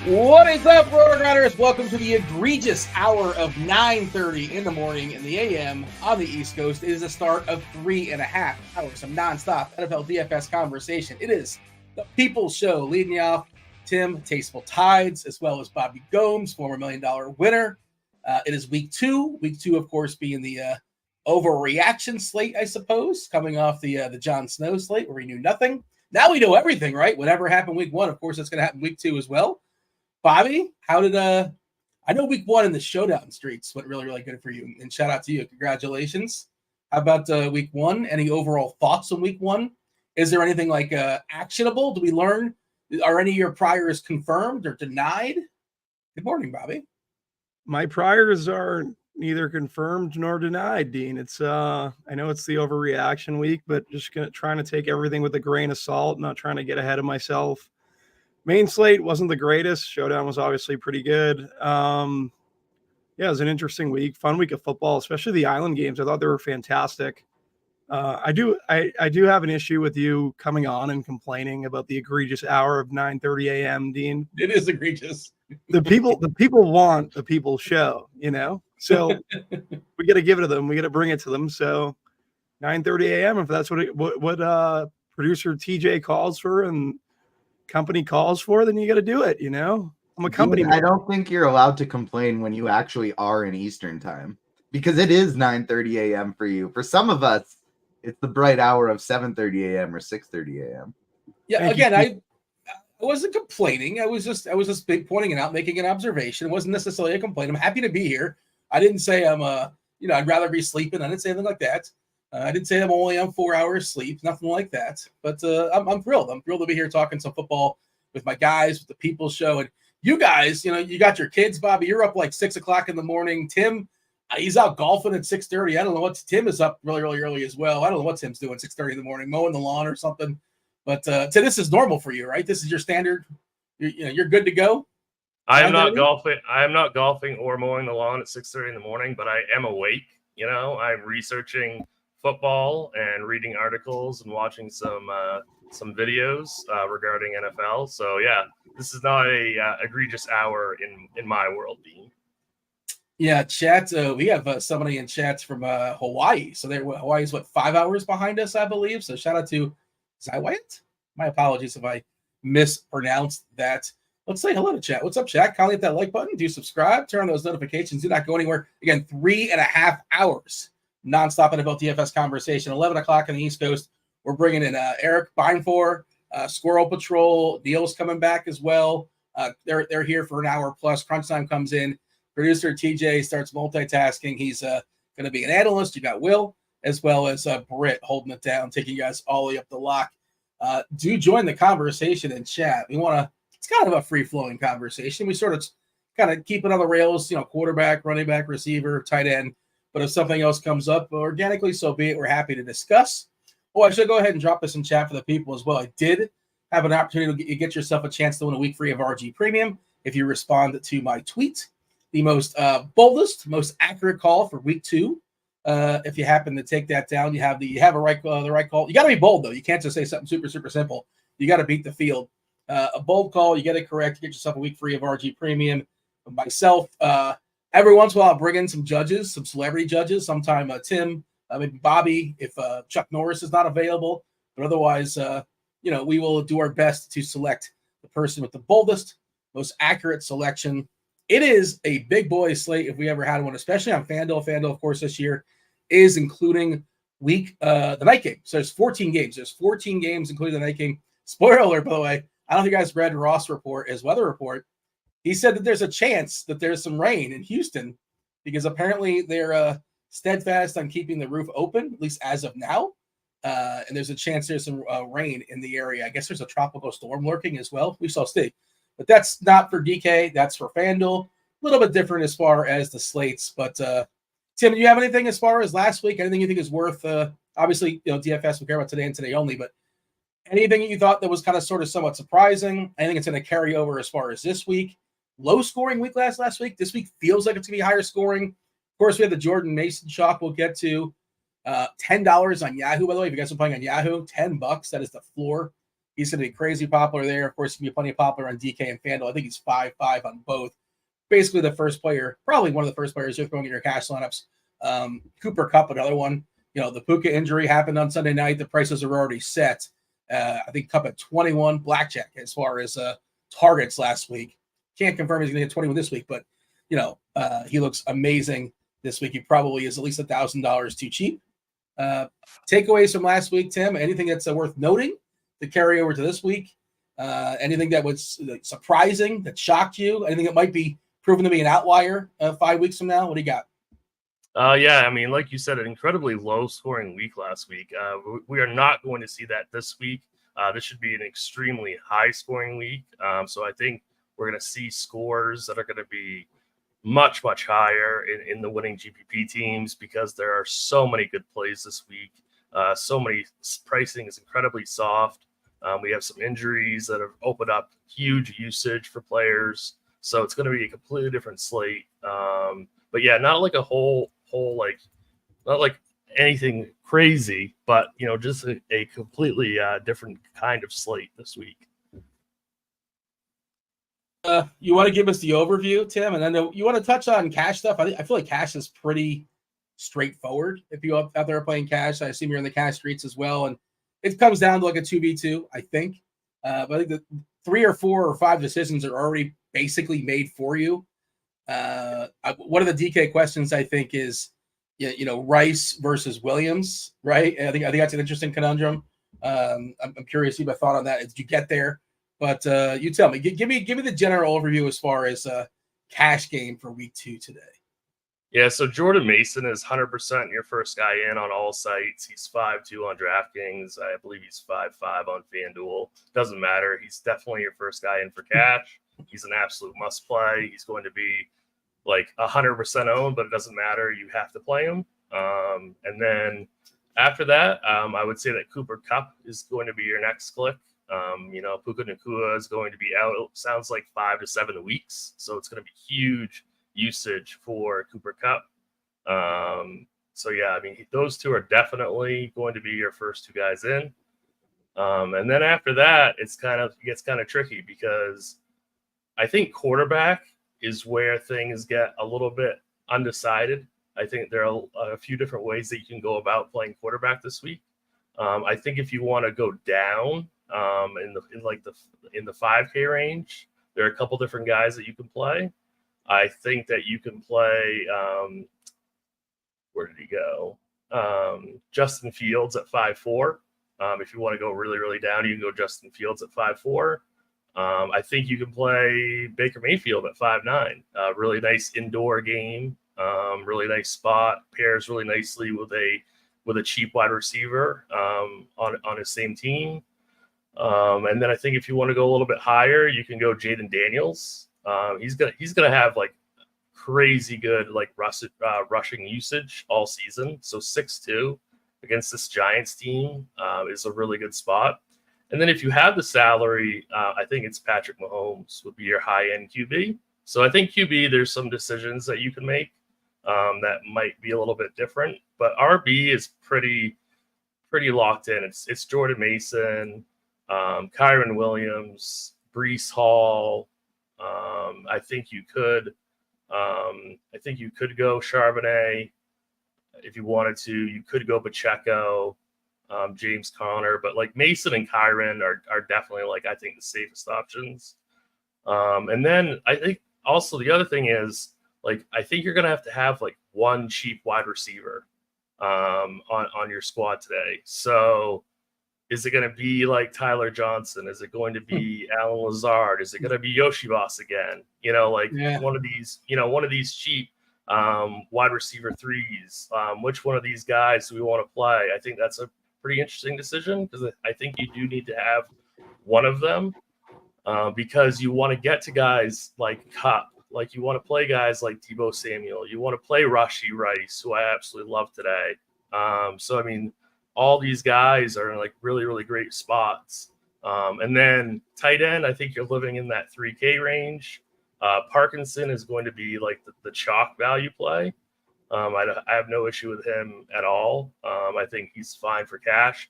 What is up, RotoGrinders? Welcome to the egregious hour of 9:30 in the morning in the AM on the East Coast. It is the start of 3.5 hours of nonstop NFL DFS conversation. It is the People's Show, leading you off Tim, TastefulTides, as well as Bobby Gomes, former $1 million winner. It is week two. Week two, of course, being the overreaction slate, I suppose, coming off the Jon Snow slate where we knew nothing. Now we know everything, right? Whatever happened week one, of course, that's going to happen week two as well. Bobby, how did I know week one in the showdown streaks went really, really good for you, and shout out to you. Congratulations. How about week one? Any overall thoughts on week one? Is there anything like actionable? Do we learn? Are any of your priors confirmed or denied? Good morning, Bobby. My priors are neither confirmed nor denied, Dean. It's I know it's the overreaction week, but just trying to take everything with a grain of salt, not trying to get ahead of myself. Main slate wasn't the greatest. Showdown was obviously pretty good. Yeah, it was an interesting week, fun week of football, especially the island games. I thought they were fantastic. I do have an issue with you coming on and complaining about the egregious hour of 9:30 a.m., Dean. It is egregious. The people want the People's Show, you know? So we got to give it to them. We got to bring it to them. So 9:30 a.m., if that's what producer TJ calls for and company calls for, then you got to do it. You know, I'm a company. I don't think you're allowed to complain when you actually are in Eastern time, because it is 9:30 a.m. for you. For some of us, it's the bright hour of 7:30 a.m. or 6:30 a.m. Yeah, again, I wasn't complaining. I was just pointing it out, making an observation. It wasn't necessarily a complaint. I'm happy to be here. I didn't say I'm I'd rather be sleeping. I didn't say anything like that. I didn't say I'm only on 4 hours sleep, nothing like that. But I'm thrilled. I'm thrilled to be here talking some football with my guys, with the People's Show. And you guys, you got your kids, Bobby. You're up like 6 o'clock in the morning. Tim, he's out golfing at 6:30. I don't know what Tim is up really, really early as well. I don't know what Tim's doing 6:30 in the morning, mowing the lawn or something. But so this is normal for you, right? This is your standard. You're good to go. I am not golfing. I am not golfing or mowing the lawn at 6:30 in the morning, but I am awake. I'm researching football and reading articles and watching some videos regarding NFL. So yeah, this is not a egregious hour in my world, Dean. Yeah, chat. We have somebody in chats from Hawaii. So Hawaii's 5 hours behind us, I believe. So shout out to Zwarych. My apologies if I mispronounced that. Let's say hello to chat. What's up, chat? Kindly hit that like button. Do subscribe. Turn on those notifications. Do not go anywhere. Again, 3.5 hours nonstop NFL DFS conversation. 11 o'clock on the East Coast. We're bringing in Erik Beimfohr, SquirrelPatrol. Neil's coming back as well. They're here for an hour plus. Crunch time comes in. Producer TJ starts multitasking. He's going to be an analyst. You got Will, as well as Brit holding it down, taking you guys all the way up the lock. Do join the conversation in chat. It's kind of a free-flowing conversation. We sort of kind of keep it on the rails, quarterback, running back, receiver, tight end. But if something else comes up organically, so be it. We're happy to discuss. Oh, I should go ahead and drop this in chat for the people as well. I did have an opportunity to get yourself a chance to win a week free of RG Premium if you respond to my tweet. The most boldest, most accurate call for week two. If you happen to take that down, you have the right call. You got to be bold though. You can't just say something super, super simple. You got to beat the field. A bold call, you get it correct, you get yourself a week free of RG Premium. Myself, every once in a while, I'll bring in some judges, some celebrity judges. Sometime Tim, maybe Bobby, if Chuck Norris is not available. But otherwise, we will do our best to select the person with the boldest, most accurate selection. It is a big boy slate if we ever had one, especially on FanDuel. FanDuel, of course, this year is including the night game. So there's 14 games. There's 14 games, including the night game. Spoiler alert, by the way. I don't know if you guys read Ross' report, his weather report. He said that there's a chance that there's some rain in Houston because apparently they're steadfast on keeping the roof open, at least as of now. And there's a chance there's some rain in the area. I guess there's a tropical storm lurking as well. We shall see. But that's not for DK. That's for FanDuel. A little bit different as far as the slates. But, Tim, do you have anything as far as last week? Anything you think is worth obviously, DFS, we care about today and today only. But anything you thought that was kind of sort of somewhat surprising? Anything that's going to carry over as far as this week? Low scoring week last week. This week feels like it's going to be higher scoring. Of course, we have the Jordan Mason chalk we'll get to. $10 on Yahoo, by the way. If you guys are playing on Yahoo, $10. That is the floor. He's going to be crazy popular there. Of course, he's going to be plenty of popular on DK and FanDuel. I think he's 5-5 on both. Basically the first player, probably one of the first players you're throwing in your cash lineups. Cooper Kupp, another one. The Puka injury happened on Sunday night. The prices are already set. I think Kupp at 21 blackjack as far as targets last week. Can't confirm he's going to get 21 this week, but he looks amazing this week. He probably is at least $1,000 too cheap. Takeaways from last week, Tim? Anything that's worth noting to carry over to this week? Anything that was surprising, that shocked you? Anything that might be proven to be an outlier 5 weeks from now? What do you got? Yeah, I mean, like you said, an incredibly low-scoring week last week. We are not going to see that this week. This should be an extremely high-scoring week. So I think we're going to see scores that are going to be much, much higher in the winning GPP teams because there are so many good plays this week. So many pricing is incredibly soft. We have some injuries that have opened up huge usage for players. So it's going to be a completely different slate. But yeah, not like a whole like, not like anything crazy, but just a completely different kind of slate this week. You want to give us the overview, Tim, and then you want to touch on cash stuff? I feel like cash is pretty straightforward. If you out there playing cash, I assume you're in the cash streets as well, and it comes down to like a 2v2, I think. But I think the 3 or 4 or 5 decisions are already basically made for you. One of the DK questions I think is, Rice versus Williams, right? I think that's an interesting conundrum. I'm curious if you have a thought on that. Did you get there? But you tell me. Give me the general overview as far as cash game for week 2 today. Yeah, so Jordan Mason is 100% your first guy in on all sites. He's 5-2 on DraftKings. I believe he's 5-5 on FanDuel. Doesn't matter. He's definitely your first guy in for cash. He's an absolute must play. He's going to be like 100% owned, but it doesn't matter. You have to play him. And then after that, I would say that Cooper Kupp is going to be your next click. Puka Nacua is going to be out. It sounds like 5 to 7 weeks. So it's going to be huge usage for Cooper Kupp. So yeah, I mean, those two are definitely going to be your first 2 guys in. And then after that, it gets kind of tricky because I think quarterback is where things get a little bit undecided. I think there are a few different ways that you can go about playing quarterback this week. I think if you want to go down in the 5K range, there are a couple different guys that you can play. I think that you can play. Where did he go? Justin Fields at 5-4. If you want to go really, really down, you can go Justin Fields at 5-4. I think you can play Baker Mayfield at 5-9. Really nice indoor game. Really nice spot. Pairs really nicely with a cheap wide receiver on his same team. And then I think if you want to go a little bit higher, you can go Jaden Daniels. He's gonna have like crazy good like rushing usage all season. So 6-2 against this Giants team is a really good spot. And then if you have the salary, I think it's Patrick Mahomes would be your high-end QB. So I think QB, there's some decisions that you can make that might be a little bit different. But RB is pretty locked in. It's Jordan Mason, Kyron Williams, Breece Hall. I think you could go Charbonnet if you wanted to. You could go Pacheco. James Conner, but like Mason and Kyron are definitely I think the safest options. And then I think also the other thing is I think you're gonna have to have one cheap wide receiver on your squad today. So is it gonna be Tyler Johnson? Is it going to be Alan Lazard? Is it gonna be Yoshi Boss again? One of these cheap wide receiver threes. Which one of these guys do we want to play? I think that's a pretty interesting decision because I think you do need to have one of them because you want to get to guys like Kupp, you want to play guys like Deebo Samuel, you want to play Rashee Rice, who I absolutely love today. So I mean, all these guys are in really, really great spots. And then tight end, I think you're living in that 3K range. Parkinson is going to be the chalk value play. I have no issue with him at all. I think he's fine for cash.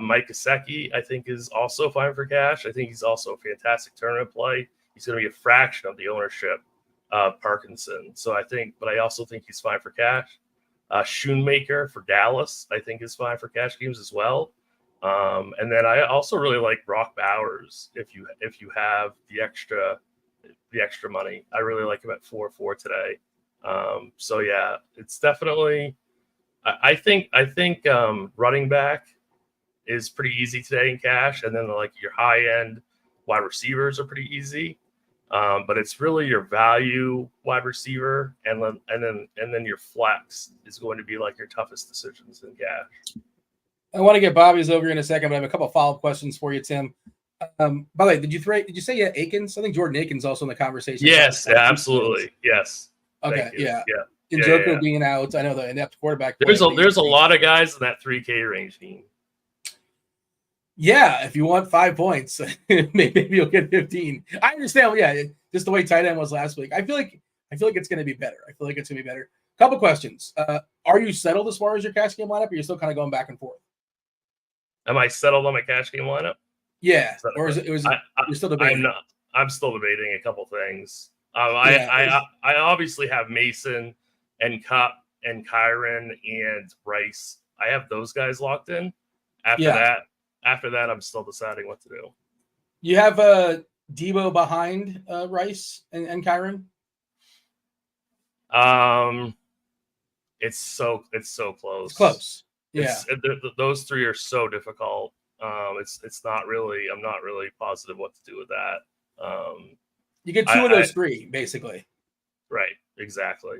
Mike Gesicki, I think, is also fine for cash. I think he's also a fantastic tournament play. He's going to be a fraction of the ownership of Parkinson. So but I also think he's fine for cash. Schoonmaker for Dallas, I think, is fine for cash games as well. And then I also really like Brock Bowers if you have the extra money. I really like him at 4-4 today. So yeah, it's definitely. I think running back is pretty easy today in cash, and then like your high end wide receivers are pretty easy. But it's really your value wide receiver, and then your flex is going to be like your toughest decisions in cash. I want to get Bobby's over in a second, but I have a couple of follow-up questions for you, Tim. By the way, did you say Akins? I think Jordan Akins also in the conversation. Yes, absolutely. Yes. Okay, yeah. Yeah. Njoku being out, I know the inept quarterback. There's a lot of guys in that 3K range, Dean. Yeah, if you want 5 points, maybe you'll get 15. I understand. Yeah, just the way tight end was last week. I feel like it's going to be better. Couple questions. Are you settled as far as your cash game lineup, or are you still kind of going back and forth? Am I settled on my cash game lineup? Yeah, or you're still debating? I'm still debating a couple things. I obviously have Mason and Cup and Kyron and Rice. I have those guys locked in. After that, I'm still deciding what to do. You have Debo behind Rice and Kyron? It's so close. It's close. Yeah. Those three are so difficult. It's not really. I'm not really positive what to do with that. You get two of those three, basically. Right. Exactly.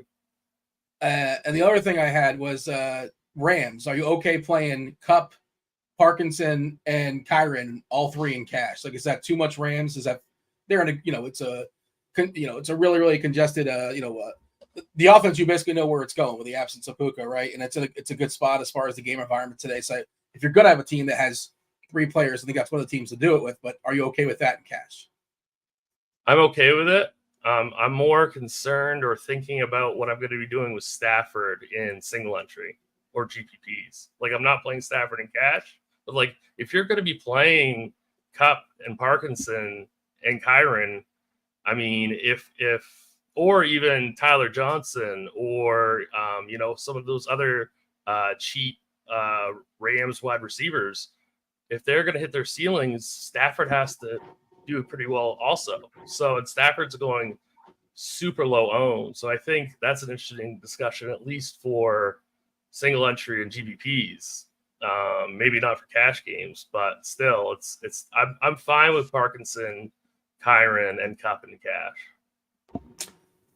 And the other thing I had was Rams. Are you okay playing Cup, Parkinson, and Kyron, all three in cash? Like, is that too much Rams? Is that they're in a it's a really, really congested the offense, you basically know where it's going with the absence of Puka, right? And it's a good spot as far as the game environment today. So if you're going to have a team that has three players, I think that's one of the teams to do it with. But are you okay with that in cash? I'm okay with it. I'm more concerned or thinking about what I'm going to be doing with Stafford in single entry or GPPs. Like, I'm not playing Stafford in cash, but like if you're going to be playing Cup and Parkinson and Kyron, I mean, if or even Tyler Johnson or, some of those other cheap Rams wide receivers, if they're going to hit their ceilings, Stafford has to do pretty well also. So, and Stafford's going super low owned. So I think that's an interesting discussion, at least for single entry and GPPs. Maybe not for cash games, but still, I'm fine with Parkinson, Kyron, and Cup in cash.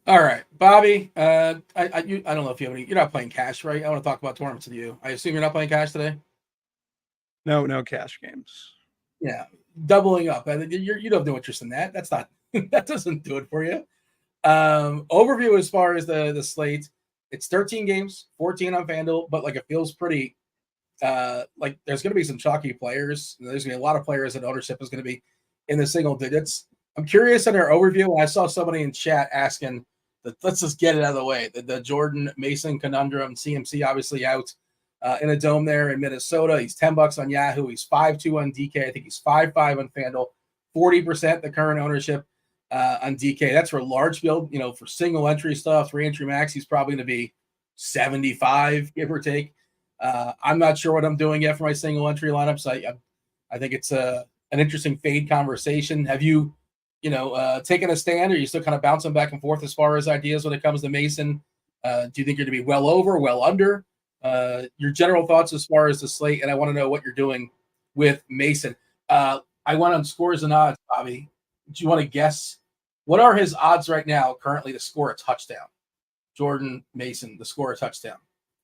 All right, Bobby. I don't know if you have any. You're not playing cash, right? I want to talk about tournaments with you. I assume you're not playing cash today. No cash games. Yeah, doubling up. You don't have no interest in that. That's not. That doesn't do it for you. Overview as far as the slate. It's 13 games, 14 on FanDuel, but like it feels pretty. Like there's going to be some chalky players. There's going to be a lot of players that ownership is going to be in the single digits. I'm curious on our overview. I saw somebody in chat asking. Let's just get it out of the way. The Jordan Mason conundrum. CMC obviously out in a dome there in Minnesota. He's $10 on Yahoo. He's 5.2 on DK. I think he's 5.5 on FanDuel. 40% the current ownership on DK. That's for large field. For single entry stuff, 3 entry max, he's probably going to be 75, give or take. I'm not sure what I'm doing yet for my single entry lineups. I think it's an interesting fade conversation. Have you? Taking a stand, or are you still kind of bouncing back and forth as far as ideas when it comes to Mason? Do you think you're going to be well over, well under? Your general thoughts as far as the slate, and I want to know what you're doing with Mason. I went on scores and odds, Bobby. Do you want to guess what are his odds right now currently to score a touchdown? Jordan Mason, to score a touchdown.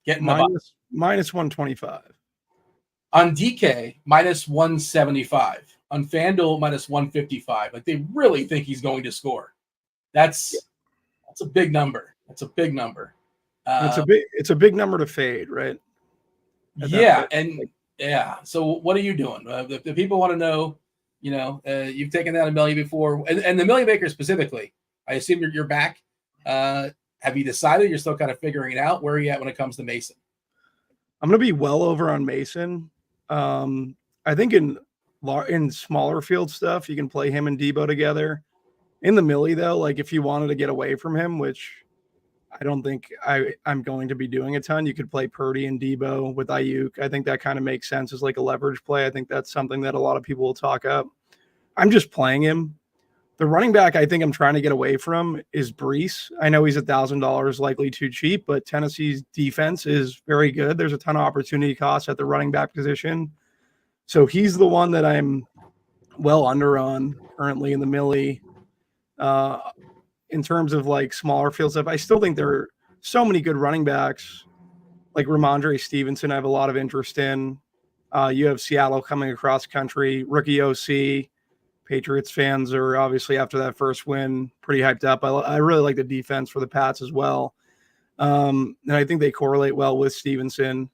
Getting minus 125. On DK, minus 175. On FanDuel, minus 155. Like, they really think he's going to score. That's a big number. That's a big number. It's a big number to fade, right? So what are you doing? The people want to know. You've taken down a million before, and the million maker specifically. I assume you're back. Have you decided? You're still kind of figuring it out. Where are you at when it comes to Mason? I'm going to be well over on Mason. I think in smaller field stuff, you can play him and Debo together. In the Millie, though, like if you wanted to get away from him, which I don't think I'm going to be doing a ton, you could play Purdy and Debo with Ayuk. I think that kind of makes sense as like a leverage play. I think that's something that a lot of people will talk up. I'm just playing him. The running back I think I'm trying to get away from is Brees. I know he's $1,000 likely too cheap, but Tennessee's defense is very good. There's a ton of opportunity costs at the running back position. So he's the one that I'm well under on currently in the Millie. In terms of like smaller field stuff, I still think there are so many good running backs. Like Ramondre Stevenson, I have a lot of interest in. You have Seattle coming across country, rookie OC. Patriots fans are obviously after that first win pretty hyped up. I really like the defense for the Pats as well. And I think they correlate well with Stevenson.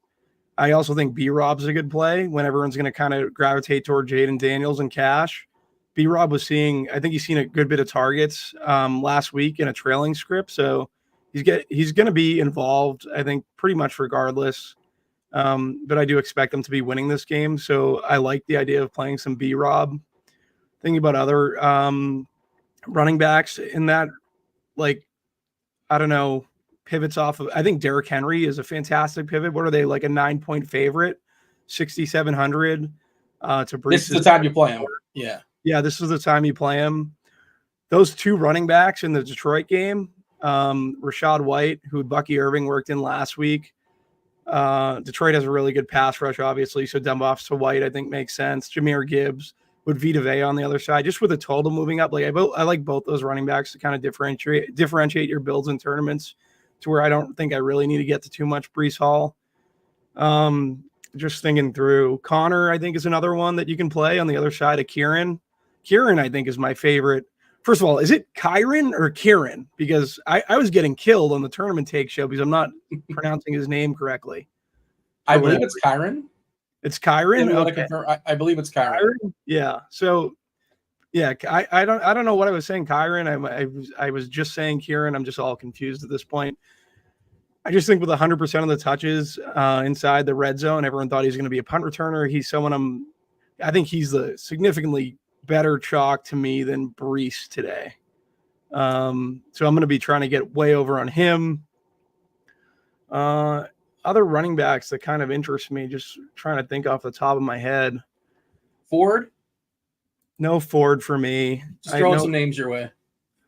I also think B-Rob's a good play when everyone's going to kind of gravitate toward Jaden Daniels and Cash. B-Rob was seeing, I think he's seen a good bit of targets last week in a trailing script. So he's going to be involved, I think, pretty much regardless. But I do expect them to be winning this game. So I like the idea of playing some B-Rob. Thinking about other running backs in that, like, I don't know, pivots off of, I think Derrick Henry is a fantastic pivot. What are they, like a 9-point favorite? 6,700 to Brees. This is the time you play him. Yeah. Yeah, this is the time you play him. Those two running backs in the Detroit game, Rashad White, who Bucky Irving worked in last week. Detroit has a really good pass rush, obviously, so dump offs to White I think makes sense. Jahmyr Gibbs with Vita Vea on the other side, just with a total moving up. Like I like both those running backs to kind of differentiate your builds in tournaments to where I don't think I really need to get to too much Brees Hall. Just thinking through, Connor, I think, is another one that you can play on the other side of Kieran. Kieran, I think, is my favorite. First of all, is it Kyron or Kieran? Because I was getting killed on the tournament take show because I'm not pronouncing his name correctly. I believe it's Kyron. It's Kyron. Okay. I believe it's Kyron. Yeah. So, yeah, I don't know what I was saying. Kyron. I was just saying Kieran. I'm just all confused at this point. I just think with 100% of the touches inside the red zone, everyone thought he was going to be a punt returner. He's someone I think he's the significantly better chalk to me than Brees today. So I'm going to be trying to get way over on him. Other running backs that kind of interest me, just trying to think off the top of my head. Ford? No Ford for me. Just throwing some names your way.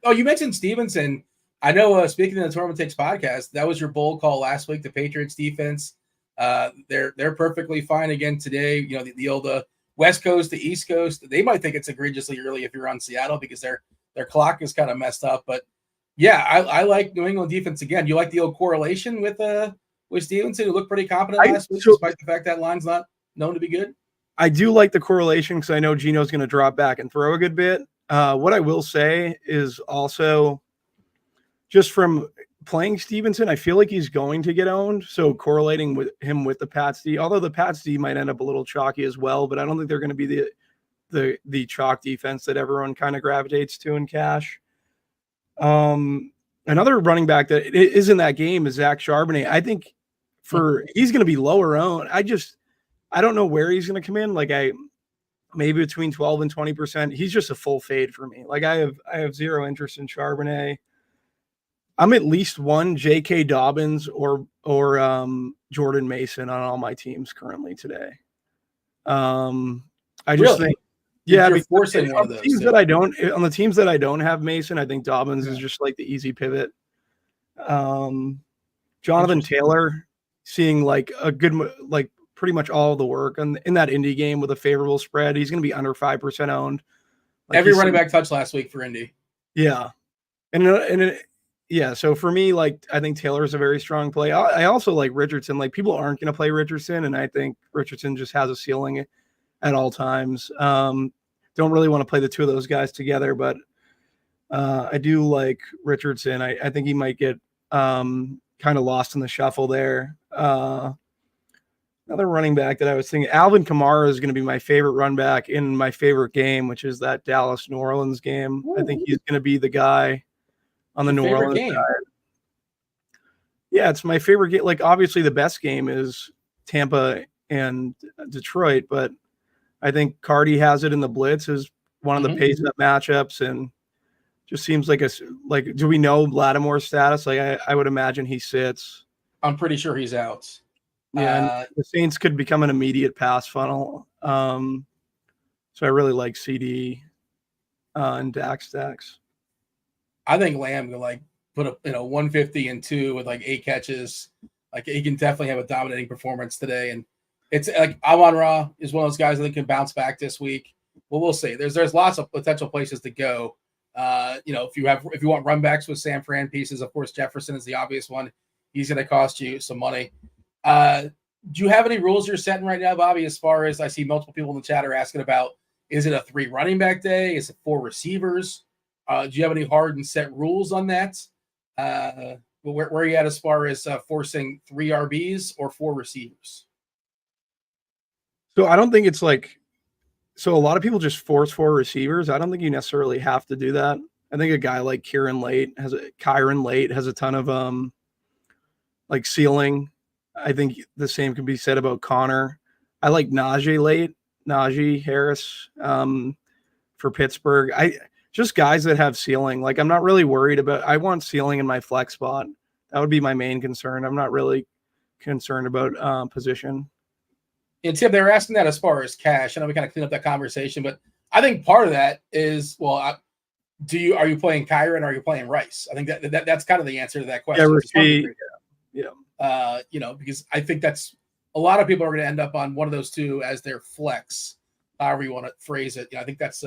Oh, you mentioned Stevenson. I know, speaking of the Tournament Takes podcast, that was your bold call last week, the Patriots defense. They're perfectly fine again today. You know, the old West Coast to East Coast. They might think it's egregiously early if you're on Seattle because their clock is kind of messed up. But, yeah, I like New England defense again. You like the old correlation with Stevenson, who looked pretty competent last week, despite the fact that line's not known to be good? I do like the correlation because I know Gino's going to drop back and throw a good bit. What I will say is also just from playing Stevenson, I feel like he's going to get owned. So correlating with him with the Pats D, although the Pats D might end up a little chalky as well, but I don't think they're going to be the chalk defense that everyone kind of gravitates to in cash. Another running back that is in that game is Zach Charbonnet. I think he's going to be lower owned. I don't know where he's going to come in. Like maybe between 12 and 20%. He's just a full fade for me. Like I have zero interest in Charbonnet. I'm at least one J.K. Dobbins or Jordan Mason on all my teams currently today. I just think, yeah, you're forcing one of those. On the teams that I don't have Mason, I think Dobbins is just like the easy pivot. Jonathan Taylor, seeing like a good, like pretty much all the work in that Indy game with a favorable spread. He's going to be under 5% owned. Like every running back touched last week for Indy. Yeah, yeah. So for me, like I think Taylor is a very strong play. I also like Richardson. Like people aren't going to play Richardson, and I think Richardson just has a ceiling at all times. Don't really want to play the two of those guys together, but I do like Richardson. I think he might get kind of lost in the shuffle there. Another running back that I was thinking, Alvin Kamara is going to be my favorite run back in my favorite game, which is that Dallas New Orleans game. Ooh. I think he's going to be the guy on the New Orleans game. Side. Yeah, it's my favorite game. Like obviously the best game is Tampa and Detroit, but I think Cardi has it in the blitz as one of the pace up matchups, and just seems like do we know Lattimore's status? Like I would imagine he sits. I'm pretty sure he's out. Yeah, and the Saints could become an immediate pass funnel. So I really like CD and Dak stacks. I think Lamb can like put up 150 and 2 with like 8 catches. Like he can definitely have a dominating performance today, and it's like Amon-Ra is one of those guys I think can bounce back this week. Well, we'll see. There's lots of potential places to go. If you want run backs with San Fran pieces, of course Jefferson is the obvious one. He's going to cost you some money. Do you have any rules you're setting right now, Bobby? As far as I see multiple people in the chat are asking about, is it a 3 running back day? Is it 4 receivers? Do you have any hard and set rules on that? Where are you at as far as forcing 3 RBs or 4 receivers? So I don't think it's like, so a lot of people just force 4 receivers. I don't think you necessarily have to do that. I think a guy like Kyron Late has a ton of like ceiling. I think the same can be said about Connor. I like Najee Harris for Pittsburgh. Just guys that have ceiling. Like I'm not really worried about. I want ceiling in my flex spot. That would be my main concern. I'm not really concerned about position. And Tim, they were asking that as far as cash. I know we kind of cleaned up that conversation, but I think part of that is, well, are you playing Kyron or are you playing Rice? I think that's kind of the answer to that question. Because I think that's a lot of people are going to end up on one of those two as their flex, however you want to phrase it. I think that's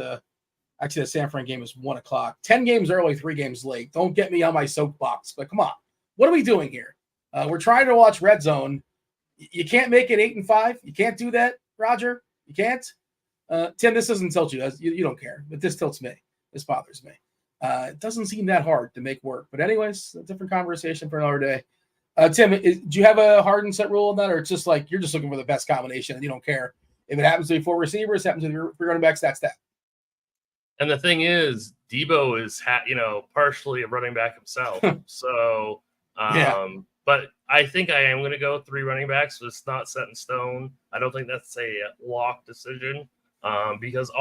actually the San Fran game is 1:00. 10 games early, 3 games late. Don't get me on my soapbox, but come on, what are we doing here? We're trying to watch Red Zone. You can't make it 8-5. You can't do that, Roger. You can't. Tim, this doesn't tilt you. You don't care, but this tilts me. This bothers me. It doesn't seem that hard to make work. But anyways, a different conversation for another day. Tim, do you have a hard and set rule on that, or it's just like you're just looking for the best combination and you don't care if it happens to be 4 receivers, happens to be 3 running backs, that's that. And the thing is, Debo is partially a running back himself. So, But I think I am going to go 3 running backs, but it's not set in stone. I don't think that's a lock decision because I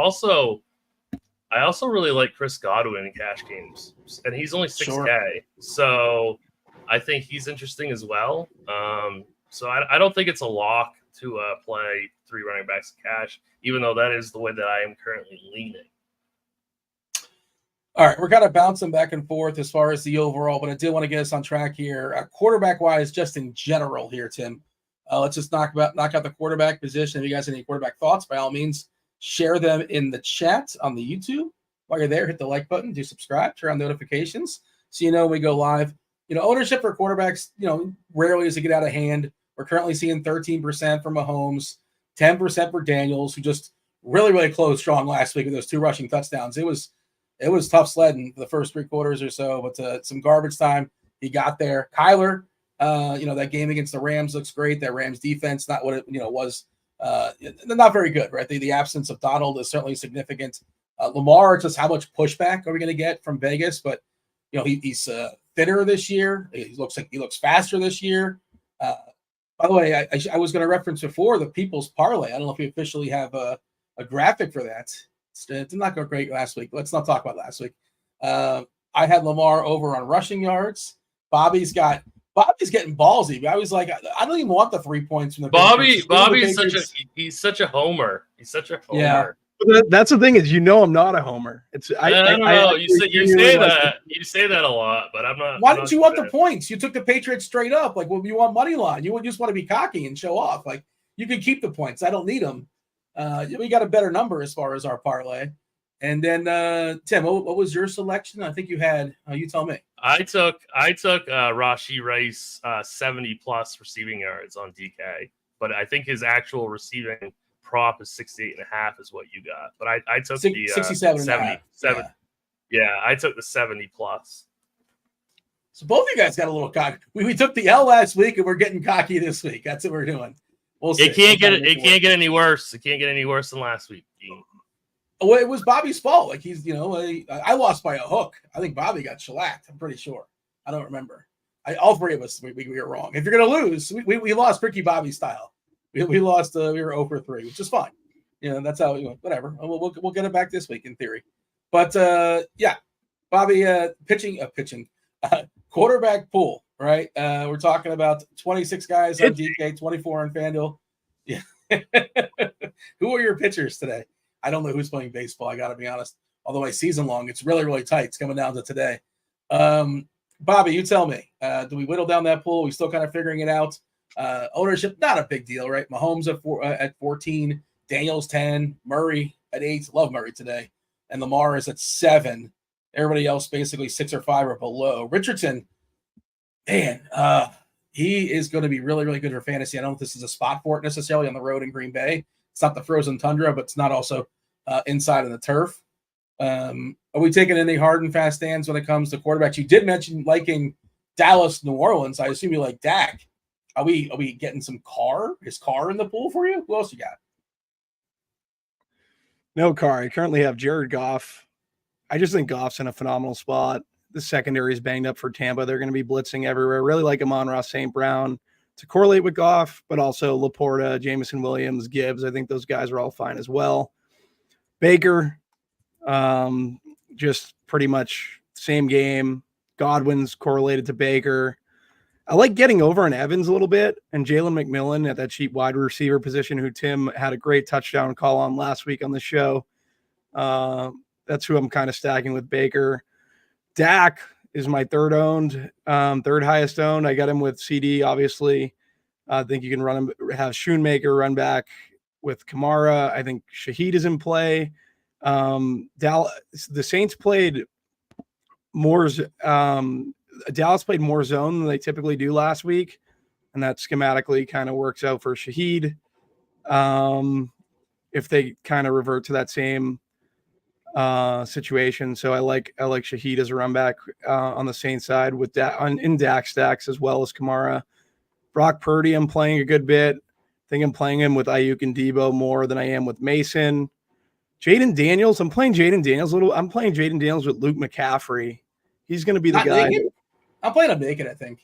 also really like Chris Godwin in cash games, and he's only 6K. Sure. So I think he's interesting as well. So I don't think it's a lock to play 3 running backs in cash, even though that is the way that I am currently leaning. All right, we're kind of bouncing back and forth as far as the overall, but I did want to get us on track here. Quarterback-wise, just in general here, Tim. Let's just knock out the quarterback position. If you guys have any quarterback thoughts, by all means, share them in the chat on the YouTube. While you're there, hit the like button, do subscribe, turn on notifications so you know when we go live. Ownership for quarterbacks, rarely does it get out of hand. We're currently seeing 13% for Mahomes, 10% for Daniels, who just really, really closed strong last week with those 2 rushing touchdowns. It was tough sledding for the first 3 quarters or so, but some garbage time. He got there. Kyler, that game against the Rams looks great. That Rams defense, not what it was, not very good, right? The absence of Donald is certainly significant. Lamar, just how much pushback are we going to get from Vegas? But he's thinner this year. He looks faster this year. By the way, I was going to reference before the People's Parlay. I don't know if we officially have a graphic for that. It did not go great last week. Let's not talk about last week. I had Lamar over on rushing yards. Bobby's getting ballsy. I was like, I don't even want the 3 points from the Bobby's such a homer. He's such a homer. Yeah. That's the thing is, I'm not a homer. I don't know. You say that a lot, but I'm not. Why didn't you want the points? You took the Patriots straight up. Like, well, you want money line. You just want to be cocky and show off. Like, you can keep the points. I don't need them. We got a better number as far as our parlay. And then Tim, what was your selection? I think you had. You tell me. I took Rashee Rice 70+ receiving yards on DK, but I think his actual receiving prop is 68.5 is what you got. But I took the 67 70. Yeah, I took the 70+. So both of you guys got a little cocky. We took the L last week, and we're getting cocky this week. That's what we're doing. We'll see. It can't get any worse. It can't get any worse than last week. Well, it was Bobby's fault. Like I lost by a hook. I think Bobby got shellacked. I'm pretty sure. I don't remember. All 3 of us we were wrong. If you're gonna lose, we lost Ricky Bobby style. We lost. We were 0 for 3, which is fine. That's how. Whatever. We'll get it back this week in theory. But yeah, Bobby, pitching, quarterback pool. Right. We're talking about 26 guys on DK, 24 on FanDuel. Yeah. Who are your pitchers today? I don't know who's playing baseball. I got to be honest. Although my season long, it's really, really tight. It's coming down to today. Bobby, you tell me. Do we whittle down that pool? Are we still kind of figuring it out? Ownership, not a big deal, right? Mahomes at 14, Daniels 10, Murray at 8. Love Murray today. And Lamar is at 7. Everybody else basically 6 or 5 or below. Richardson, man, he is going to be really, really good for fantasy. I don't know if this is a spot for it necessarily on the road in Green Bay. It's not the frozen tundra, but it's not also inside of the turf. Are we taking any hard and fast stands when it comes to quarterbacks? You did mention liking Dallas, New Orleans. I assume you like Dak. Are we getting his car in the pool for you? Who else you got? No car. I currently have Jared Goff. I just think Goff's in a phenomenal spot. The secondary is banged up for Tampa. They're going to be blitzing everywhere. Really like Amon-Ra St. Brown to correlate with Goff, but also Laporta, Jameson Williams, Gibbs. I think those guys are all fine as well. Baker, just pretty much same game. Godwin's correlated to Baker. I like getting over on Evans a little bit and Jalen McMillan at that cheap wide receiver position, who Tim had a great touchdown call on last week on the show. That's who I'm kind of stacking with Baker. Dak is my third highest owned. I got him with CD, obviously. I think you can run him, have Schoonmaker run back with Kamara. I think Shaheed is in play. The Saints played more. Dallas played more zone than they typically do last week, and that schematically kind of works out for Shaheed. If they kind of revert to that same situation, so I like Shaheed as a run back on the Saints side with in Dak stacks as well as Kamara. Brock Purdy, I'm playing a good bit. I think I'm playing him with Ayuk and Debo more than I am with Mason. Jaden Daniels, I'm playing Jaden Daniels I'm playing Jaden Daniels with Luke McCaffrey. He's going to be the guy. I'm playing him naked, I think.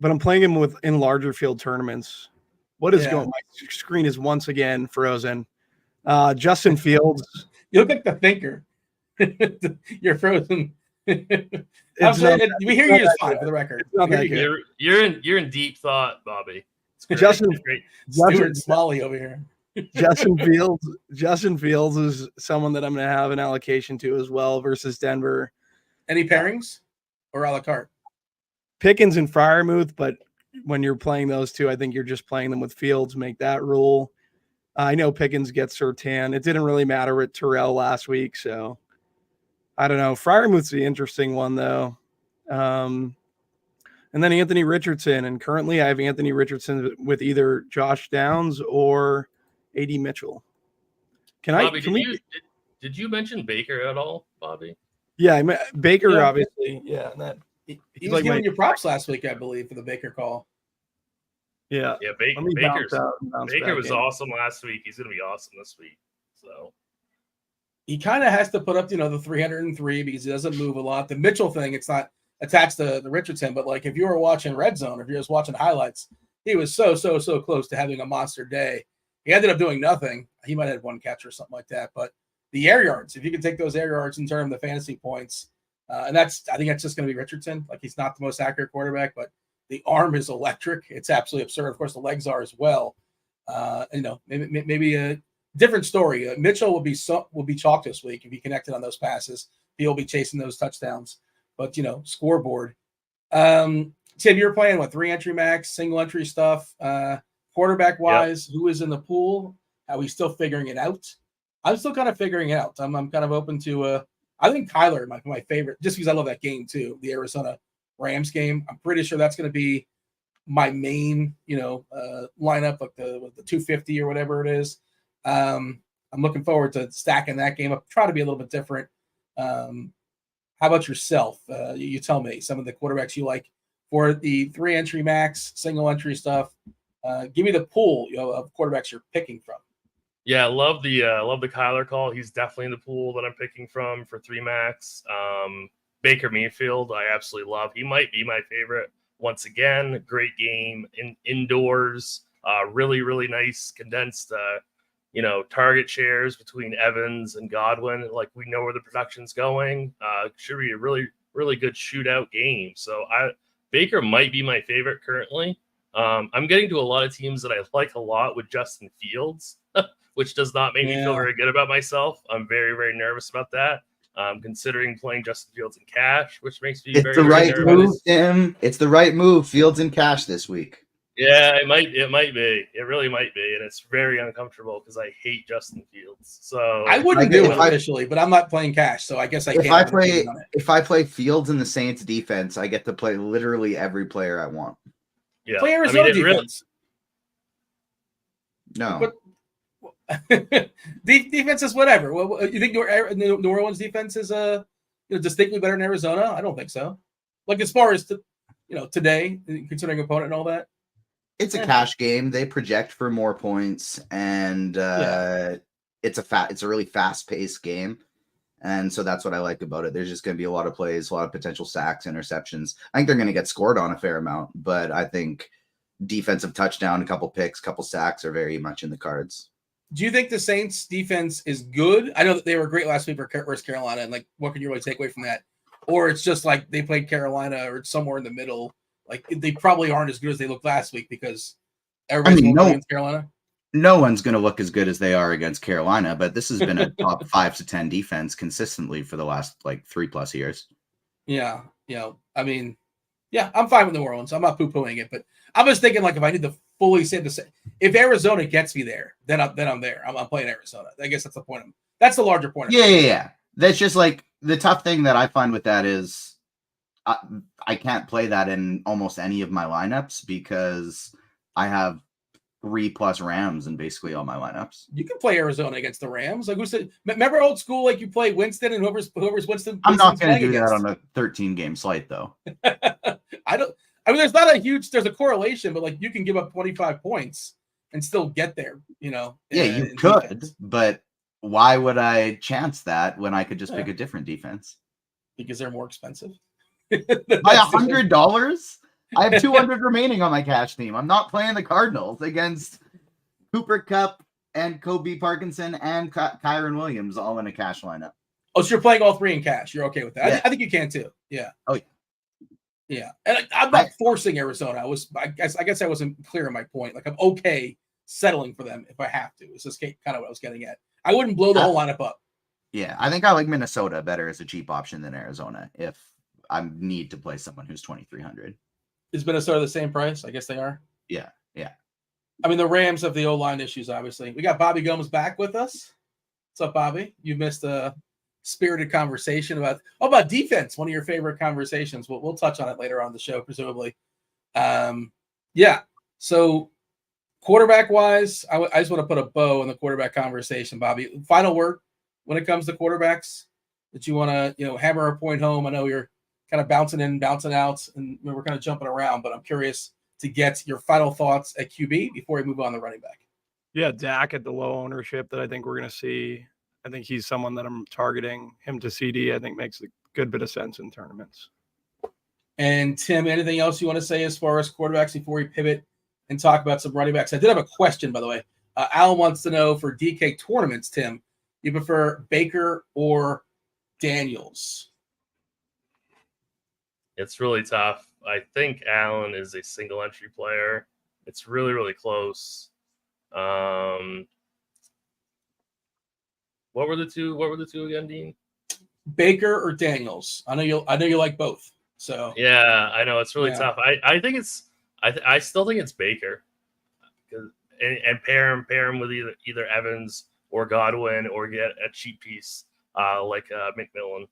But I'm playing him in larger field tournaments. What is going? My screen is once again frozen. Justin Fields. You look like the thinker. You're frozen. We hear you just fine for the record. You're in deep thought, Bobby. Justin Smalley over here. Justin Fields is someone that I'm going to have an allocation to as well versus Denver. Any pairings or a la carte? Pickens and Freiermuth, but when you're playing those two, I think you're just playing them with Fields. Make that rule. I know Pickens gets Surtain. It didn't really matter with Terrell last week, so I don't know. Freiermuth's the interesting one, though. And then Anthony Richardson, and currently I have Anthony Richardson with either Josh Downs or A.D. Mitchell. Bobby, did you mention Baker at all, Bobby? Yeah, Baker, obviously. Yeah, and he's like giving you props last week, I believe, for the Baker call. Yeah, Baker was awesome last week. He's going to be awesome this week. So he kind of has to put up, the 303 because he doesn't move a lot. The Mitchell thing, it's not attached to the Richardson, but like if you were watching Red Zone, if you're just watching highlights, he was so close to having a monster day. He ended up doing nothing. He might have had one catch or something like that, but the air yards, if you can take those air yards and turn them to fantasy points, and I think that's just going to be Richardson. Like he's not the most accurate quarterback, but the arm is electric. It's absolutely absurd. Of course, the legs are as well. Maybe a different story. Mitchell will be chalked this week if he connected on those passes. He'll be chasing those touchdowns. But scoreboard. Tim, you're playing 3 entry max, single entry stuff. Quarterback wise, Who is in the pool? Are we still figuring it out? I'm still kind of figuring it out. I'm kind of open to. I think Kyler might be my favorite, just because I love that game too. The Arizona Rams game. I'm pretty sure that's going to be my main, lineup, like the 250 or whatever it is. I'm looking forward to stacking that game up. Try to be a little bit different. How about yourself? You tell me some of the quarterbacks you like for the 3 entry max, single entry stuff. Give me the pool of quarterbacks you're picking from. Yeah, love the Kyler call. He's definitely in the pool that I'm picking from for 3 max. Baker Mayfield, I absolutely love. He might be my favorite once again. Great game indoors. Really, really nice condensed, target shares between Evans and Godwin. Like, we know where the production's going. Should be a really, really good shootout game. So Baker might be my favorite currently. I'm getting to a lot of teams that I like a lot with Justin Fields, which does not make me feel very good about myself. I'm very, very nervous about that. Considering playing Justin Fields in cash, which makes me very, very nervous. Move, Tim. It's the right move. Fields in cash this week. Yeah, it might be. It really might be, and it's very uncomfortable because I hate Justin Fields. So I wouldn't do it officially, but I'm not playing cash, so I guess I can't. If I play Fields in the Saints defense, I get to play literally every player I want. Yeah, play Arizona defense. No. Defense is whatever. Well, you think New Orleans defense is distinctly better than Arizona? I don't think so. Like, as far as today, considering opponent and all that. It's a cash game. They project for more points, and it's a really fast-paced game, and so that's what I like about it. There's just going to be a lot of plays, a lot of potential sacks, interceptions. I think they're going to get scored on a fair amount, but I think defensive touchdown, a couple picks, couple sacks are very much in the cards. Do you think the Saints defense is good? I know that they were great last week versus Carolina, and what can you really take away from that? Or it's just like they played Carolina, or it's somewhere in the middle. Like, they probably aren't as good as they looked last week because everybody's going against Carolina. No one's going to look as good as they are against Carolina, but this has been a top 5 to 10 defense consistently for the last 3+ years. Yeah. I'm fine with New Orleans. I'm not poo-pooing it, but I was thinking, if I need to fully say if Arizona gets me there, then I'm there. I'm playing Arizona. I guess that's the point. That's the larger point. Yeah. That's just the tough thing that I find with that is I can't play that in almost any of my lineups because I have 3+ Rams in basically all my lineups. You can play Arizona against the Rams. Who said? Remember old school? You play Winston and whoever's Winston. I'm not going to do that on a 13-game slate, though. There's not a huge. There's a correlation, but you can give up 25 points and still get there. Yeah, you could, defense. But why would I chance that when I could just pick a different defense? Because they're more expensive. By $100, I have 200 remaining on my cash team. I'm not playing the Cardinals against Cooper Kupp and Kobe Parkinson and Kyron Williams all in a cash lineup. Oh, so you're playing all 3 in cash. You're okay with that? Yeah. I think you can too. Yeah. Oh, yeah. Yeah, and I'm not forcing Arizona. I guess I wasn't clear on my point. I'm okay settling for them if I have to. It's just kind of what I was getting at. I wouldn't blow the whole lineup up. Yeah, I think I like Minnesota better as a cheap option than Arizona if I need to play someone who's 2,300. Is Minnesota the same price? I guess they are. Yeah. The Rams have the O-line issues, obviously. We got Bobby Gomes back with us. What's up, Bobby? You missed a spirited conversation about defense, one of your favorite conversations. We'll touch on it later on the show, presumably. So quarterback-wise, I just want to put a bow on the quarterback conversation, Bobby. Final word when it comes to quarterbacks that you want to, hammer a point home. I know you're kind of bouncing in, bouncing out, and we're kind of jumping around, but I'm curious to get your final thoughts at QB before we move on to running back. Yeah, Dak at the low ownership that I think we're going to see. I think he's someone that I'm targeting. Him to CD, I think makes a good bit of sense in tournaments. And Tim, anything else you want to say as far as quarterbacks before we pivot and talk about some running backs? I did have a question, by the way. Alan wants to know for DK tournaments, Tim, you prefer Baker or Daniels? It's really tough. I think Allen is a single entry player. It's really, really close. What were the two again, Dean? Baker or Daniels? I know you like both. So yeah, I know it's really tough. I think I still think it's Baker, and pair him with either Evans or Godwin, or get a cheap piece like McMillan.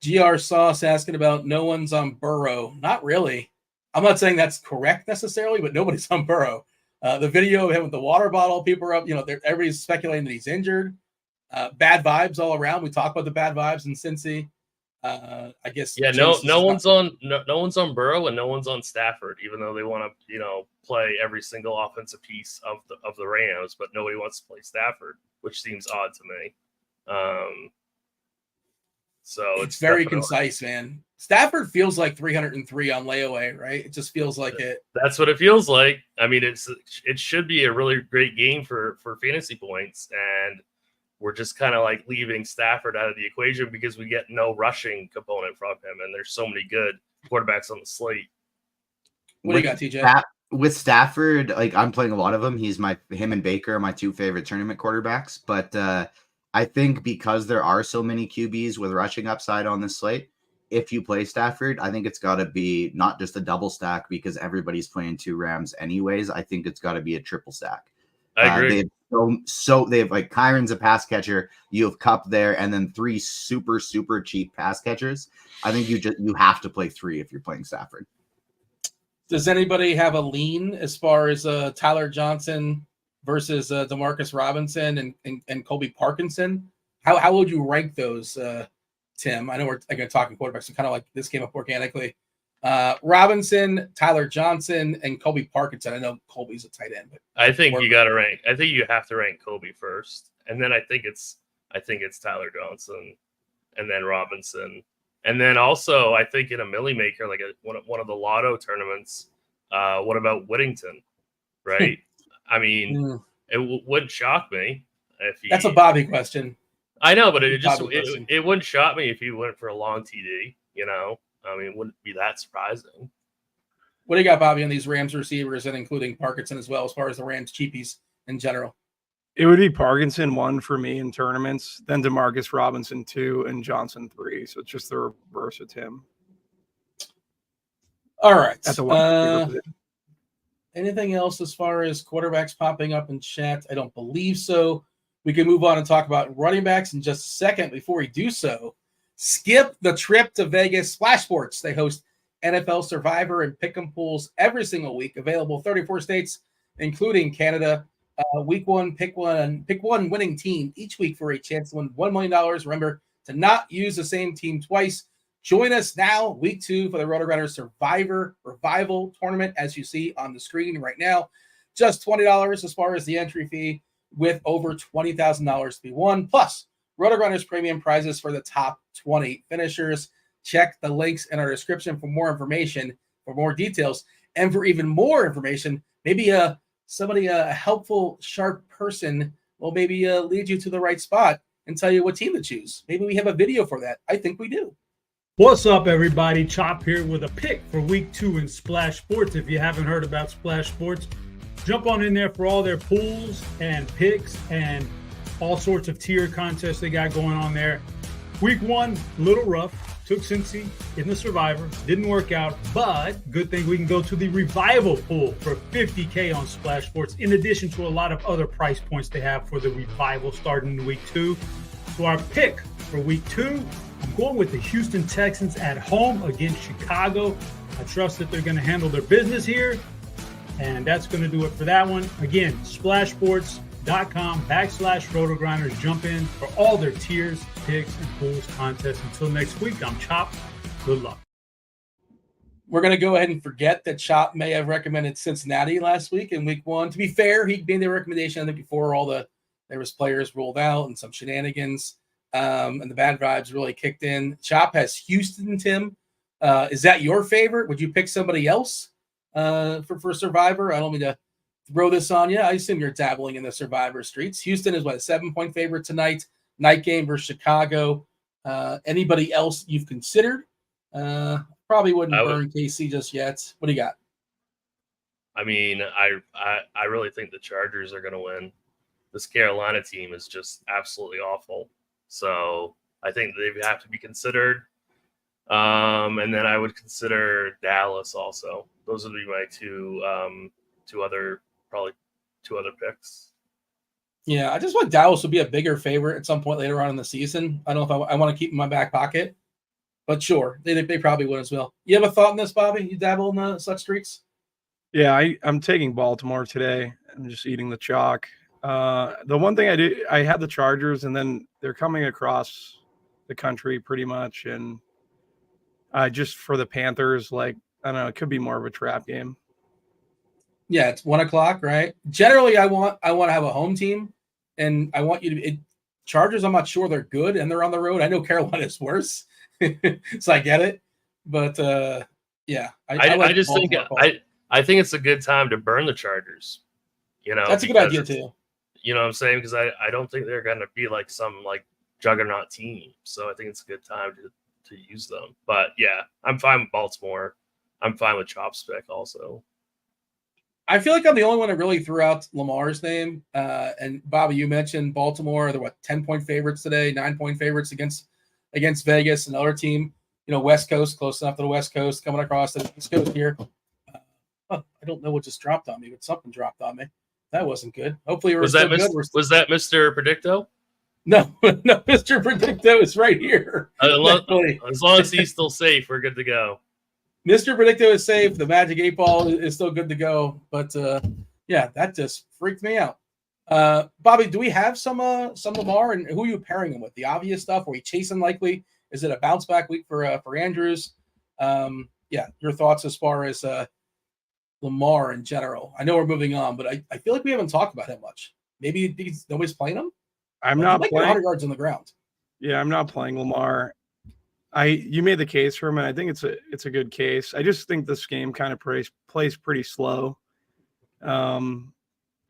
GR Sauce asking about no one's on Burrow. Not really. I'm not saying that's correct necessarily, but nobody's on Burrow. The video of him with the water bottle, people are up. Everybody's speculating that he's injured. Bad vibes all around. We talk about the bad vibes in Cincy. I guess. Yeah, no one's on Burrow and no one's on Stafford, even though they want to play every single offensive piece of the Rams, but nobody wants to play Stafford, which seems odd to me. So it's very concise, man. Stafford feels like 303 on layaway, right? It just feels like it. That's what it feels like. I mean, it should be a really great game for fantasy points, and we're just kind of like leaving Stafford out of the equation because we get no rushing component from him, and there's so many good quarterbacks on the slate. What do you got, TJ? With Stafford, like I'm playing a lot of them. Him and Baker are my two favorite tournament quarterbacks. But I think because there are so many QBs with rushing upside on this slate, if you play Stafford, I think it's got to be not just a double stack because everybody's playing 2 Rams anyways. I think it's got to be a triple stack. I agree. They have like Kyron's a pass catcher. You have Kupp there, and then 3 super cheap pass catchers. I think you have to play 3 if you're playing Stafford. Does anybody have a lean as far as Tyler Johnson versus Demarcus Robinson and Colby Parkinson? How would you rank those, Tim? I know we're going to talk quarterbacks, so kind of like this came up organically. Robinson, Tyler Johnson, and Colby Parkinson. I know Colby's a tight end, but I think you got to rank. I think you have to rank Colby first, and then I think it's Tyler Johnson, and then Robinson. And then also, I think in a millie maker, like one of the lotto tournaments, what about Whittington, right? I mean, it wouldn't shock me if he. That's a Bobby question. I know, but it wouldn't shock me if he went for a long TD. You know, I mean, it wouldn't be that surprising. What do you got, Bobby, on these Rams receivers and including Parkinson as well, as far as the Rams cheapies in general? It would be Parkinson 1 for me in tournaments, then Demarcus Robinson 2, and Johnson 3. So it's just the reverse of Tim. All right. That's a one. Anything else as far as quarterbacks popping up in chat? I don't believe so. We can move on and talk about running backs in just a second. Before we do so, skip the trip to Vegas. Splash Sports. They host NFL Survivor and Pick'em pools every single week. Available 34 states, including Canada. Week 1, pick one winning team each week for a chance to win $1 million. Remember to not use the same team twice. Join us now, week 2, for the RotoGrinders Survivor Revival Tournament, as you see on the screen right now. Just $20 as far as the entry fee, with over $20,000 to be won, plus RotoGrinders premium prizes for the top 20 finishers. Check the links in our description for more information, for more details, and for even more information, maybe a helpful, sharp person will maybe lead you to the right spot and tell you what team to choose. Maybe we have a video for that. I think we do. What's up, everybody? Chop here with a pick for week 2 in Splash Sports. If you haven't heard about Splash Sports, jump on in there for all their pools and picks and all sorts of tier contests they got going on there. Week 1, a little rough. Took Cincy in the Survivor. Didn't work out, but good thing we can go to the Revival pool for $50K on Splash Sports, in addition to a lot of other price points they have for the Revival starting in week 2. So our pick for week 2, I'm going with the Houston Texans at home against Chicago. I trust that they're going to handle their business here, and that's going to do it for that one. Again, splashsports.com/RotoGrinders. Jump in for all their tiers, picks, and pools contests. Until next week, I'm Chop. Good luck. We're going to go ahead and forget that Chop may have recommended Cincinnati last week in week 1. To be fair, he made the recommendation, I think, before there was players rolled out and some shenanigans, and the bad vibes really kicked in. Chop has Houston, Tim. Is that your favorite? Would you pick somebody else for Survivor? I don't mean to throw this on you. I assume you're dabbling in the Survivor streets. Houston is a 7-point favorite tonight. Night game versus Chicago. Anybody else you've considered? Probably wouldn't burn KC just yet. What do you got? I mean, I really think the Chargers are going to win. This Carolina team is just absolutely awful. So I think they have to be considered. And then I would consider Dallas also. Those would be my two other picks. Yeah, I just want Dallas to be a bigger favorite at some point later on in the season. I don't know if I want to keep in my back pocket, but sure, they probably would as well. You have a thought on this, Bobby? You dabble in such streaks? Yeah, I'm taking Baltimore today. I'm just eating the chalk. The one thing I had the Chargers, and then they're coming across the country pretty much, and just for the Panthers, like, I don't know, it could be more of a trap game. Yeah, it's 1:00, right? Generally, I want to have a home team, and I want you to. Chargers, I'm not sure they're good, and they're on the road. I know Carolina's worse, so I get it. But yeah, I just think Baltimore call. I think it's a good time to burn the Chargers. You know, That's a good idea too. You know what I'm saying? Because I don't think they're going to be like some like juggernaut team. So I think it's a good time to use them. But yeah, I'm fine with Baltimore. I'm fine with Chop's pick also. I feel like I'm the only one that really threw out Lamar's name. And Bobby, you mentioned Baltimore. They're 10-point favorites today, 9-point favorites against Vegas, another team. You know, West Coast, close enough to the West Coast, coming across the East Coast here. I don't know what just dropped on me, but something dropped on me. That wasn't good. Hopefully, was that Mr. Predicto? No, Mr. Predicto is right here. As long as he's still safe, we're good to go. Mr. Predicto is safe. The Magic 8 Ball is still good to go. But yeah, that just freaked me out. Bobby, do we have some Lamar, and who are you pairing him with? The obvious stuff? Are we chasing likely? Is it a bounce back week for Andrews? Yeah, your thoughts as far as Lamar in general. I know we're moving on, but I feel like we haven't talked about him much. Maybe nobody's playing him. I'm not like playing 100 yards on the ground. Yeah, I'm not playing Lamar. You made the case for him, and I think it's a good case. I just think this game kind of plays pretty slow. And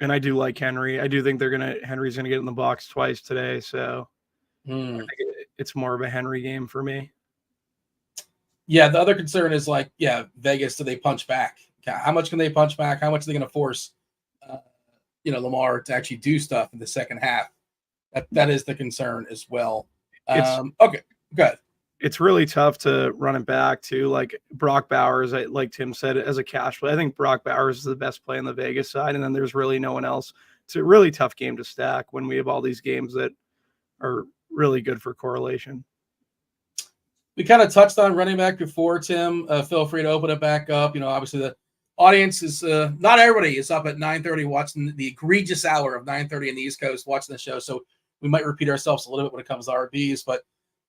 I do like Henry. I do think Henry's gonna get in the box twice today, so I think it's more of a Henry game for me. Yeah, the other concern is Vegas, do they punch back? How much can they punch back? How much are they going to force Lamar to actually do stuff in the second half? That is the concern as well. Okay, good. It's really tough to run it back too. Like Brock Bowers, like Tim said, as a cash play, I think Brock Bowers is the best play on the Vegas side, and then there's really no one else. It's a really tough game to stack when we have all these games that are really good for correlation. We kind of touched on running back before, Tim. Feel free to open it back up. Obviously the audience is not everybody is up at 9:30 watching the egregious hour of 9:30 in the East Coast watching the show. So we might repeat ourselves a little bit when it comes to RBs. But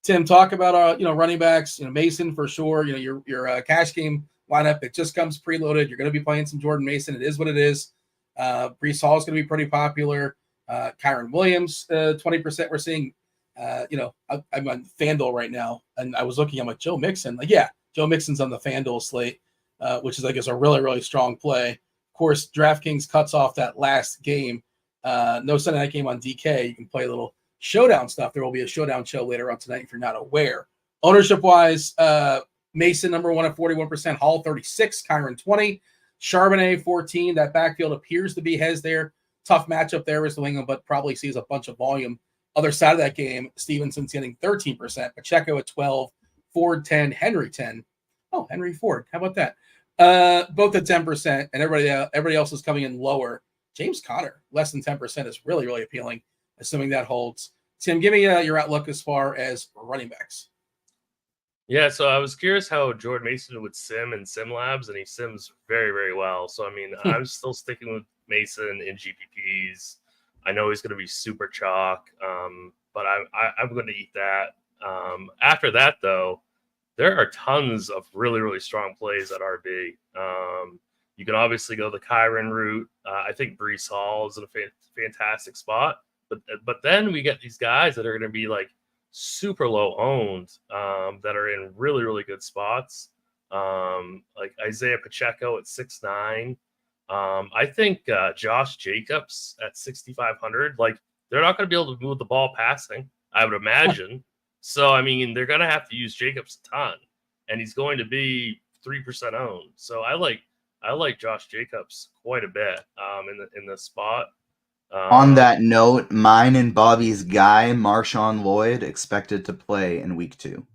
Tim, talk about running backs. Mason for sure. Your cash game lineup, it just comes preloaded. You're going to be playing some Jordan Mason. It is what it is. Brees Hall is going to be pretty popular. Kyron Williams, 20% we're seeing. I'm on FanDuel right now, and I was looking. I'm like Joe Mixon. Joe Mixon's on the FanDuel slate, which is, I guess, a really, really strong play. Of course, DraftKings cuts off that last game. No Sunday night game on DK. You can play a little showdown stuff. There will be a showdown show later on tonight if you're not aware. Ownership-wise, Mason number 1 at 41%, Hall 36, Kyron 20, Charbonnet 14. That backfield appears to be Hez there. Tough matchup there with New England, but probably sees a bunch of volume. Other side of that game, Stevenson's getting 13%, Pacheco at 12, Ford 10, Henry 10. Oh, Henry Ford. How about that? Both at 10%, and everybody else is coming in lower. James Conner, less than 10%, is really, really appealing, assuming that holds. Tim, give me your outlook as far as running backs. Yeah, so I was curious how Jordan Mason would sim in sim labs, and he sims very, very well. So, I'm still sticking with Mason in GPPs. I know he's going to be super chalk, but I'm going to eat that. After that, though, there are tons of really, really strong plays at RB. You can obviously go the Kyron route. I think Brees Hall is in a fantastic spot. But then we get these guys that are going to be like super low owned that are in really, really good spots. Like Isaiah Pacheco at 6'9". I think Josh Jacobs at 6,500. Like, they're not going to be able to move the ball passing, I would imagine. So, they're going to have to use Jacobs a ton, and he's going to be 3% owned. So I like Josh Jacobs quite a bit in this spot. On that note, mine and Bobby's guy, Marshawn Lloyd, expected to play in week 2.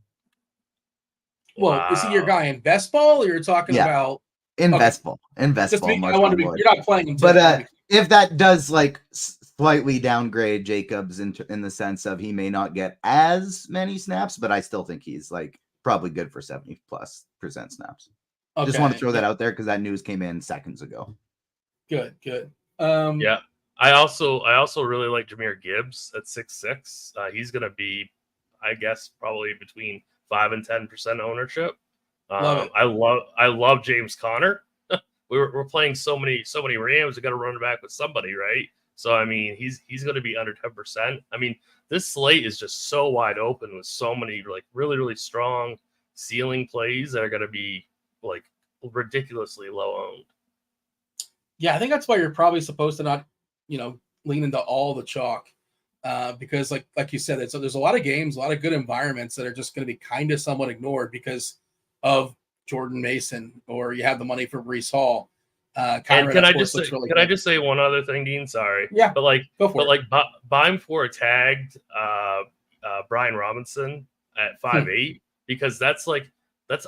Well, wow. Is he your guy in best ball, or you're talking about in best ball? In best ball, I want to be. Lloyd. You're not playing him, but if that does slightly downgrade Jacobs in the sense of he may not get as many snaps, but I still think he's probably good for 70+% snaps. Okay. Just want to throw that out there because that news came in seconds ago. Good. Yeah. I also really like Jahmyr Gibbs at 6'6". He's going to be, I guess, probably between 5 and 10% ownership. I love James Conner. We're playing so many Rams. We got to run it back with somebody, right? So he's going to be under 10%. This slate is just so wide open with so many really, really strong ceiling plays that are going to be like ridiculously low owned. Yeah, I think that's why you're probably supposed to not, lean into all the chalk, because like you said, there's a lot of games, a lot of good environments that are just going to be kind of somewhat ignored because of Jordan Mason, or you have the money for Breece Hall. And can I just say one other thing, Dean? Sorry. Yeah. Go for it. Ebeimfohr tagged Brian Robinson at 5'8" because that's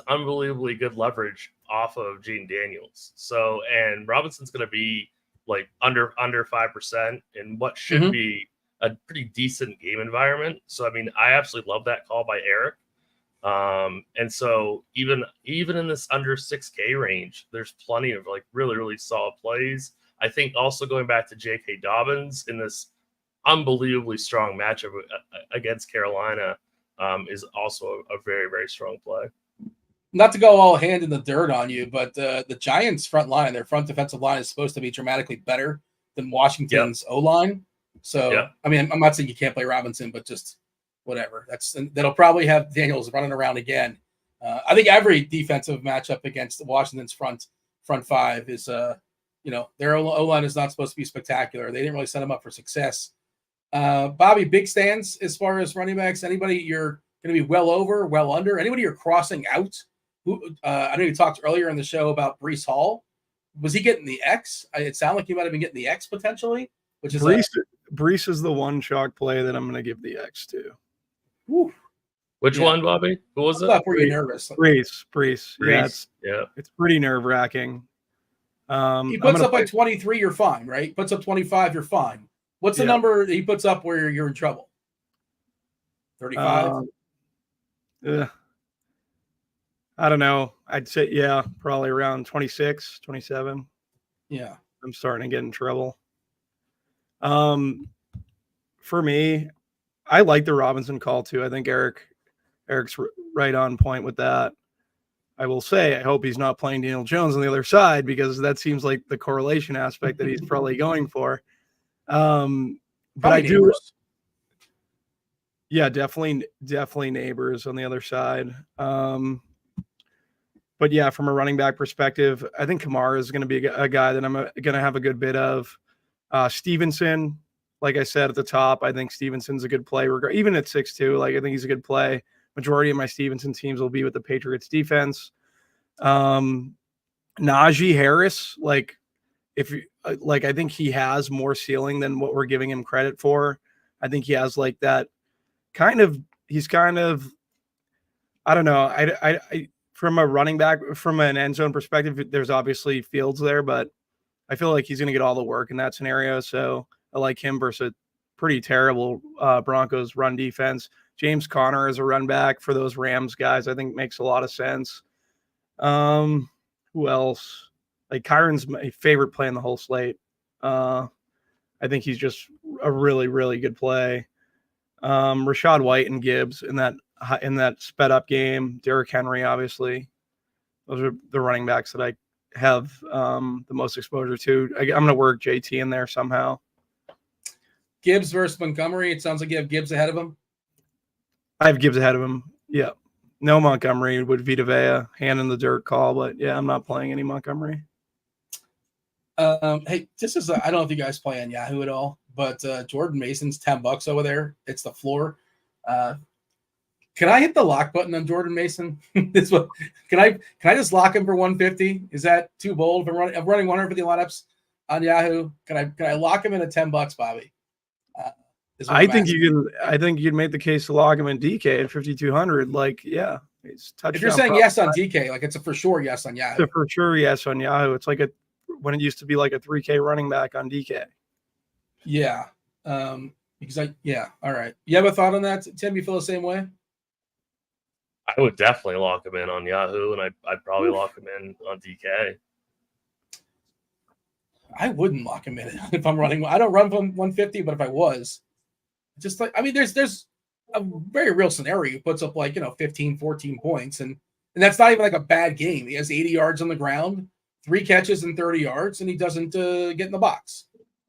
unbelievably good leverage off of Gene Daniels. So, and Robinson's going to be like under 5% in what should be a pretty decent game environment. So, I mean, I absolutely love that call by Erik. And so even in this under 6K range, there's plenty of like really, really solid plays. I think also going back to J.K. Dobbins in this unbelievably strong matchup against Carolina is also a very, very strong play. Not to go all hand in the dirt on you, but the Giants' front line, their front defensive line, is supposed to be dramatically better than Washington's O-line. So, I mean, I'm not saying you can't play Robinson, but just whatever. That'll probably have Daniels running around again. I think every defensive matchup against Washington's front five is, their O-line is not supposed to be spectacular. They didn't really set them up for success. Bobby, big stands as far as running backs. Anybody you're going to be well over, well under? Anybody you're crossing out? I know you talked earlier in the show about Breece Hall. Was he getting the X? It sounded like he might have been getting the X potentially, which is Breece is the one chalk play that I'm going to give the X to. Whew. Which one, Bobby? Who was it? Were you nervous? Breece. Yeah, it's pretty nerve wracking. He puts up like 23, you're fine, right? He puts up 25, you're fine. What's the number he puts up where you're in trouble? 35? Yeah. I don't know. I'd say, probably around 26, 27. Yeah. I'm starting to get in trouble. For me, I like the Robinson call too. I think Erik's right on point with that. I will say, I hope he's not playing Daniel Jones on the other side, because that seems like the correlation aspect that he's probably going for. But I do. Yeah, definitely neighbors on the other side. But yeah, from a running back perspective, I think Kamara is going to be a guy that I'm going to have a good bit of. Stevenson, like I said at the top, I think Stevenson's a good play. Even at 6'2", I think he's a good play. Majority of my Stevenson teams will be with the Patriots defense. Najee Harris, I think he has more ceiling than what we're giving him credit for. I think he has that he's kind of, I don't know. I from a running back, from an end zone perspective, there's obviously Fields there, but I feel like he's going to get all the work in that scenario. So I like him versus a pretty terrible Broncos run defense. James Conner as a run back for those Rams guys, I think makes a lot of sense. Who else? Kyron's my favorite play in the whole slate. I think he's just a really, really good play. Rachaad White and Gibbs in that sped up game. Derrick Henry, obviously. Those are the running backs that I have the most exposure to. I'm going to work JT in there somehow. Gibbs versus Montgomery. It sounds like you have Gibbs ahead of him. I have Gibbs ahead of him. Yeah. No Montgomery with Vita Vea, hand in the dirt call, but yeah, I'm not playing any Montgomery. Hey, this is I don't know if you guys play on Yahoo at all, but Jordan Mason's $10 over there. It's the floor. Can I hit the lock button on Jordan Mason? Can I just lock him for 150? Is that too bold? If I'm running 150 lineups on Yahoo, can I lock him in at $10, Bobby? I think you can make the case to lock him in DK at 5,200. He's touchdown. If you're saying yes on DK, it's a for sure yes on Yahoo. It's a for sure yes on Yahoo. It's when it used to be a 3K running back on DK. Yeah. All right. You have a thought on that, Tim? You feel the same way? I would definitely lock him in on Yahoo, and I'd probably lock him in on DK. I wouldn't lock him in if I'm running. I don't run from 150, but if I was, there's a very real scenario. He puts up 15, 14 points, and that's not even a bad game. He has 80 yards on the ground, 3 catches and 30 yards, and he doesn't get in the box.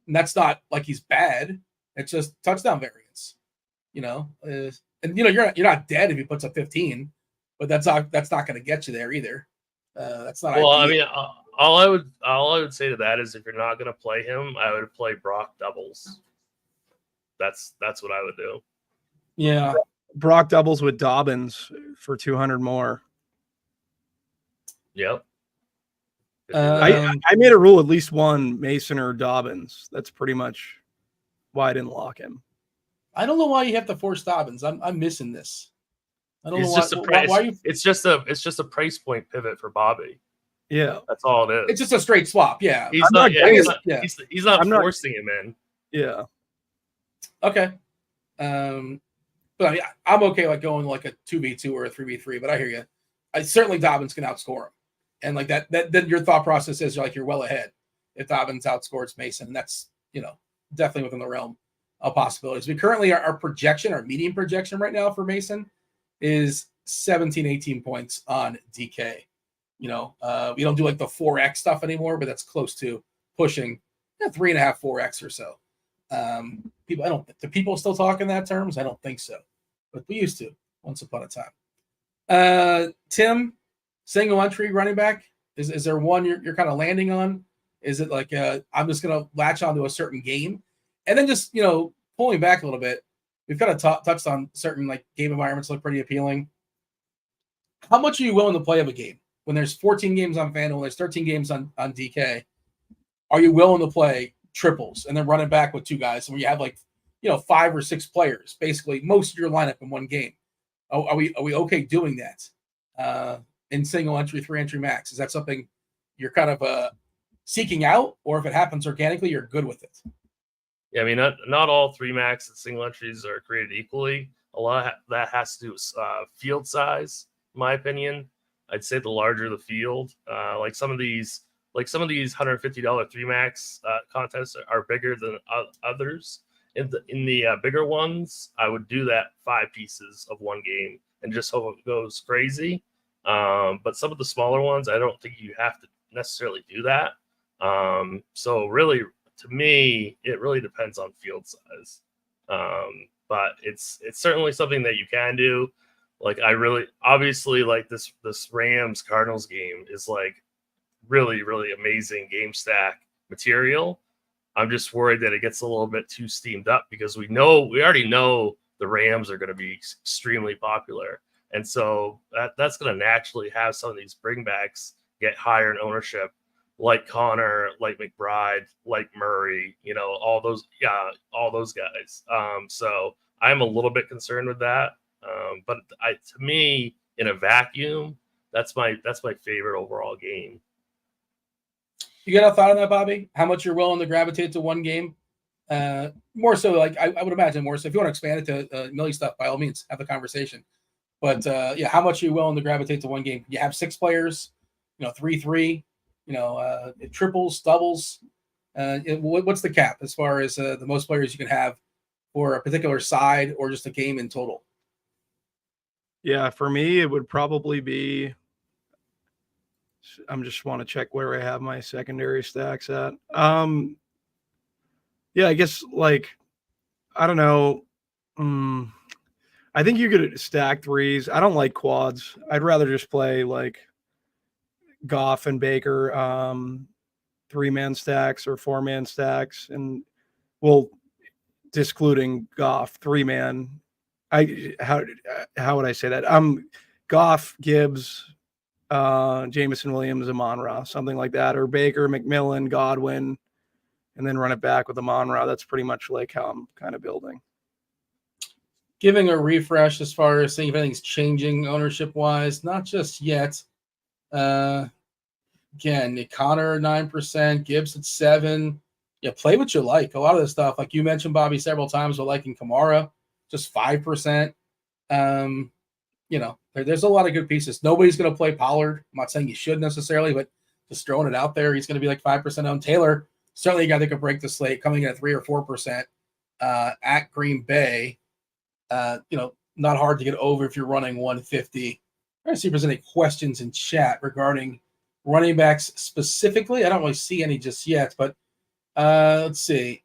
And that's not he's bad. It's just touchdown variance, and you're not dead if he puts up 15, but that's not going to get you there either. That's not. Well, ideal. I mean, all I would say to that is if you're not going to play him, I would play Brock doubles. That's what I would do. Yeah, Brock doubles with Dobbins for 200 more. Yep. I made a rule at least one Mason or Dobbins. That's pretty much why I didn't lock him. I don't know why you have to force Dobbins. I'm missing this. I don't know why you. It's just a price point pivot for Bobby. Yeah, that's all it is. It's just a straight swap. Yeah, he's not forcing him in. Yeah. Okay. But I mean, I'm okay like going like a 2v2 or a 3v3. But I hear you. Certainly Dobbins can outscore him. And like that then your thought process is you're well ahead if Dobbins outscores Mason. And that's, definitely within the realm of possibilities. We currently, our median projection right now for Mason is 17, 18 points on DK. We don't do like the 4X stuff anymore, but that's close to pushing 3.5, 4X or so. Do people still talk in that terms? I don't think so, but we used to once upon a time. Tim, single entry running back. Is there one you're kind of landing on? Is it like I'm just going to latch onto a certain game, and then just pulling back a little bit? We've kind of touched on certain like game environments look pretty appealing. How much are you willing to play of a game when there's 14 games on FanDuel, there's 13 games on DK? Are you willing to play triples and then running back with two guys, and where you have like 5 or 6 players, basically most of your lineup in one game? Are we okay doing that in single entry, 3 entry max? Is that something you're kind of seeking out, or if it happens organically, you're good with it? Yeah, I mean, not all 3 max and single entries are created equally. A lot of that has to do with field size, in my opinion. I'd say the larger the field, like some of these $150 3 max contests are bigger than others. In the bigger ones, I would do that 5 pieces of one game and just hope it goes crazy. But some of the smaller ones, I don't think you have to necessarily do that. So really, to me, it really depends on field size. But it's certainly something that you can do. Like obviously like this Rams Cardinals game is like really, really amazing game stack material. I'm just worried that it gets a little bit too steamed up because we already know the Rams are going to be extremely popular. And so that's going to naturally have some of these bringbacks get higher in ownership, like Connor, like McBride, like Murray, all those guys. So I'm a little bit concerned with that. But to me, in a vacuum, that's my favorite overall game. You got a thought on that, Bobby? How much you're willing to gravitate to one game? More so, like I would imagine more so. If you want to expand it to Millie stuff, by all means, have the conversation. But how much are you willing to gravitate to one game? You have 6 players, 3-3, triples, doubles. What's the cap as far as the most players you can have for a particular side or just a game in total? Yeah, for me, it would probably be. I'm just want to check where I have my secondary stacks at. Yeah, I guess like, I don't know. I think you could stack 3s. I don't like quads. I'd rather just play like Goff and Baker, 3-man stacks or 4-man stacks. And well, discluding Goff, 3-man. How would I say that? Goff, Gibbs, Jameson Williams, Amon-Ra, something like that, or Baker, McMillan, Godwin, and then run it back with Amon-Ra. That's pretty much like how I'm kind of building. Giving a refresh as far as seeing if anything's changing ownership-wise, not just yet. Again, Connor 9%, Gibbs at 7%. Yeah, play what you like. A lot of this stuff, like you mentioned, Bobby, several times, with liking Kamara, just 5%. There's a lot of good pieces. Nobody's going to play Pollard. I'm not saying you should necessarily, but just throwing it out there, he's going to be like 5% owned. Taylor, certainly a guy that could break the slate, coming in at 3 or 4% at Green Bay. Not hard to get over if you're running 150. Trying to see if there's any questions in chat regarding running backs specifically. I don't really see any just yet, but let's see.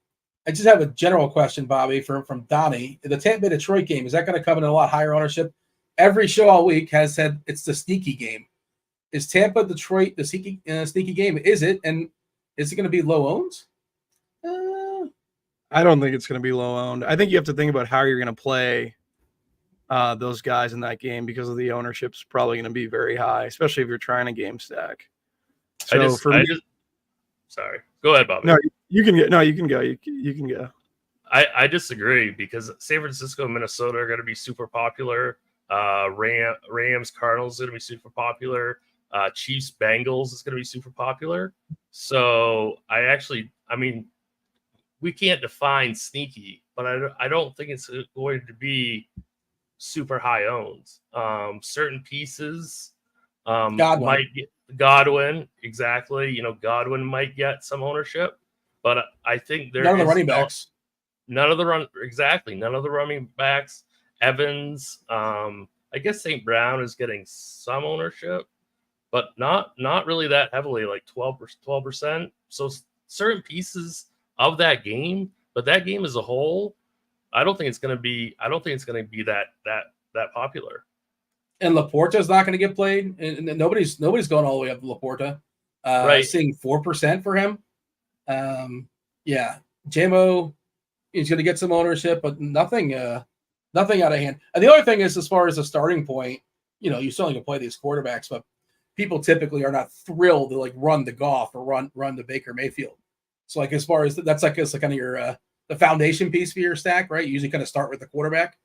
I just have a general question, Bobby, from Donnie. The Tampa Bay Detroit game, is that going to come in a lot higher ownership every show all week has said it's the sneaky game. Is Tampa Detroit the sneaky game? Is it? And is it going to be low owned? I don't think it's going to be low owned. I think you have to think about how you're going to play those guys in that game because of the ownership's probably going to be very high, especially if you're trying to game stack. So sorry, go ahead, Bobby. No, you can go. You can go. I disagree because San Francisco and Minnesota are going to be super popular. Rams Cardinals is going to be super popular. Chiefs Bengals is going to be super popular. So I mean, we can't define sneaky, but I don't think it's going to be super high owned. Certain pieces might get Godwin, exactly. You know, Godwin might get some ownership, but I think none of the running backs. None of the running backs. Evans, I guess St. Brown is getting some ownership, but not really that heavily, like 12%. So certain pieces of that game, but that game as a whole, I don't think it's going to be that popular. And Laporta's not going to get played, and nobody's going all the way up to Laporta. Right, seeing 4% for him. Yeah, JMO, he's going to get some ownership, but nothing out of hand. And the other thing is, as far as a starting point, you know, you certainly can play these quarterbacks, but people typically are not thrilled to like run the Goff or run the Baker Mayfield. So like as far as that's like kind of your the foundation piece for your stack, right? You usually kind of start with the quarterback.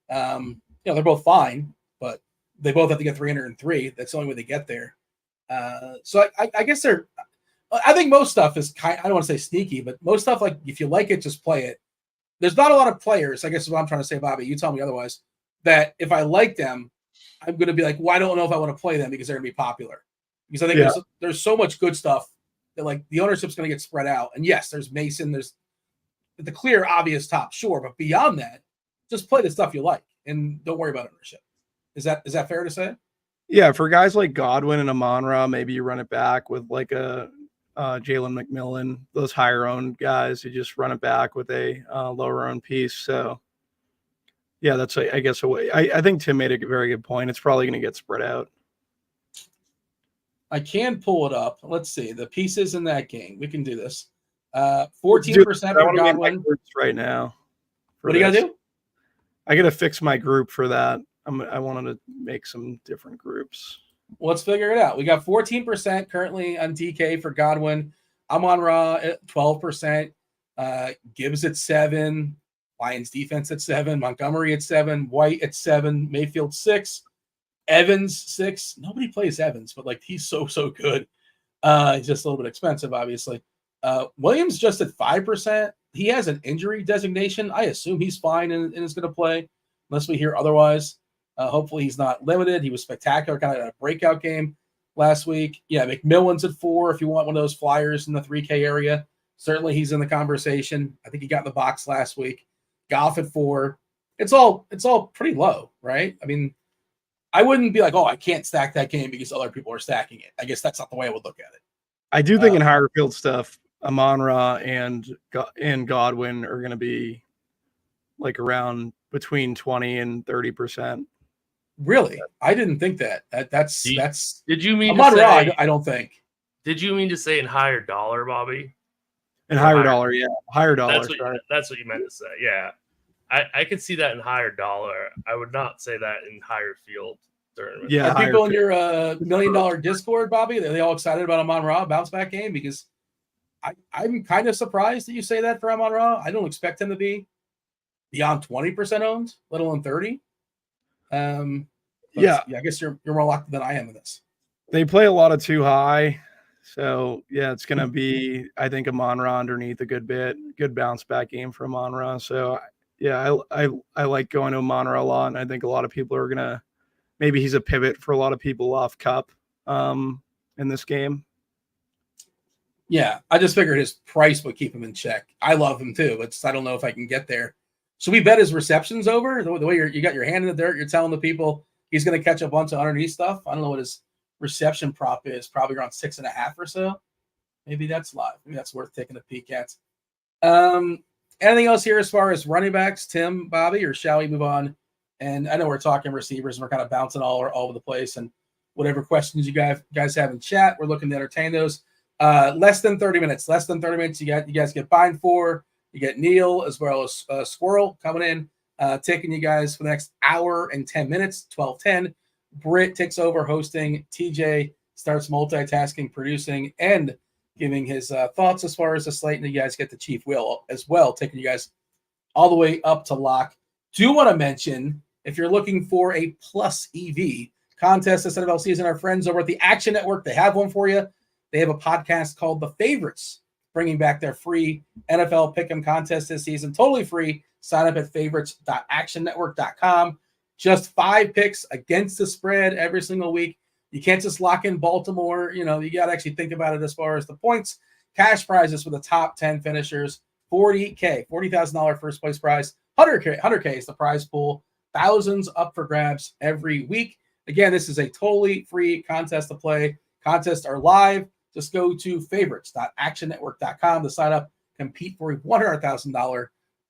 You know, they're both fine, but they both have to get 303. That's the only way they get there. So I guess I think most stuff is I don't want to say sneaky, but most stuff, like if you like it, just play it. There's not a lot of players, I guess is what I'm trying to say, Bobby. You tell me otherwise, that if I like them, I'm going to be like, well, I don't know if I want to play them because they're going to be popular. Because I think there's so much good stuff that like the ownership's going to get spread out. And yes, there's Mason, there's the clear, obvious top, sure. But beyond that, just play the stuff you like and don't worry about ownership. Is that fair to say? Yeah, for guys like Godwin and Amon-Ra, maybe you run it back with like a Jalen McMillan, those higher owned guys. You just run it back with a lower owned piece. So, yeah, that's I guess a way. I think Tim made a very good point. It's probably going to get spread out. I can pull it up. Let's see the pieces in that game. We can do this. 14% for Godwin right now. What do you got to do? I got to fix my group for that. I wanted to make some different groups. Let's figure it out. We got 14% currently on DK for Godwin. Amon-Ra at 12%. Gibbs at 7%. Lions defense at 7%. Montgomery at 7%. White at 7%. Mayfield 6%. Evans 6%. Nobody plays Evans, but like he's so good. He's just a little bit expensive, obviously. Williams just at 5%. He has an injury designation. I assume he's fine and is going to play unless we hear otherwise. Hopefully he's not limited. He was spectacular, kind of a breakout game last week. Yeah, McMillan's at 4 if you want one of those flyers in the 3K area. Certainly he's in the conversation. I think he got in the box last week. Goff at 4. It's all pretty low, right? I mean, I wouldn't be like, oh, I can't stack that game because other people are stacking it. I guess that's not the way I would look at it. I do think in higher field stuff, Amon-Ra and Godwin are going to be like around between 20 and 30%. Really? I didn't think that. That's. Did you mean Amon-Ra? I don't think. Did you mean to say in higher dollar, Bobby? In higher dollar, yeah, higher dollar. That's what you meant to say. Yeah, I could see that in higher dollar. I would not say that in higher field tournament. Yeah, are people in your $1 million Discord, Bobby? Are they all excited about Amon-Ra bounce back game? Because I'm kind of surprised that you say that for Amon-Ra. I don't expect him to be beyond 20% owned, let alone 30. Yeah, I guess you're more locked than I am in this. They play a lot of too high, so yeah, it's gonna be I think Amon-Ra underneath a good bit, good bounce back game for Amon-Ra. So yeah, I like going to Amon-Ra a lot, and I think a lot of people are gonna maybe he's a pivot for a lot of people off Cup in this game. Yeah, I just figured his price would keep him in check. I love him too, but I don't know if I can get there. Should we bet his receptions over? The way you got your hand in the dirt, you're telling the people he's going to catch a bunch of underneath stuff. I don't know what his reception prop is, probably around 6.5 or so. Maybe that's live. Maybe that's worth taking a peek at. Anything else here as far as running backs, Tim, Bobby, or shall we move on And I know we're talking receivers and we're kind of bouncing all over the place. And whatever questions you guys have in chat, we're looking to entertain those. Less than 30 minutes. You guys get Ebeimfohr, you get Neil, as well as Squirrel coming in, taking you guys for the next hour and 10 minutes, 12:10. Brit takes over hosting. TJ starts multitasking, producing, and giving his thoughts as far as the slate. And you guys get the Chief Will as well, taking you guys all the way up to lock. Do want to mention, if you're looking for a plus EV contest this NFL season, our friends over at the Action Network, they have one for you. They have a podcast called The Favorites, bringing back their free NFL Pick'em contest this season. Totally free. Sign up at favorites.actionnetwork.com. Just 5 picks against the spread every single week. You can't just lock in Baltimore. You got to actually think about it as far as the points. Cash prizes for the top 10 finishers. $40K, $40,000 first place prize. 100K is the prize pool. Thousands up for grabs every week. Again, this is a totally free contest to play. Contests are live. Just go to favorites.actionnetwork.com to sign up. Compete for a $100,000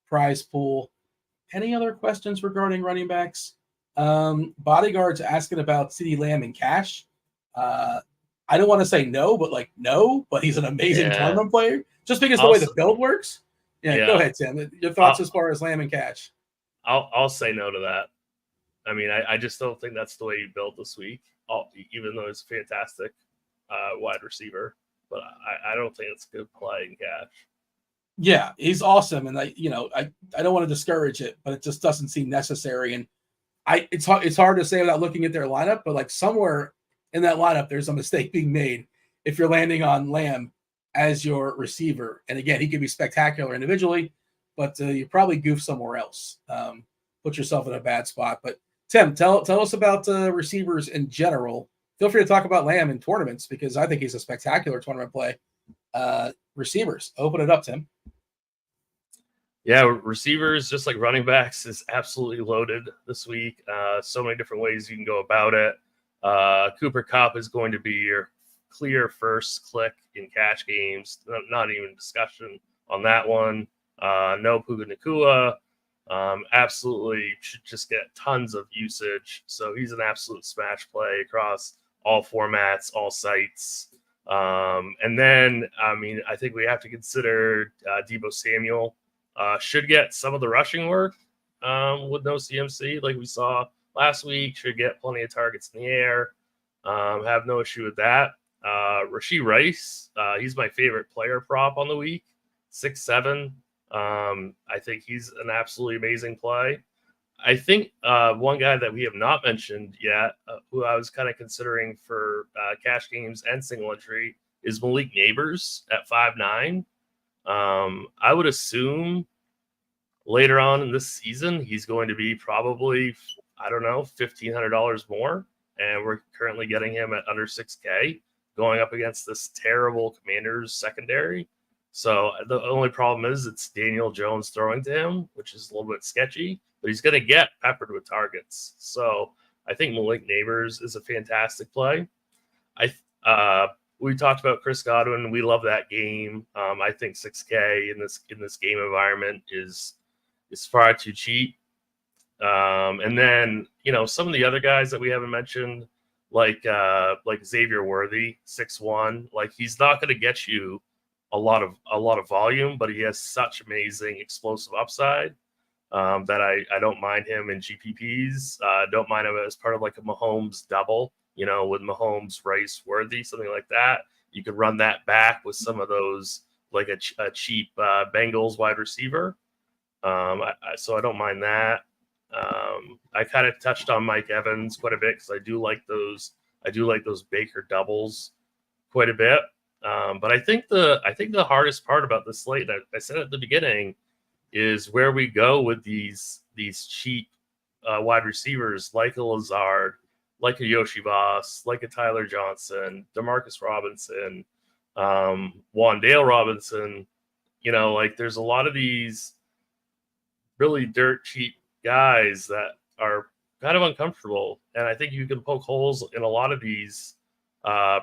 prize pool. Any other questions regarding running backs? Bodyguard's asking about CeeDee Lamb and cash. I don't want to say no, but he's an amazing tournament player. Just because the way the build works. Yeah, go ahead, Tim. Your thoughts as far as Lamb and cash? I'll say no to that. I mean, I just don't think that's the way you build this week. Even though it's a fantastic wide receiver, but I don't think it's a good play in cash. Yeah, he's awesome, and I don't want to discourage it, but it just doesn't seem necessary. And it's hard to say without looking at their lineup, but like somewhere in that lineup, there's a mistake being made if you're landing on Lamb as your receiver. And again, he could be spectacular individually, but you probably goof somewhere else. Put yourself in a bad spot. But Tim, tell us about receivers in general. Feel free to talk about Lamb in tournaments because I think he's a spectacular tournament play. Receivers, open it up, Tim. Yeah, receivers, just like running backs, is absolutely loaded this week. So many different ways you can go about it. Cooper Kupp is going to be your clear first click in cash games. Not even discussion on that one. No Puka Nacua. Absolutely should just get tons of usage. So he's an absolute smash play across all formats, all sites. And then, I think we have to consider Deebo Samuel. Should get some of the rushing work with no CMC like we saw last week. Should get plenty of targets in the air. Have no issue with that. Rashee Rice, he's my favorite player prop on the week. 6'7". I think he's an absolutely amazing play. I think one guy that we have not mentioned yet, who I was kind of considering for cash games and single entry, is Malik Neighbors at 5'9". I would assume later on in this season, he's going to be probably, $1,500 more. And we're currently getting him at under 6K going up against this terrible Commanders secondary. So the only problem is it's Daniel Jones throwing to him, which is a little bit sketchy, but he's going to get peppered with targets. So I think Malik Neighbors is a fantastic play. We talked about Chris Godwin. We love that game. I think 6K in this game environment is far too cheap. And then some of the other guys that we haven't mentioned, like Xavier Worthy, 6'1", like he's not going to get you a lot of volume, but he has such amazing explosive upside that I don't mind him in GPPs. Don't mind him as part of like a Mahomes double. With Mahomes, Rice, Worthy, something like that. You could run that back with some of those, like a cheap Bengals wide receiver. So I don't mind that. I kind of touched on Mike Evans quite a bit because I do like those Baker doubles quite a bit. But I think the hardest part about this slate, and I said at the beginning, is where we go with these cheap wide receivers like a Lazard, like a Yoshi Voss, like a Tyler Johnson, Demarcus Robinson, Wan'Dale Robinson. There's a lot of these really dirt cheap guys that are kind of uncomfortable. And I think you can poke holes in a lot of these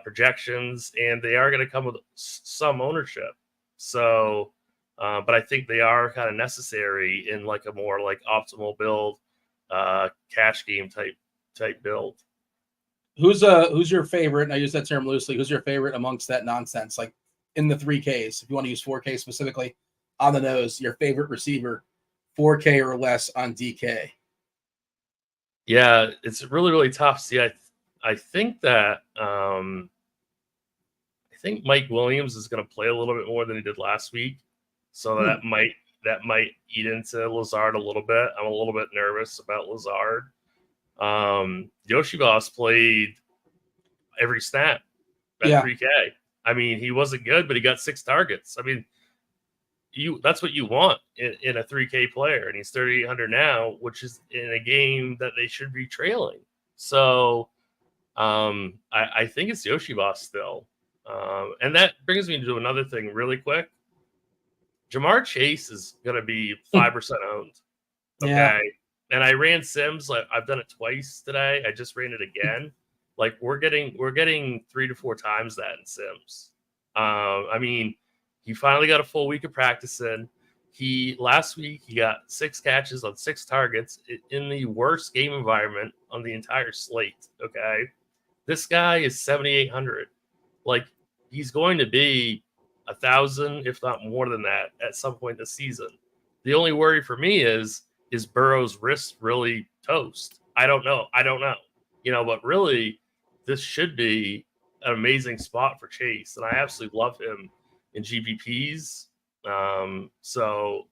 projections, and they are going to come with some ownership. So, but I think they are kind of necessary in like a more like optimal build. cash game type build. Who's your favorite? And I use that term loosely. Who's your favorite amongst that nonsense? Like in the 3Ks, if you want to use 4K specifically, on the nose, your favorite receiver, 4K or less on DK. Yeah, it's really, really tough. See, I think that I think Mike Williams is going to play a little bit more than he did last week, so that might eat into Lazard a little bit. I'm a little bit nervous about Lazard. Yoshibas played every snap at 3K. I mean, he wasn't good, but he got 6 targets. I mean, that's what you want in a 3K player, and he's 3,800 now, which is in a game that they should be trailing. So I think it's Yoshibas still. And that brings me to another thing really quick. Jamar Chase is going to be 5% owned. Okay. Yeah. And I ran Sims. Like I've done it twice today. I just ran it again. Like we're getting 3 to 4 times that in Sims. I mean, he finally got a full week of practice in. Last week he got 6 catches on 6 targets in the worst game environment on the entire slate. Okay. This guy is 7,800. Like he's going to be 1,000, if not more than that, at some point this season. The only worry for me is Burrow's wrist really toast? I don't know. But really, this should be an amazing spot for Chase, and I absolutely love him in GPPs. So,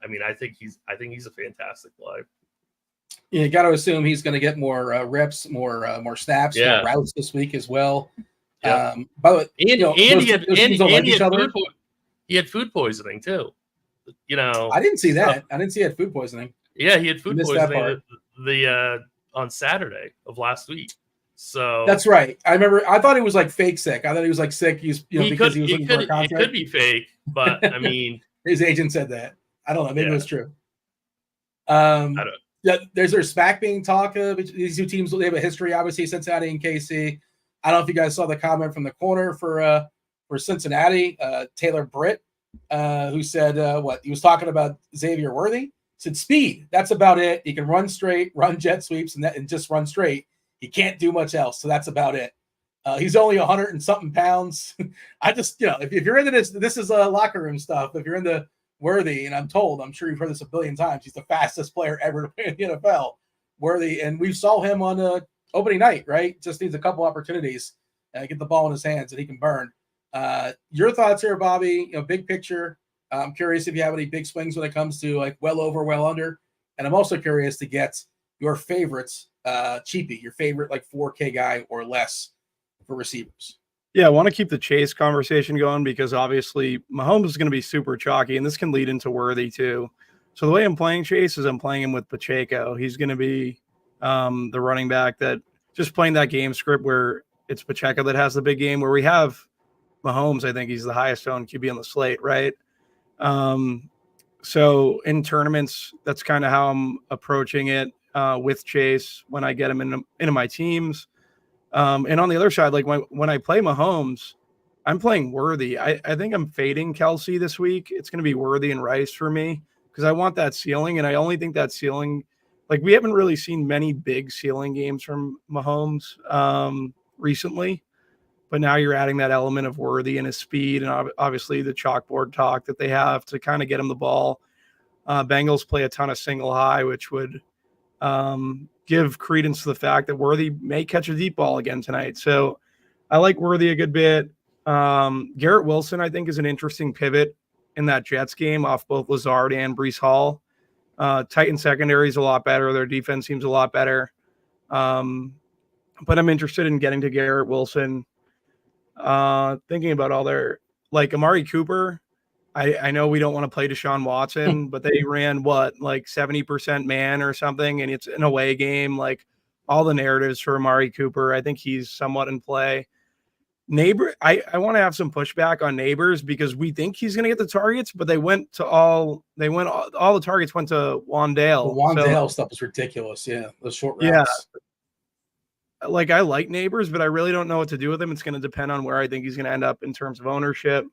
I mean, I think he's a fantastic play. Yeah, you got to assume he's going to get more reps, more snaps, more routes this week as well. Yeah. But he had food poisoning too. I didn't see that. I didn't see he had food poisoning. Yeah, he had food poisoning on Saturday of last week. So that's right. I remember. I thought he was like fake sick. I thought he was like sick. Because he was looking for a contract. It could be fake, but I mean, his agent said that. I don't know. Maybe it was true. I don't. Yeah, there's SPAC being talk of these two teams. They have a history, obviously, Cincinnati and KC. I don't know if you guys saw the comment from the corner for Cincinnati, Taylor Britt, who said he was talking about Xavier Worthy. He said speed. That's about it. He can run straight, run jet sweeps, and just run straight. He can't do much else, so that's about it. He's only 100 and something pounds. I just, if you're into this is locker room stuff. If you're into Worthy, and I'm sure you've heard this a billion times, he's the fastest player ever to play in the NFL. Worthy, and we saw him on opening night, right? Just needs a couple opportunities, get the ball in his hands, and he can burn. Your thoughts here, Bobby? big picture. I'm curious if you have any big swings when it comes to like well over, well under, and I'm also curious to get your favorites, cheapie, your favorite like 4K guy or less for receivers. Yeah, I want to keep the Chase conversation going because obviously Mahomes is going to be super chalky, and this can lead into Worthy too. So the way I'm playing Chase is I'm playing him with Pacheco. He's going to be the running back that just playing that game script where it's Pacheco that has the big game, where we have Mahomes. I think he's the highest owned QB on the slate, right? So in tournaments, that's kind of how I'm approaching it with Chase when I get him into my teams. And on the other side, like when I play Mahomes, I'm playing Worthy. I think I'm fading Kelsey this week. It's going to be Worthy and Rice for me because I want that ceiling, and I only think that ceiling, like we haven't really seen many big ceiling games from Mahomes recently, but now you're adding that element of Worthy and his speed and obviously the chalkboard talk that they have to kind of get him the ball. Bengals play a ton of single high, which would give credence to the fact that Worthy may catch a deep ball again tonight. So I like Worthy a good bit. Garrett Wilson, I think, is an interesting pivot in that Jets game off both Lazard and Breece Hall. Titan secondary is a lot better. Their defense seems a lot better. But I'm interested in getting to Garrett Wilson. Thinking about all their, like Amari Cooper. I know we don't want to play Deshaun Watson, but they ran like 70% man or something, and it's an away game. Like all the narratives for Amari Cooper, I think he's somewhat in play. Neighbor, I want to have some pushback on Neighbors because we think he's going to get the targets, but all the targets went to Wandale. The Wandale stuff is ridiculous. Yeah, those short routes. Yeah. Like I like Neighbors, but I really don't know what to do with him. It's going to depend on where I think he's going to end up in terms of ownership.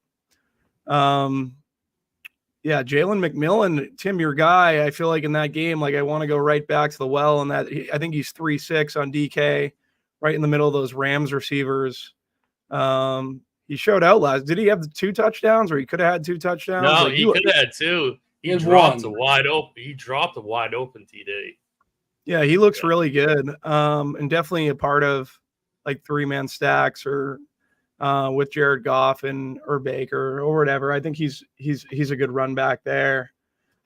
Yeah, Jalen McMillan, Tim, your guy. I feel like in that game, like I want to go right back to the well, and that I think he's 3-6 on DK, right in the middle of those Rams receivers. He showed out last. Did he have the 2 touchdowns, or he could have had 2 touchdowns? No, like, he could have had 2. He dropped a wide open. He dropped a wide open TD. Yeah, he looks really good, and definitely a part of like 3-man stacks or with Jared Goff or Baker or whatever. I think he's a good run back there.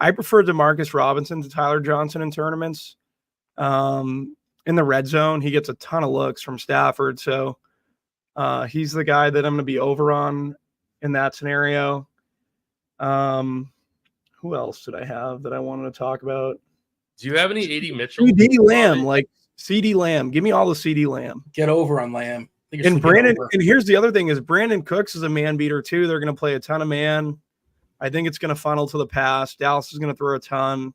I prefer DeMarcus Robinson to Tyler Johnson in tournaments. In the red zone, he gets a ton of looks from Stafford, so he's the guy that I'm going to be over on in that scenario. Who else did I have that I wanted to talk about? Do you have any 80 Mitchell? CD Lamb, like CD Lamb. Give me all the CD Lamb. Get over on Lamb. And Brandon, and here's the other thing is Brandon Cooks is a man beater too. They're going to play a ton of man. I think it's going to funnel to the pass. Dallas is going to throw a ton.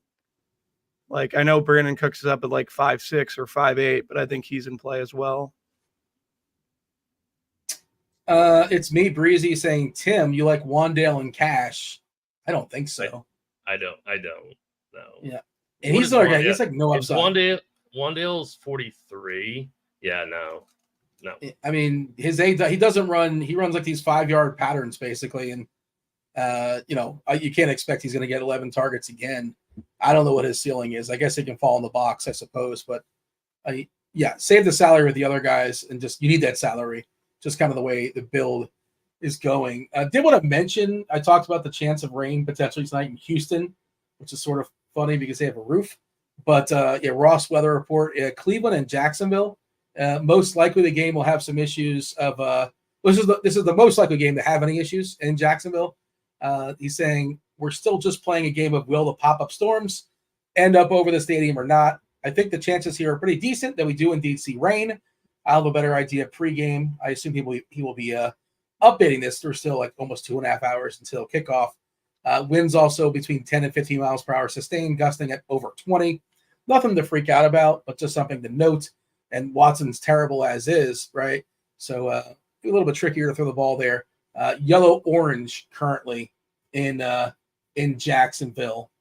Like, I know Brandon Cooks is up at like 5'6" or 5'8", but I think he's in play as well. It's me, Breezy, saying, Tim, you like Wandale and Cash. I don't think so. I don't. No. Yeah. And he's another guy. He's like no upside. Wandale's 43. Yeah, no. I mean, he doesn't run. He runs like these 5-yard patterns basically, and you can't expect he's going to get 11 targets again. I don't know what his ceiling is. I guess he can fall in the box, I suppose, but save the salary with the other guys, and just you need that salary. Just kind of the way the build is going. I did want to mention, I talked about the chance of rain potentially tonight in Houston, which is sort of funny because they have a roof. But Ross weather report, Cleveland and Jacksonville. Most likely the game will have some issues of this is the most likely game to have any issues in Jacksonville. He's saying we're still just playing a game of will the pop-up storms end up over the stadium or not. I think the chances here are pretty decent that we do indeed see rain. I'll have a better idea pregame. I assume he will be updating this. There's still like almost 2.5 hours until kickoff. Winds also between 10 and 15 miles per hour sustained, gusting at over 20. Nothing to freak out about, but just something to note. And Watson's terrible as is, right? So a little bit trickier to throw the ball there. Yellow-orange currently in Jacksonville.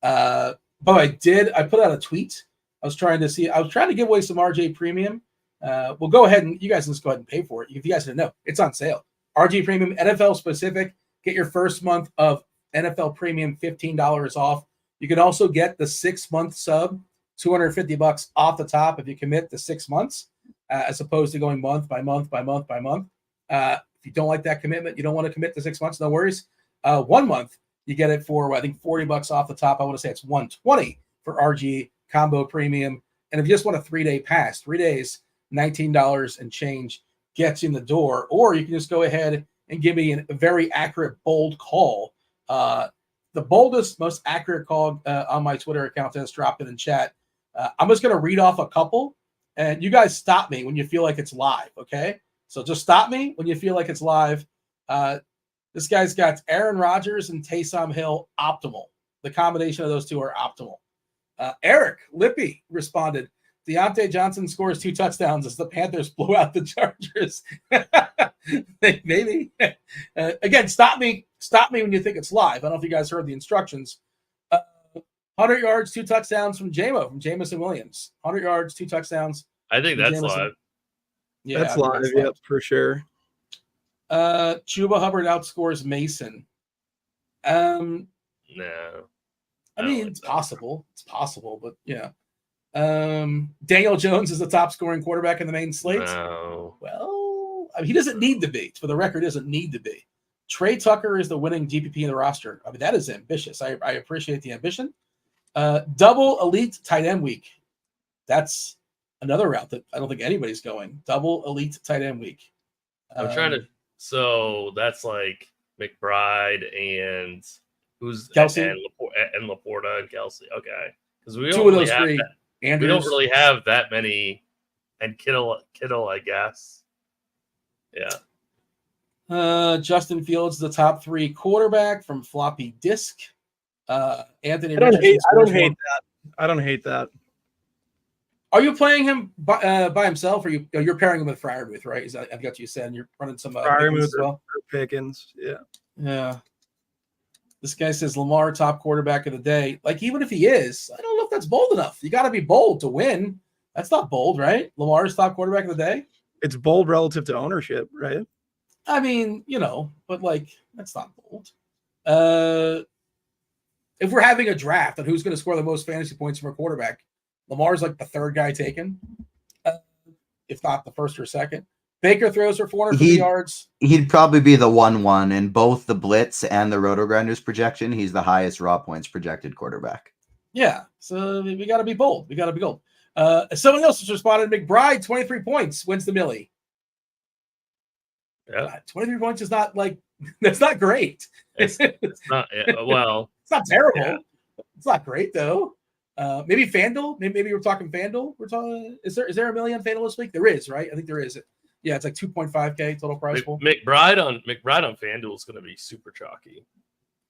But I put out a tweet. I was trying to give away some RJ Premium. We'll go ahead and you guys can just go ahead and pay for it. If you guys didn't know, it's on sale. RJ Premium, NFL specific. Get your first month of NFL Premium $15 off. You can also get the 6-month sub, $250 off the top if you commit to 6 months, as opposed to going month by month by month by month. If you don't like that commitment, you don't want to commit to 6 months, no worries. 1 month, you get it for I think $40 off the top. I want to say it's $120 for RG Combo Premium. And if you just want a 3-day pass, 3 days, $19 and change gets you in the door. Or you can just go ahead and give me a very accurate, bold call. The boldest, most accurate call on my Twitter account that's dropped it in chat. I'm just going to read off a couple, and you guys stop me when you feel like it's live, okay? So just stop me when you feel like it's live. This guy's got Aaron Rodgers and Taysom Hill optimal. The combination of those two are optimal. Eric Lippy responded, Deontay Johnson scores 2 touchdowns as the Panthers blow out the Chargers. Maybe. Again, stop me when you think it's live. I don't know if you guys heard the instructions. 100 yards, 2 touchdowns from Jamison Williams. 100 yards, 2 touchdowns. I think that's live. Yeah, that's live. Yep, for sure. Chuba Hubbard outscores Mason. No. I mean, it's possible. It's possible, but yeah. Daniel Jones is the top scoring quarterback in the main slate. No. Well, I mean, he doesn't need to be. For the record, doesn't need to be. Trey Tucker is the winning GPP in the roster. I mean, that is ambitious. I appreciate the ambition. Double elite tight end week. That's another route that I don't think anybody's going. Double elite tight end week. I'm trying to. So that's like McBride and who's Kelsey and Laporta and Kelsey. Okay, because we 2 don't of really those have 3. that, we don't really have that many. And Kittle, I guess. Yeah. Justin Fields, the top 3 quarterback from floppy disk. Anthony. I don't hate that. Are you playing him by himself, or you're pairing him with Freiermuth, right? I've got you said, and you're running some Freiermuth as well. Pickens, yeah. This guy says Lamar top quarterback of the day. Like, even if he is, I don't know if that's bold enough. You got to be bold to win. That's not bold, right? Lamar's top quarterback of the day. It's bold relative to ownership, right? I mean, but like, that's not bold. If we're having a draft on who's going to score the most fantasy points from a quarterback, Lamar's like the third guy taken, if not the first or second. Baker throws for 450 yards. He'd probably be the 1-1 in both the Blitz and the RotoGrinders projection. He's the highest raw points projected quarterback. Yeah, so we got to be bold. We got to be bold. Someone else has responded. McBride, 23 points, wins the Millie. Yeah, 23 points is not like that's not great. It's not well. It's not terrible. Yeah. It's not great though. Maybe FanDuel. Maybe we're talking FanDuel. We're talking. Is there a million FanDuel this week? There is, right? I think there is. Yeah, it's like 2.5K total prize pool. McBride on FanDuel is going to be super chalky.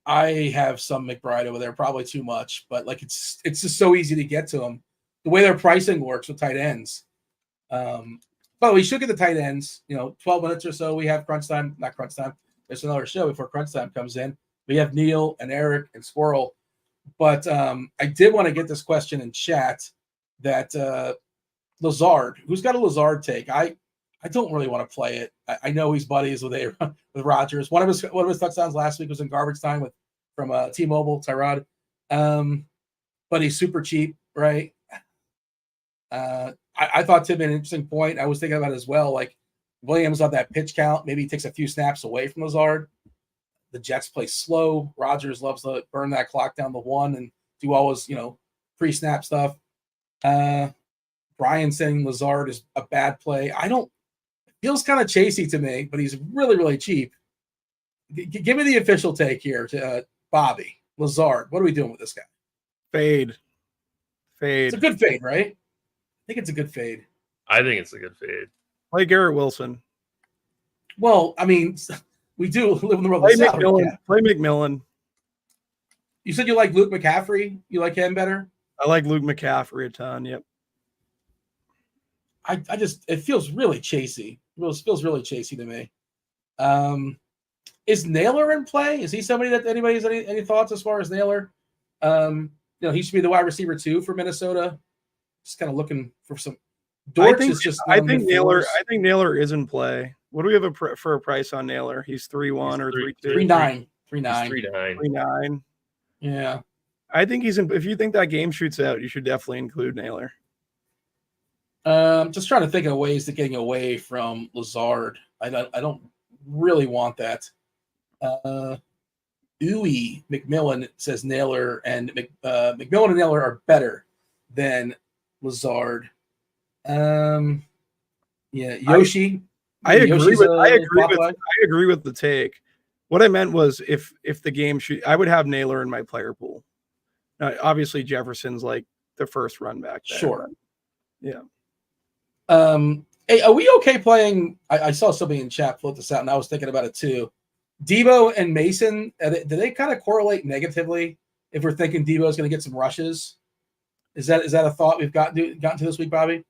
I have some McBride over there, probably too much, but like it's just so easy to get to them. The way their pricing works with tight ends. But we should get the tight ends. 12 minutes or so. We have crunch time, not crunch time. There's another show before crunch time comes in. We have Neil and Erik and Squirrel. But I did want to get this question in chat that Lazard, who's got a Lazard take? I don't really want to play it. I know he's buddies with Rodgers. One of his touchdowns last week was in garbage time from T-Mobile, Tyrod. But he's super cheap, right? I thought Tim made an interesting point. I was thinking about it as well. Like Williams on that pitch count, maybe he takes a few snaps away from Lazard. The Jets play slow. Rodgers loves to burn that clock down to 1 and do all his, pre-snap stuff. Brian saying Lazard is a bad play. It feels kind of chasey to me, but he's really, really cheap. Give me the official take here to Bobby. Lazard, what are we doing with this guy? Fade. It's a good fade, right? I think it's a good fade. I think it's a good fade. Play Garrett Wilson. Well, I mean, we do live in the world Play of salary McMillan. cap. Play McMillan. You said you like Luke McCaffrey. You like him better? I like Luke McCaffrey a ton. Yep. It feels really chasey. It feels really chasey to me. Is Naylor in play? Is he somebody that anybody has any thoughts as far as Naylor? He should be the wide receiver too for Minnesota. Just kind of looking for some. I think Naylor is in play. What do we have for a price on Naylor? He's 3-1 or 3-2? 3.9. 3.9. Yeah. I think he's in. If you think that game shoots out, you should definitely include Naylor. Just trying to think of ways to getting away from Lazard. I don't really want that. McMillan says Naylor and McMillan and Naylor are better than Lazard. Yoshi. I agree with the take. What I meant was if the game I would have Naylor in my player pool. Now, obviously Jefferson's like the first run back there. Sure. Yeah. Hey, are we okay playing? I saw somebody in chat float this out, and I was thinking about it too. Debo and Mason, do they kind of correlate negatively if we're thinking Debo is going to get some rushes? Is that a thought we've gotten to this week, Bobby?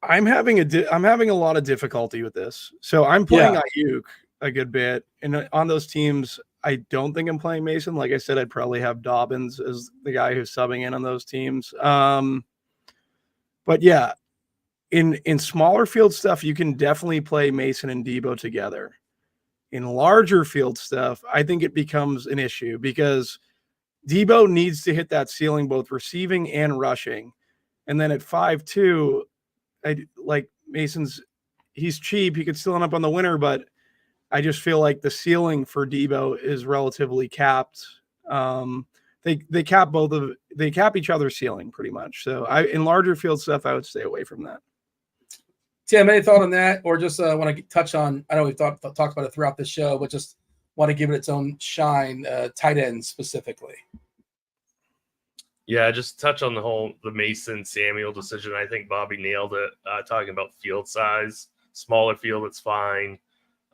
I'm having a lot of difficulty with this. So I'm playing Ayuk a good bit, and on those teams, I don't think I'm playing Mason. Like I said, I'd probably have Dobbins as the guy who's subbing in on those teams. But yeah, in smaller field stuff, you can definitely play Mason and Debo together. In larger field stuff, I think it becomes an issue because Debo needs to hit that ceiling, both receiving and rushing. And then at 5'2", he's cheap. He could still end up on the winner, but I just feel like the ceiling for Debo is relatively capped. They cap each other's ceiling pretty much. So in larger field stuff, I would stay away from that. Tim, any thought on that, or just want to touch on? I know we've talked about it throughout the show, but just want to give it its own shine. Tight end specifically. Yeah, just touch on the Mason Samuel decision. I think Bobby nailed it. Talking about field size, smaller field, it's fine.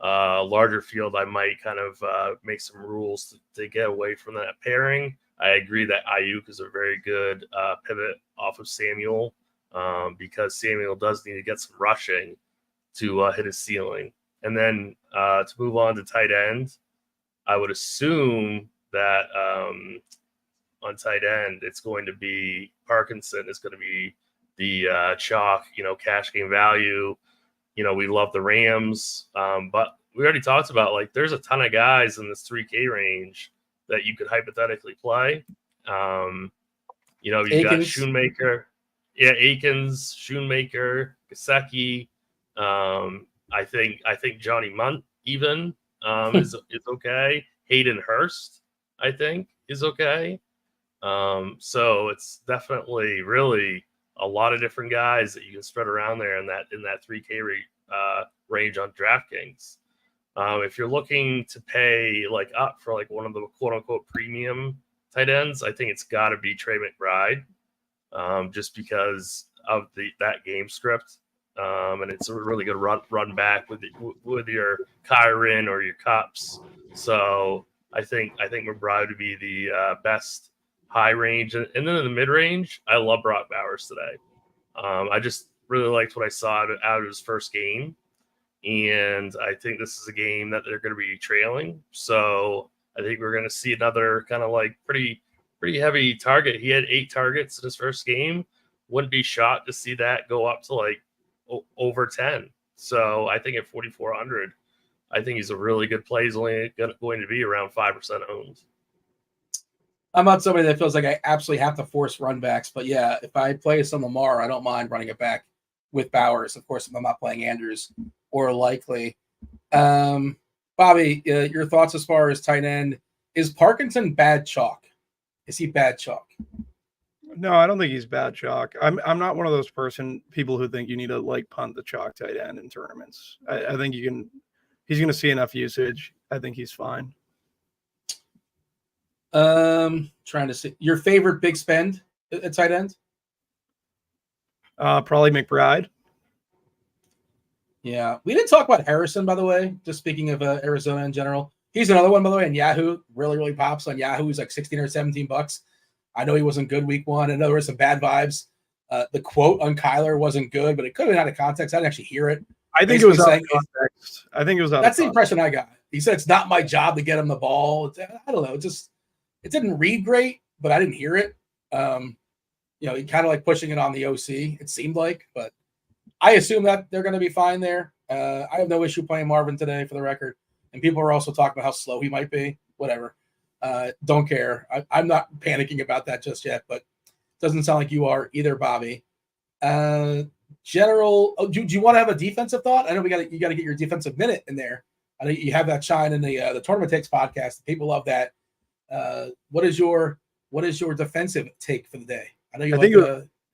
Larger field, I might kind of make some rules to get away from that pairing. I agree that Ayuk is a very good pivot off of Samuel because Samuel does need to get some rushing to hit his ceiling. And then to move on to tight end, I would assume that on tight end, it's going to be Parkinson is going to be the chalk, cash game value. We love the Rams, but we already talked about, like, there's a ton of guys in this 3K range that you could hypothetically play. You got Shoemaker. Yeah, Akins, Shoemaker, Gesicki. I think Johnny Munt even is okay. Hayden Hurst, I think, is okay. So it's definitely really a lot of different guys that you can spread around there in that 3K range on DraftKings. If you're looking to pay like up for like one of the quote unquote premium tight ends, I think it's got to be Trey McBride, just because of that game script, and it's a really good run back with your Kyron or your Cups. So I think McBride would be the best high range, and then in the mid range, I love Brock Bowers today. I just really liked what I saw out of his first game, and I think this is a game that they're going to be trailing. So I think we're going to see another kind of like pretty heavy target. He had 8 targets in his first game. Wouldn't be shocked to see that go up to like over 10. So I think at 4,400, I think he's a really good play. He's only going to be around 5% owned. I'm not somebody that feels like I absolutely have to force run backs, but yeah, if I play some Lamar, I don't mind running it back with Bowers. Of course, if I'm not playing Andrews or Likely. Bobby, your thoughts as far as tight end. Is Parkinson bad chalk? Is he bad chalk? No, I don't think he's bad chalk. I'm not one of those people who think you need to like punt the chalk tight end in tournaments. I think he's going to see enough usage. I think he's fine. Trying to see your favorite big spend at tight end. Probably McBride. Yeah, we didn't talk about Harrison, by the way. Just speaking of Arizona in general, he's another one, by the way, in Yahoo. Really pops on Yahoo. He's like 16 or 17 bucks. I know he wasn't good week 1. I know there were some bad vibes. The quote on Kyler wasn't good, but it could have been out of context. I didn't actually hear it. I think it was out of context. I think it was out. That's the impression I got. He said it's not my job to get him the ball. I don't know. It didn't read great, but I didn't hear it. He kind of like pushing it on the OC, it seemed like, but I assume that they're going to be fine there. I have no issue playing Marvin today, for the record. And people are also talking about how slow he might be. Whatever. Don't care. I'm not panicking about that just yet, but it doesn't sound like you are either, Bobby. General, do you want to have a defensive thought? I know you got to get your defensive minute in there. I know you have that shine in the Tournament Takes podcast. People love that. What is your defensive take for the day? I know think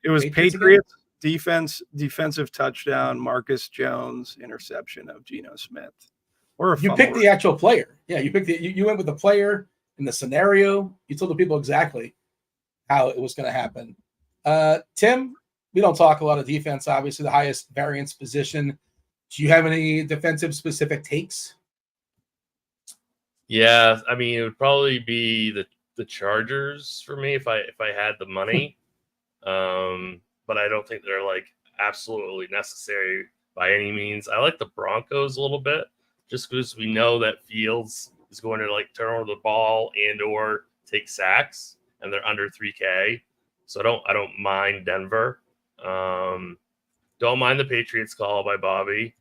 it was Patriots defensive touchdown, Marcus Jones interception of Geno Smith. Or you picked the actual player. Yeah, you picked you went with the player in the scenario. You told the people exactly how it was going to happen. Tim, we don't talk a lot of defense, obviously the highest variance position. Do you have any defensive specific takes? Yeah, I mean, it would probably be the Chargers for me if I had the money. But I don't think they're like absolutely necessary by any means. I like the Broncos a little bit just because we know that Fields is going to like turn over the ball and or take sacks, and they're under 3K. So I don't mind Denver. Don't mind the Patriots call by Bobby.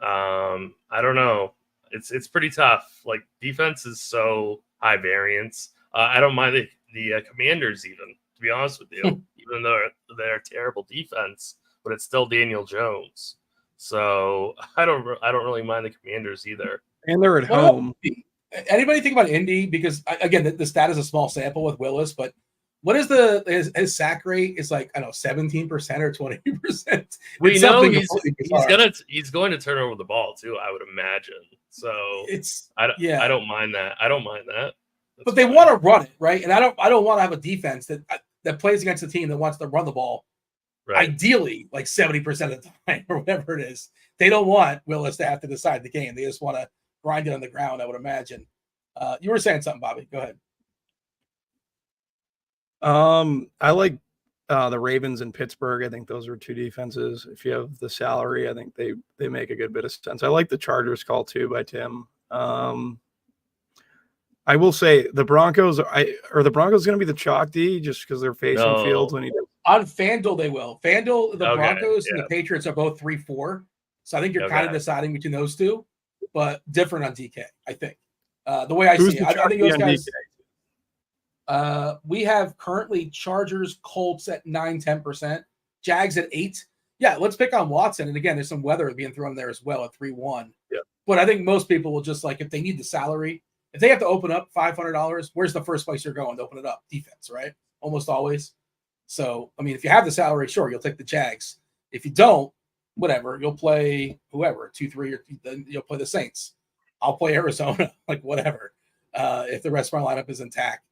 I don't know. It's pretty tough. Like, defense is so high variance. I don't mind the Commanders even, to be honest with you, even though they're a terrible defense, but it's still Daniel Jones. So I don't really mind the Commanders either. And they're at home. Anybody think about Indy? Because again, the stat is a small sample with Willis, but what is his sack rate? Is like, I don't know, 17% or 20%. We know he's going to turn over the ball too, I would imagine. So I don't mind that. That's but they want to run it, right? And I don't want to have a defense that plays against a team that wants to run the ball. Right. Ideally, like 70% of the time or whatever it is. They don't want Willis to have to decide the game. They just want to grind it on the ground, I would imagine. You were saying something, Bobby. Go ahead. I like the Ravens and Pittsburgh. I think those are two defenses. If you have the salary, I think they make a good bit of sense. I like the Chargers call too by Tim. I will say the Broncos are the Broncos going to be the chalk D just because they're facing No. Fields when he does. On FanDuel, they will. FanDuel, the Okay, Broncos and yeah. the Patriots are both 3-4. So I think you're Okay. kind of deciding between those two, but different on DK, I think. The way I Who's see the it, I chalk think D those on guys. DK? We have currently Chargers, Colts at 9-10%, Jags at 8. Yeah, let's pick on Watson. And again, there's some weather being thrown there as well at 3-1. Yeah. But I think most people will just like, if they need the salary, if they have to open up $500, where's the first place you're going to open it up? Defense, right? Almost always. So, I mean, if you have the salary, sure, you'll take the Jags. If you don't, whatever, you'll play whoever, 2-3, or then you'll play the Saints. I'll play Arizona, like whatever, if the rest of my lineup is intact.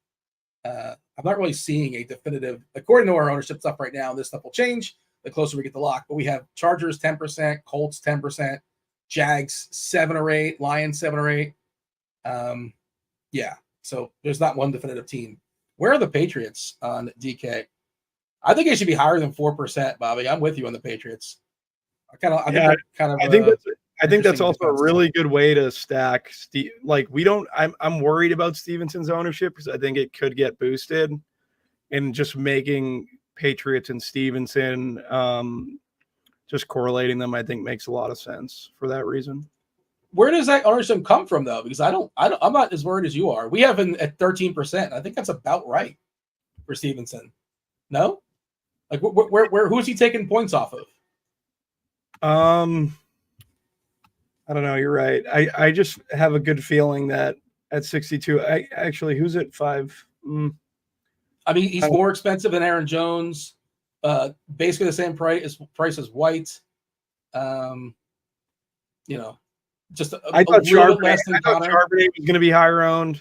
I'm not really seeing a definitive, according to our ownership stuff right now, this stuff will change the closer we get to lock. But we have Chargers 10%, Colts 10%, Jags 7 or 8, Lions 7 or 8. Yeah, so there's not one definitive team. Where are the Patriots on DK? I think it should be higher than 4%, Bobby. I'm with you on the Patriots. I think that's also defense. a really good way to stack. I'm worried about Stevenson's ownership because I think it could get boosted, and just making Patriots and Stevenson, just correlating them, I think makes a lot of sense for that reason. Where does that ownership come from, though? Because I'm not as worried as you are. We have him at 13%. I think that's about right for Stevenson. No, like where who's he taking points off of? I don't know. You're right. I just have a good feeling that at 62, who's at 5? I mean, he's more expensive than Aaron Jones. Basically the same price as White. Just I thought little bit less than Connor. Charbonnet was going to be higher owned.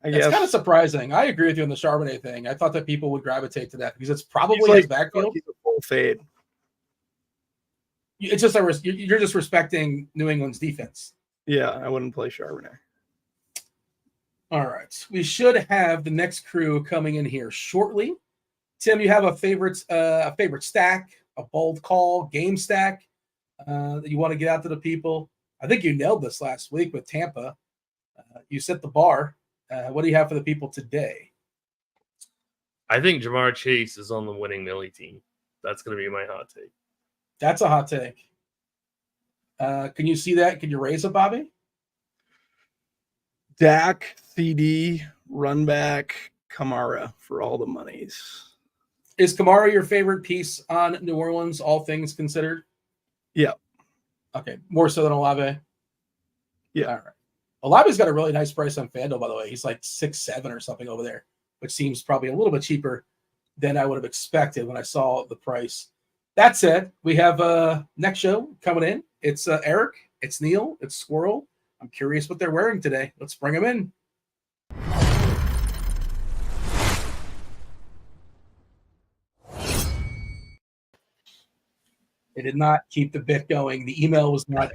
It's kind of surprising. I agree with you on the Charbonnet thing. I thought that people would gravitate to that because it's probably his backfield. He's a full fade. It's just you're just respecting New England's defense. Yeah, I wouldn't play Charbonnet. All right. We should have the next crew coming in here shortly. Tim, you have a favorite stack, a bold call, game stack that you want to get out to the people? I think you nailed this last week with Tampa. You set the bar. What do you have for the people today? I think Jamar Chase is on the winning Millie team. That's going to be my hot take. That's a hot take. Can you see that? Can you raise it, Bobby? Dak, CD, run back, Kamara for all the monies. Is Kamara your favorite piece on New Orleans, all things considered? Yeah. Okay. More so than Olave? Yeah. All right. Olave's got a really nice price on FanDuel, by the way. He's like 6.7 or something over there, which seems probably a little bit cheaper than I would have expected when I saw the price. That said, we have next show coming in. It's Erik, it's Neil, it's Squirrel. I'm curious what they're wearing today. Let's bring them in. They did not keep the bit going. The email was not,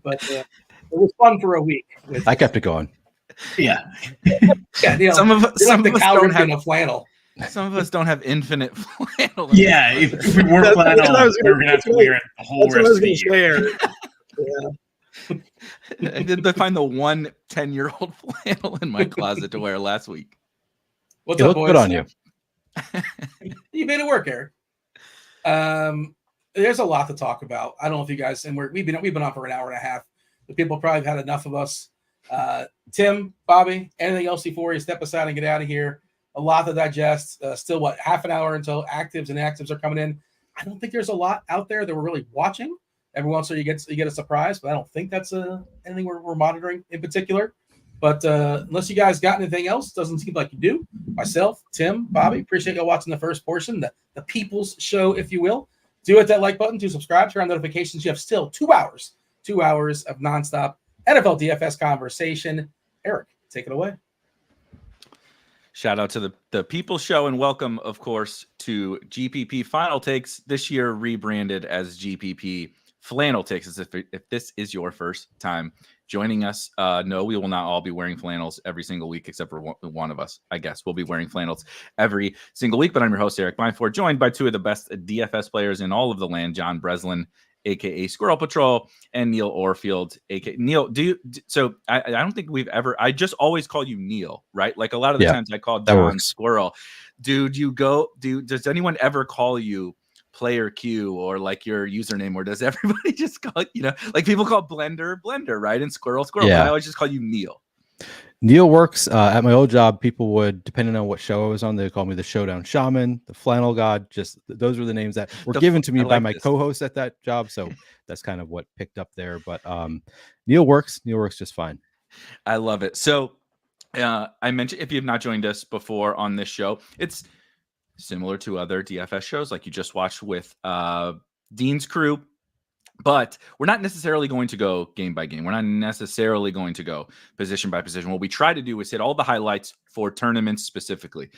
but it was fun for a week. I kept it going. Yeah. Yeah, Neil, Some of us don't have a flannel. Some of us don't have infinite flannel. Yeah, if we weren't flannel, we were going to have to wear it the whole rest of the year. I did find the one 10-year-old flannel in my closet to wear last week. What's You up, look boys? good on you. You made it work, Erik. There's a lot to talk about. I don't know if you guys, and we've been on for an hour and a half. The people probably have had enough of us. Tim, Bobby, anything else before you step aside and get out of here? A lot to digest. Still, half an hour until actives and inactives are coming in. I don't think there's a lot out there that we're really watching. Every once in a while you get a surprise, but I don't think that's anything we're monitoring in particular. But unless you guys got anything else, doesn't seem like you do. Myself, Tim, Bobby, appreciate y'all watching the first portion, the people's show, if you will. Do hit that like button to subscribe, turn on notifications. You have still 2 hours of nonstop NFL DFS conversation. Erik, take it away. Shout out to the People Show and welcome, of course, to GPP Final Takes, this year rebranded as GPP Flannel Takes. If this is your first time joining us, no, we will not all be wearing flannels every single week except for one of us, I guess. We'll be wearing flannels every single week, but I'm your host, Erik Beimfohr, joined by two of the best DFS players in all of the land, John Breslin aka Squirrel Patrol, and Neil Orfield, aka Neil. So I don't think we've ever. I just always call you Neil, right? Like a lot of the times I called John Squirrel. Does anyone ever call you Player Q or like your username, or does everybody just call it, like people call Blender, right? And Squirrel. But I always just call you Neil. Neil works at my old job. People would, depending on what show I was on, they call me the Showdown Shaman, the Flannel God. Just those were the names that were given to me by my co-host at that job. So that's kind of what picked up there. But Neil works just fine. I love it. So I mentioned, if you have not joined us before on this show, it's similar to other DFS shows like you just watched with Dean's crew. But we're not necessarily going to go game by game. We're not necessarily going to go position by position. What we try to do is hit all the highlights for tournaments specifically.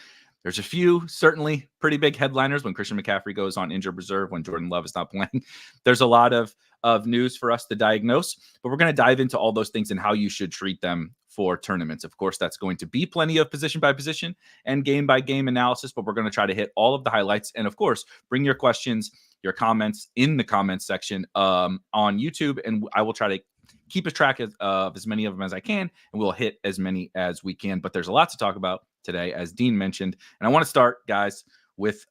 There's a few certainly pretty big headliners when Christian McCaffrey goes on injured reserve, when Jordan Love is not playing. There's a lot of news for us to diagnose, but we're going to dive into all those things and how you should treat them for tournaments. Of course, that's going to be plenty of position by position and game by game analysis, but we're going to try to hit all of the highlights. And of course, bring your questions, your comments in the comments section on YouTube, and I will try to keep a track of as many of them as I can, and we'll hit as many as we can. But there's a lot to talk about today, as Dean mentioned, and I want to start, guys, with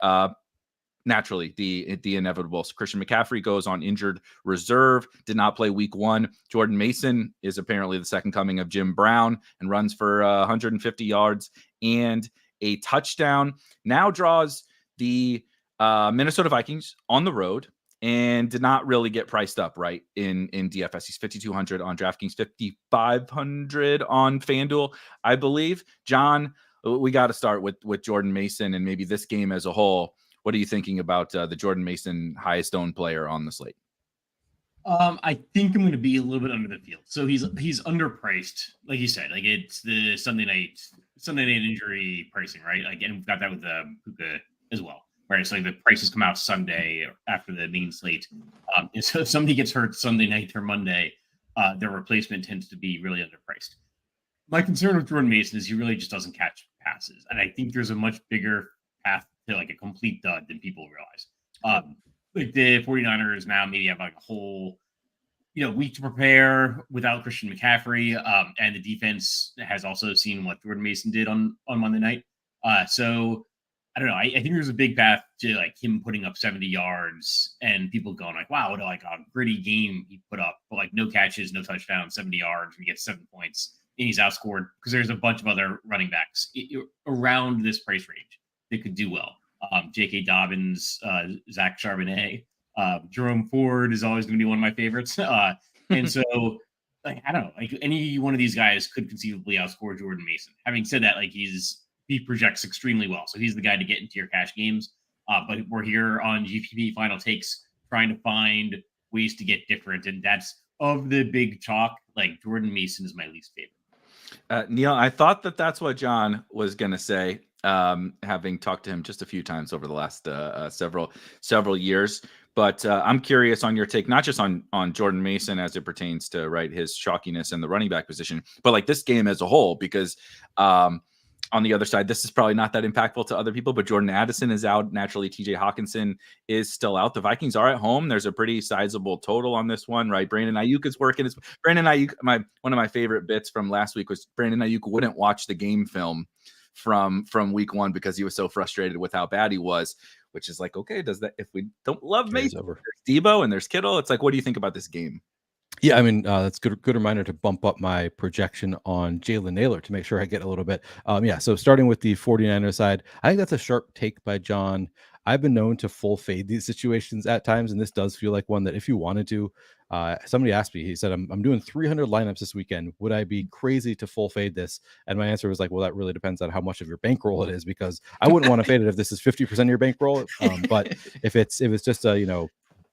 naturally the inevitable. So Christian McCaffrey goes on injured reserve, did not play week 1. Jordan Mason is apparently the second coming of Jim Brown and runs for 150 yards and a touchdown. Now draws the Minnesota Vikings on the road and did not really get priced up right in DFS. He's 5,200 on DraftKings, 5,500 on FanDuel, I believe. John, we got to start with Jordan Mason and maybe this game as a whole. What are you thinking about the Jordan Mason highest owned player on the slate? I think I'm going to be a little bit under the field. So he's underpriced, like you said. Like it's the Sunday night injury pricing, right? Like, and we've got that with Puka as well. Right, so like the prices come out Sunday after the main slate. And so if somebody gets hurt Sunday night or Monday, their replacement tends to be really underpriced. My concern with Jordan Mason is he really just doesn't catch passes, and I think there's a much bigger path to like a complete dud than people realize. Like the 49ers now maybe have like a whole week to prepare without Christian McCaffrey, and the defense has also seen what Jordan Mason did on Monday night. So I don't know. I think there's a big path to like him putting up 70 yards and people going like, wow, what like a gritty game he put up, but like no catches, no touchdowns, 70 yards, and he gets 7 points and he's outscored because there's a bunch of other running backs around this price range that could do well. J.K. Dobbins, Zach Charbonnet, Jerome Ford is always going to be one of my favorites. And so like, I don't know, like any one of these guys could conceivably outscore Jordan Mason. Having said that, like he projects extremely well. So he's the guy to get into your cash games. But we're here on GPP Final Takes trying to find ways to get different. And that's of the big chalk, like Jordan Mason is my least favorite. Neil, I thought that's what John was going to say, having talked to him just a few times over the last several years. But I'm curious on your take, not just on Jordan Mason as it pertains to his chalkiness and the running back position, but like this game as a whole, because on the other side, this is probably not that impactful to other people, but Jordan Addison is out. Naturally, TJ Hawkinson is still out. The Vikings are at home. There's a pretty sizable total on this one, right? Brandon Ayuk is working. Brandon Ayuk, one of my favorite bits from last week was Brandon Ayuk wouldn't watch the game film from week 1 because he was so frustrated with how bad he was, which is like, okay, does that, if we don't love Mason, there's Debo and the's Kittle, it's like, what do you think about this game? Yeah, I mean, that's good reminder to bump up my projection on Jalen Naylor to make sure I get a little bit. So starting with the 49ers side, I think that's a sharp take by John. I've been known to full fade these situations at times, and this does feel like one that if you wanted to, somebody asked me, he said, I'm doing 300 lineups this weekend. Would I be crazy to full fade this? And my answer was like, well, that really depends on how much of your bankroll it is, because I wouldn't want to fade it if this is 50% of your bankroll. But if it's just a,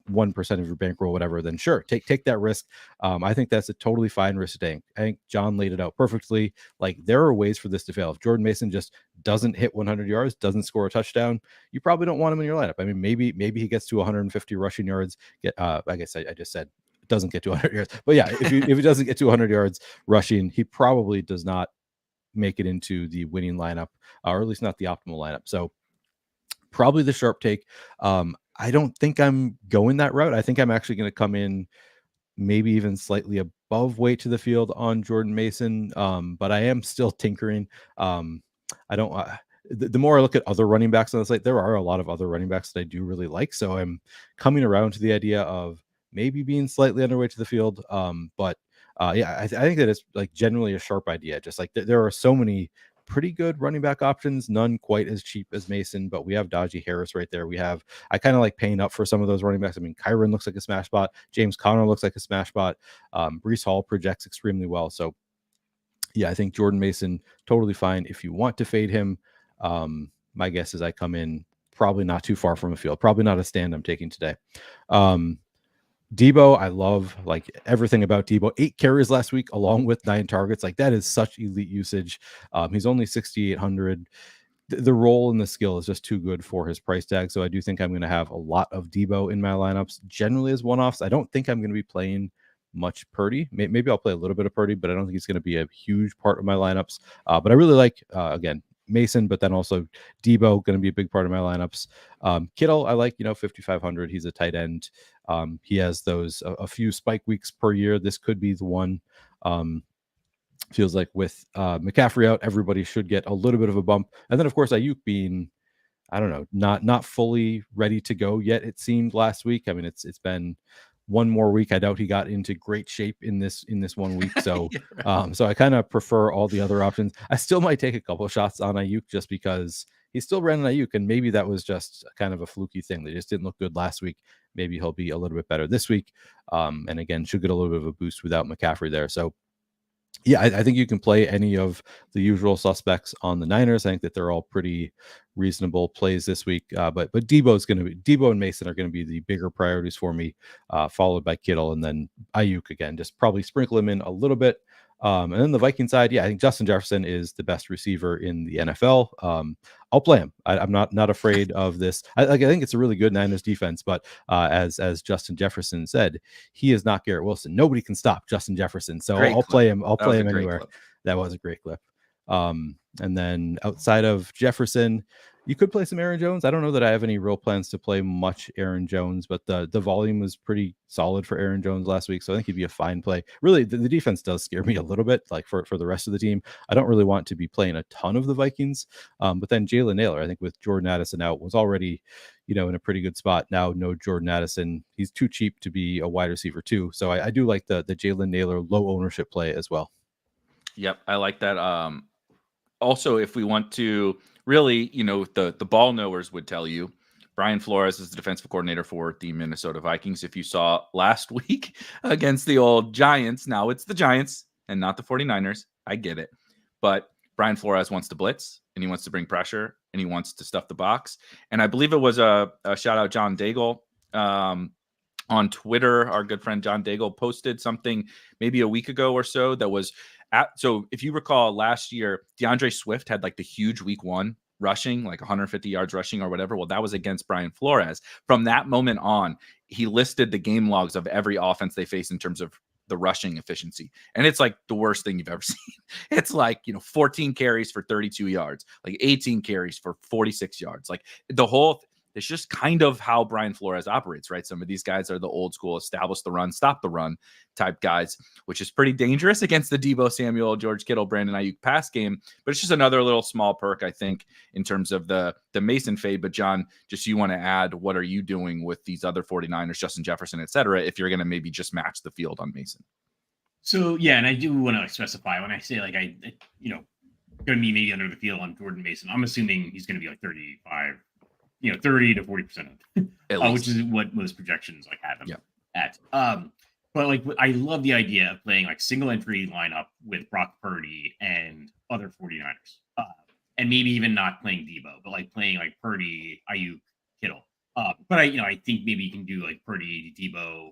1% of your bankroll, whatever, then sure, take that risk. I think that's a totally fine risk to take. I think John laid it out perfectly. Like, there are ways for this to fail. If Jordan Mason just doesn't hit 100 yards, doesn't score a touchdown, you probably don't want him in your lineup. I mean, maybe he gets to 150 rushing yards. I guess I just said doesn't get to 100 yards, but yeah, if he doesn't get to 100 yards rushing, he probably does not make it into the winning lineup, or at least not the optimal lineup. So probably the sharp take. I don't think I'm going that route. I think I'm actually going to come in maybe even slightly above weight to the field on Jordan Mason. But I am still tinkering. I don't, the more I look at other running backs on the slate, there are a lot of other running backs that I do really like. So I'm coming around to the idea of maybe being slightly underweight to the field. But I think that it's like generally a sharp idea. Just like there are so many pretty good running back options, none quite as cheap as Mason, but we have Najee Harris right there. I kind of like paying up for some of those running backs. I mean, Kyron looks like a smash spot. James Conner looks like a smash spot. Breece Hall projects extremely well. So yeah, I think Jordan Mason, totally fine. If you want to fade him, my guess is I come in probably not too far from a field, probably not a stand I'm taking today. Debo, I love like everything about Debo. 8 carries last week, along with 9 targets. Like that is such elite usage. He's only 6,800. The role and the skill is just too good for his price tag. So I do think I'm going to have a lot of Debo in my lineups, generally as one-offs. I don't think I'm going to be playing much Purdy. Maybe I'll play a little bit of Purdy, but I don't think he's going to be a huge part of my lineups. But I really like, again, Mason, but then also Debo going to be a big part of my lineups. Kittle, I like, 5,500. He's a tight end. He has those a few spike weeks per year. This could be the one. Feels like with McCaffrey out, everybody should get a little bit of a bump. And then of course Ayuk being, I don't know, not fully ready to go yet. It seemed last week. I mean, it's been one more week. I doubt he got into great shape in this 1 week. So, so I kind of prefer all the other options. I still might take a couple of shots on Ayuk just because he still ran an Ayuk, and maybe that was just kind of a fluky thing. They just didn't look good last week. Maybe he'll be a little bit better this week. And again, should get a little bit of a boost without McCaffrey there. So yeah, I think you can play any of the usual suspects on the Niners. I think that they're all pretty reasonable plays this week. But Debo and Mason are going to be the bigger priorities for me, followed by Kittle, and then Ayuk again. Just probably sprinkle him in a little bit. And then the Viking side, yeah, I think Justin Jefferson is the best receiver in the NFL. I'll play him. I'm not afraid of this. I think it's a really good Niners defense, but as Justin Jefferson said, he is not Garrett Wilson. Nobody can stop Justin Jefferson. So I'll play him. I'll play him anywhere. Clip. That was a great clip. And then outside of Jefferson, you could play some Aaron Jones. I don't know that I have any real plans to play much Aaron Jones, but the volume was pretty solid for Aaron Jones last week. So I think he'd be a fine play. Really, the defense does scare me a little bit, like for the rest of the team. I don't really want to be playing a ton of the Vikings. But then Jalen Naylor, I think with Jordan Addison out, was already, in a pretty good spot. Now, no Jordan Addison. He's too cheap to be a wide receiver too. So I do like the Jalen Naylor low ownership play as well. Yep, I like that. Also, if we want to really, the ball knowers would tell you, Brian Flores is the defensive coordinator for the Minnesota Vikings. If you saw last week against the old Giants, now it's the Giants and not the 49ers. I get it. But Brian Flores wants to blitz, and he wants to bring pressure, and he wants to stuff the box. And I believe it was a shout out John Daigle on Twitter. Our good friend John Daigle posted something maybe a week ago or so that was so if you recall last year, DeAndre Swift had like the huge week 1 rushing, like 150 yards rushing or whatever. Well, that was against Brian Flores. From that moment on, he listed the game logs of every offense they face in terms of the rushing efficiency. And it's like the worst thing you've ever seen. It's like, 14 carries for 32 yards, like 18 carries for 46 yards. Like the whole it's just kind of how Brian Flores operates, right? Some of these guys are the old school, establish the run, stop the run type guys, which is pretty dangerous against the Deebo Samuel, George Kittle, Brandon Ayuk pass game. But it's just another little small perk, I think, in terms of the Mason fade. But John, just you want to add, what are you doing with these other 49ers, Justin Jefferson, et cetera, if you're going to maybe just match the field on Mason? So, yeah, and I do want to specify when I say, like, going to be maybe under the field on Jordan Mason, I'm assuming he's going to be like 35, 30 to 40% of which is what most projections like have him at. But like, I love the idea of playing like single entry lineup with Brock Purdy and other 49ers. And maybe even not playing Debo, but like playing like Purdy, Ayuk, Kittle. But I think maybe you can do like Purdy, Debo,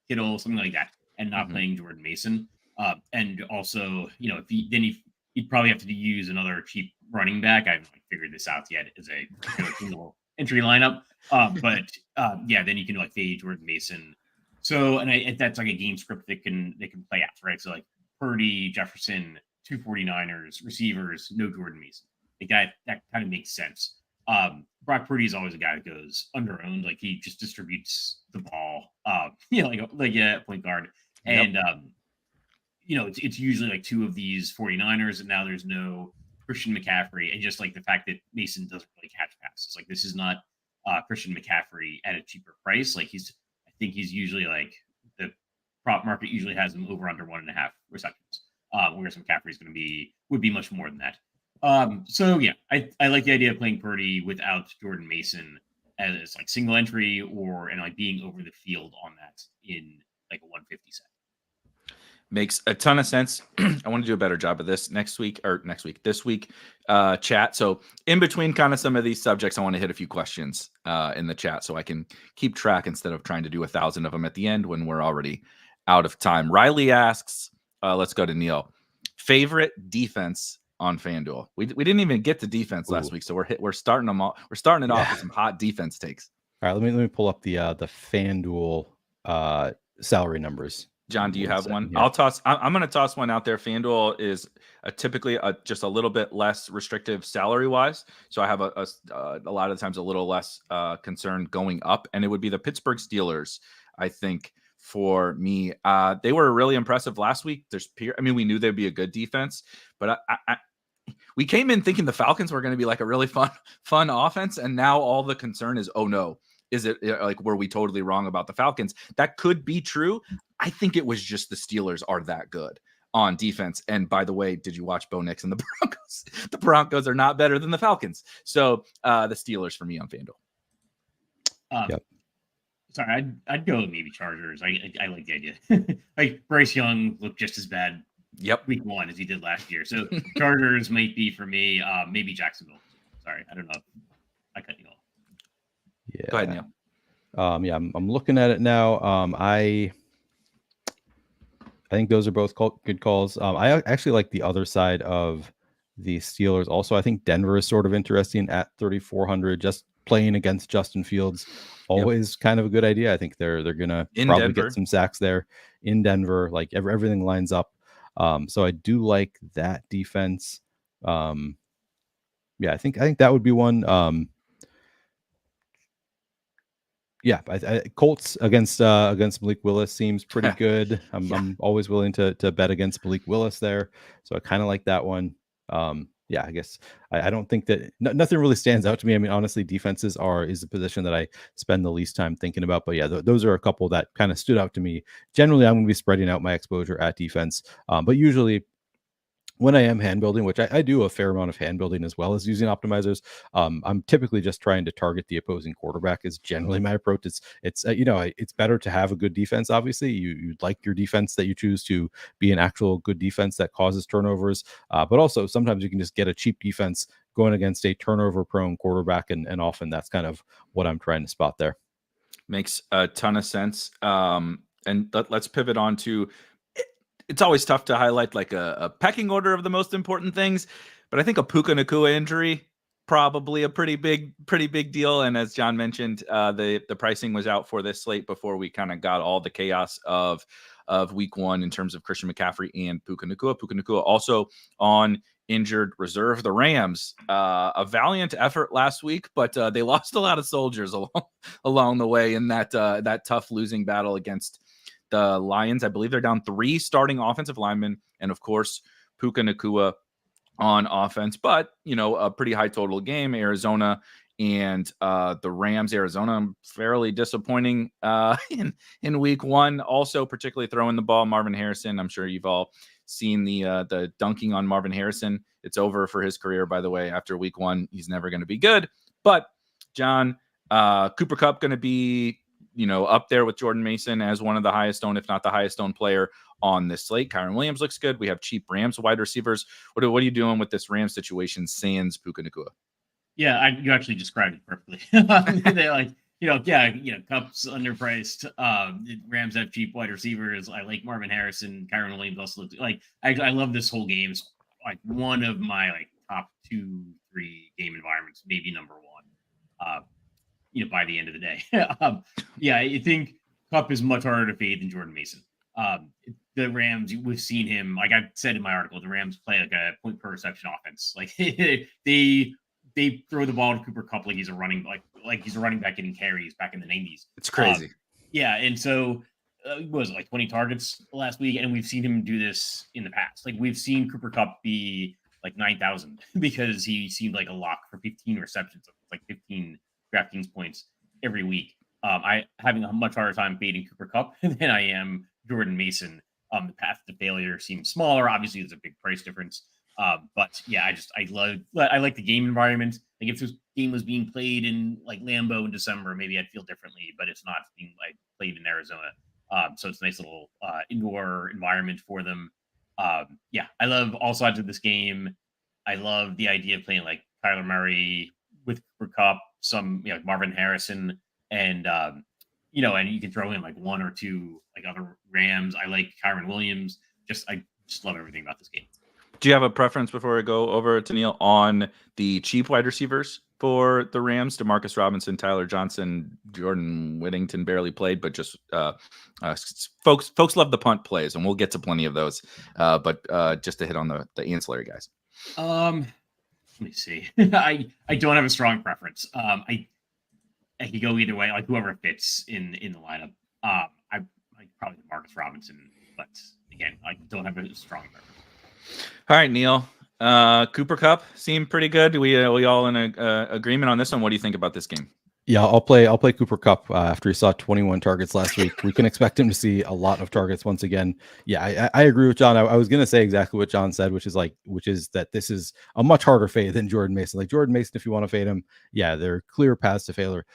Kittle, something like that, and not playing Jordan Mason. And also, if he'd probably have to use another cheap running back. I haven't figured this out yet as a single entry lineup. But then you can like fade Jordan Mason. So, and that's like a game script they can play out, right? So like Purdy, Jefferson, 2 49ers, receivers, no Jordan Mason. Like that kind of makes sense. Brock Purdy is always a guy that goes under-owned. Like, he just distributes the ball, point guard. Yep. And, it's usually like two of these 49ers, and now there's no Christian McCaffrey. And just like the fact that Mason doesn't really catch passes. Like, this is not Christian McCaffrey at a cheaper price. Like, I think he's usually like the prop market usually has him over under 1.5 receptions. Whereas McCaffrey would be much more than that. So yeah, I like the idea of playing Purdy without Jordan Mason as like single entry and like being over the field on that in like a 150 set. Makes a ton of sense. I want to do a better job of this this week, chat. So in between kind of some of these subjects, I want to hit a few questions in the chat so I can keep track instead of trying to do 1,000 of them at the end when we're already out of time. Riley asks, let's go to Neil. Favorite defense on FanDuel? We didn't even get to defense last week, so we're starting them all. We're starting it off with some hot defense takes. All right, let me pull up the FanDuel salary numbers. John, do you have one? Yeah. I'm going to toss one out there. FanDuel is typically just a little bit less restrictive salary wise. So I have a lot of times a little less concern going up, and it would be the Pittsburgh Steelers. I think for me, they were really impressive last week. We knew they'd be a good defense, but we came in thinking the Falcons were going to be like a really fun offense. And now all the concern is, oh no, is it like, were we totally wrong about the Falcons? That could be true. I think it was just the Steelers are that good on defense. And by the way, did you watch Bo Nix and the Broncos? The Broncos are not better than the Falcons. So the Steelers for me on FanDuel. Yep. Sorry, I'd go with maybe Chargers. I like the idea. Like Bryce Young looked just as bad week one as he did last year. So Chargers might be for me. Maybe Jacksonville. Sorry, I don't know. I cut you off. Yeah. Go ahead, Neil. I'm looking at it now. I think those are both good calls. I actually like the other side of the Steelers. Also, I think Denver is sort of interesting at 3,400. Just playing against Justin Fields, always kind of a good idea. I think they're gonna probably get some sacks there in Denver. Like everything lines up. So I do like that defense. I think that would be one. Colts against Malik Willis seems pretty good. I'm always willing to bet against Malik Willis there, so I kind of like that one. I guess I don't think that nothing really stands out to me. I mean, honestly, defenses is the position that I spend the least time thinking about. But yeah, those are a couple that kind of stood out to me. Generally, I'm going to be spreading out my exposure at defense, but usually when I am hand building, which I do a fair amount of hand building as well as using optimizers, I'm typically just trying to target the opposing quarterback is generally my approach. It's better to have a good defense. Obviously, you'd like your defense that you choose to be an actual good defense that causes turnovers. But also sometimes you can just get a cheap defense going against a turnover prone quarterback. And often that's kind of what I'm trying to spot there. Makes a ton of sense. And let's pivot on to, it's always tough to highlight like a pecking order of the most important things, but I think a Puka Nacua injury, probably a pretty big deal. And as John mentioned, the pricing was out for this slate before we kind of got all the chaos of week one in terms of Christian McCaffrey and Puka Nacua. Puka Nacua also on injured reserve. The Rams, a valiant effort last week, but they lost a lot of soldiers along the way in that tough losing battle against the Lions. I believe they're down 3 starting offensive linemen, and of course Puka Nacua on offense. But a pretty high total game. Arizona and the Rams. Arizona fairly disappointing in week one. Also, particularly throwing the ball. Marvin Harrison. I'm sure you've all seen the dunking on Marvin Harrison. It's over for his career, by the way. After week one, he's never going to be good. But John, Cooper Kupp going to be up there with Jordan Mason as one of the highest owned, if not the highest owned player on this slate. Kyren Williams looks good. We have cheap Rams wide receivers. What are you doing with this Rams situation sans Puka Nacua? Yeah, you actually described it perfectly. They Kupp's underpriced. Rams have cheap wide receivers. I like Marvin Harrison. Kyren Williams also looks like I love this whole game. It's like one of my top 2-3 game environments, maybe number one. By the end of the day. I think Kupp is much harder to fade than Jordan Mason. The Rams, we've seen him, like I said in my article, the Rams play like a point per reception offense. Like they they throw the ball to Cooper Kupp like he's a running back getting carries back in the 90s. It's crazy. Yeah, and so what was it, like 20 targets last week, and we've seen him do this in the past. Like we've seen Cooper Kupp be like 9,000 because he seemed like a lock for 15 receptions, like 15 DraftKings points every week. I having a much harder time fading Cooper Kupp than I am Jordan Mason. The path to failure seems smaller. Obviously, there's a big price difference. But yeah, I like the game environment. Like if this game was being played in like Lambeau in December, maybe I'd feel differently, but it's not being like played in Arizona. So it's a nice little indoor environment for them. Yeah, I love all sides of this game. I love the idea of playing like Kyler Murray with Cooper Kupp, some Marvin Harrison, and and you can throw in like one or two like other Rams. I like Kyron Williams. I just love everything about this game. Do you have a preference before I go over to Neil on the cheap wide receivers for the Rams? DeMarcus Robinson, Tyler Johnson, Jordan Whittington barely played, but just folks love the punt plays, and we'll get to plenty of those. But just to hit on the ancillary guys. Let me see. I don't have a strong preference. I could go either way, like whoever fits in the lineup. I like probably DeMarcus Robinson, but again, I don't have a strong preference. All right, Neil. Cooper Kupp seemed pretty good. We all in agreement on this one. What do you think about this game? Yeah, I'll play Cooper Kupp after he saw 21 targets last week. We can expect him to see a lot of targets once again. Yeah, I agree with John. I was going to say exactly what John said, which is that this is a much harder fade than Jordan Mason. Like Jordan Mason, if you want to fade him, yeah, there are clear paths to failure.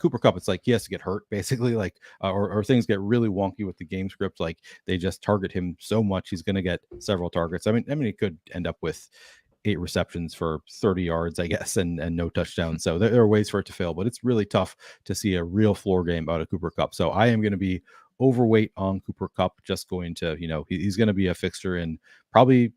Cooper Kupp, it's like he has to get hurt basically, like or things get really wonky with the game script. Like they just target him so much, he's going to get several targets. I mean, he could end up with 8 receptions for 30 yards, I guess, and no touchdowns. So there are ways for it to fail, but it's really tough to see a real floor game out of Cooper Kupp. So I am going to be overweight on Cooper Kupp. Just going to, he's going to be a fixture in probably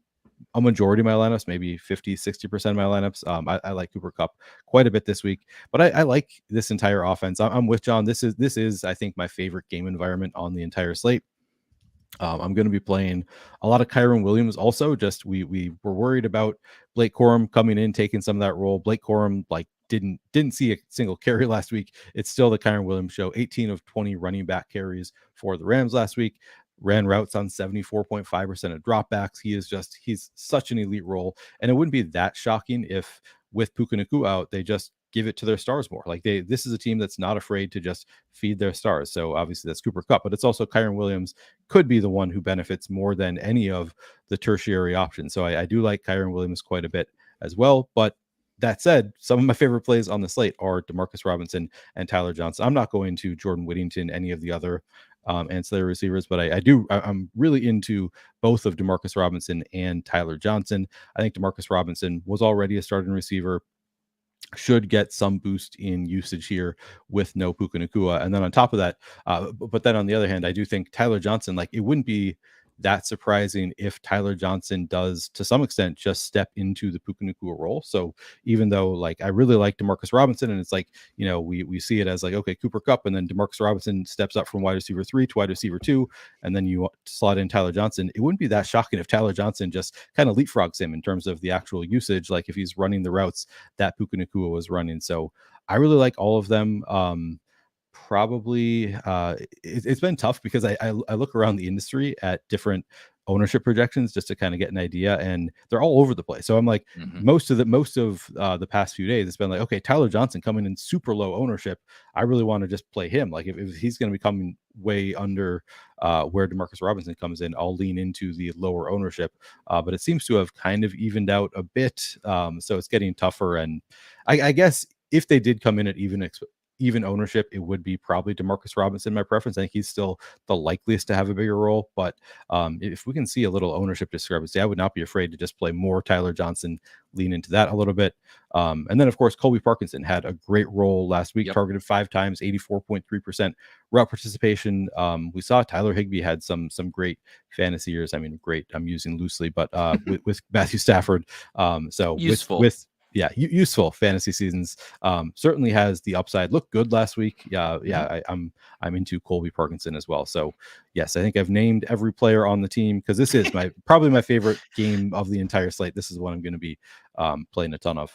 a majority of my lineups, maybe 50-60% of my lineups. I like Cooper Kupp quite a bit this week, but I like this entire offense. I'm with John. This is I think my favorite game environment on the entire slate. I'm going to be playing a lot of Kyron Williams. Also, just we were worried about Blake Corum coming in, taking some of that role. Blake Corum didn't see a single carry last week. It's still the Kyron Williams show. 18 of 20 running back carries for the Rams last week. Ran routes on 74.5% of dropbacks. He's such an elite role. And it wouldn't be that shocking if with Puka Nacua out, they just give it to their stars more. Like this is a team that's not afraid to just feed their stars. So obviously that's Cooper Kupp, but it's also Kyron Williams could be the one who benefits more than any of the tertiary options. So I do like Kyron Williams quite a bit as well. But that said, some of my favorite plays on the slate are DeMarcus Robinson and Tyler Johnson. I'm not going to Jordan Whittington, any of the other ancillary receivers, but I'm really into both of DeMarcus Robinson and Tyler Johnson. I think DeMarcus Robinson was already a starting receiver, should get some boost in usage here with no Puka Nacua. And then on top of that, but then on the other hand, I do think Tyler Johnson, like it wouldn't be that surprising if Tyler Johnson does to some extent just step into the Puka Nacua role. So even though like I really like DeMarcus Robinson, and it's like, we see it as like, okay, Cooper Kupp, and then DeMarcus Robinson steps up from wide receiver 3 to wide receiver 2, and then you slot in Tyler Johnson. It wouldn't be that shocking if Tyler Johnson just kind of leapfrogs him in terms of the actual usage, like if he's running the routes that Puka Nacua was running. So I really like all of them. Probably it's been tough because I look around the industry at different ownership projections just to kind of get an idea, and they're all over the place. So I'm like, most of the past few days, it's been like, okay, Tyler Johnson coming in super low ownership. I really want to just play him. Like if he's going to be coming way under where DeMarcus Robinson comes in, I'll lean into the lower ownership. But it seems to have kind of evened out a bit. So it's getting tougher. And I guess if they did come in at even ownership, it would be probably DeMarcus Robinson, my preference. I think he's still the likeliest to have a bigger role, but if we can see a little ownership discrepancy, I would not be afraid to just play more Tyler Johnson, lean into that a little bit. And then of course, Colby Parkinson had a great role last week, targeted 5 times, 84.3% route participation. We saw Tyler Higbee had some great fantasy years. I mean, great, I'm using loosely, but with Matthew Stafford. So useful. Useful fantasy seasons. Certainly has the upside. Looked good last week. I'm into Colby Parkinson as well. So yes, I think I've named every player on the team because this is probably my favorite game of the entire slate. This is what I'm going to be playing a ton of.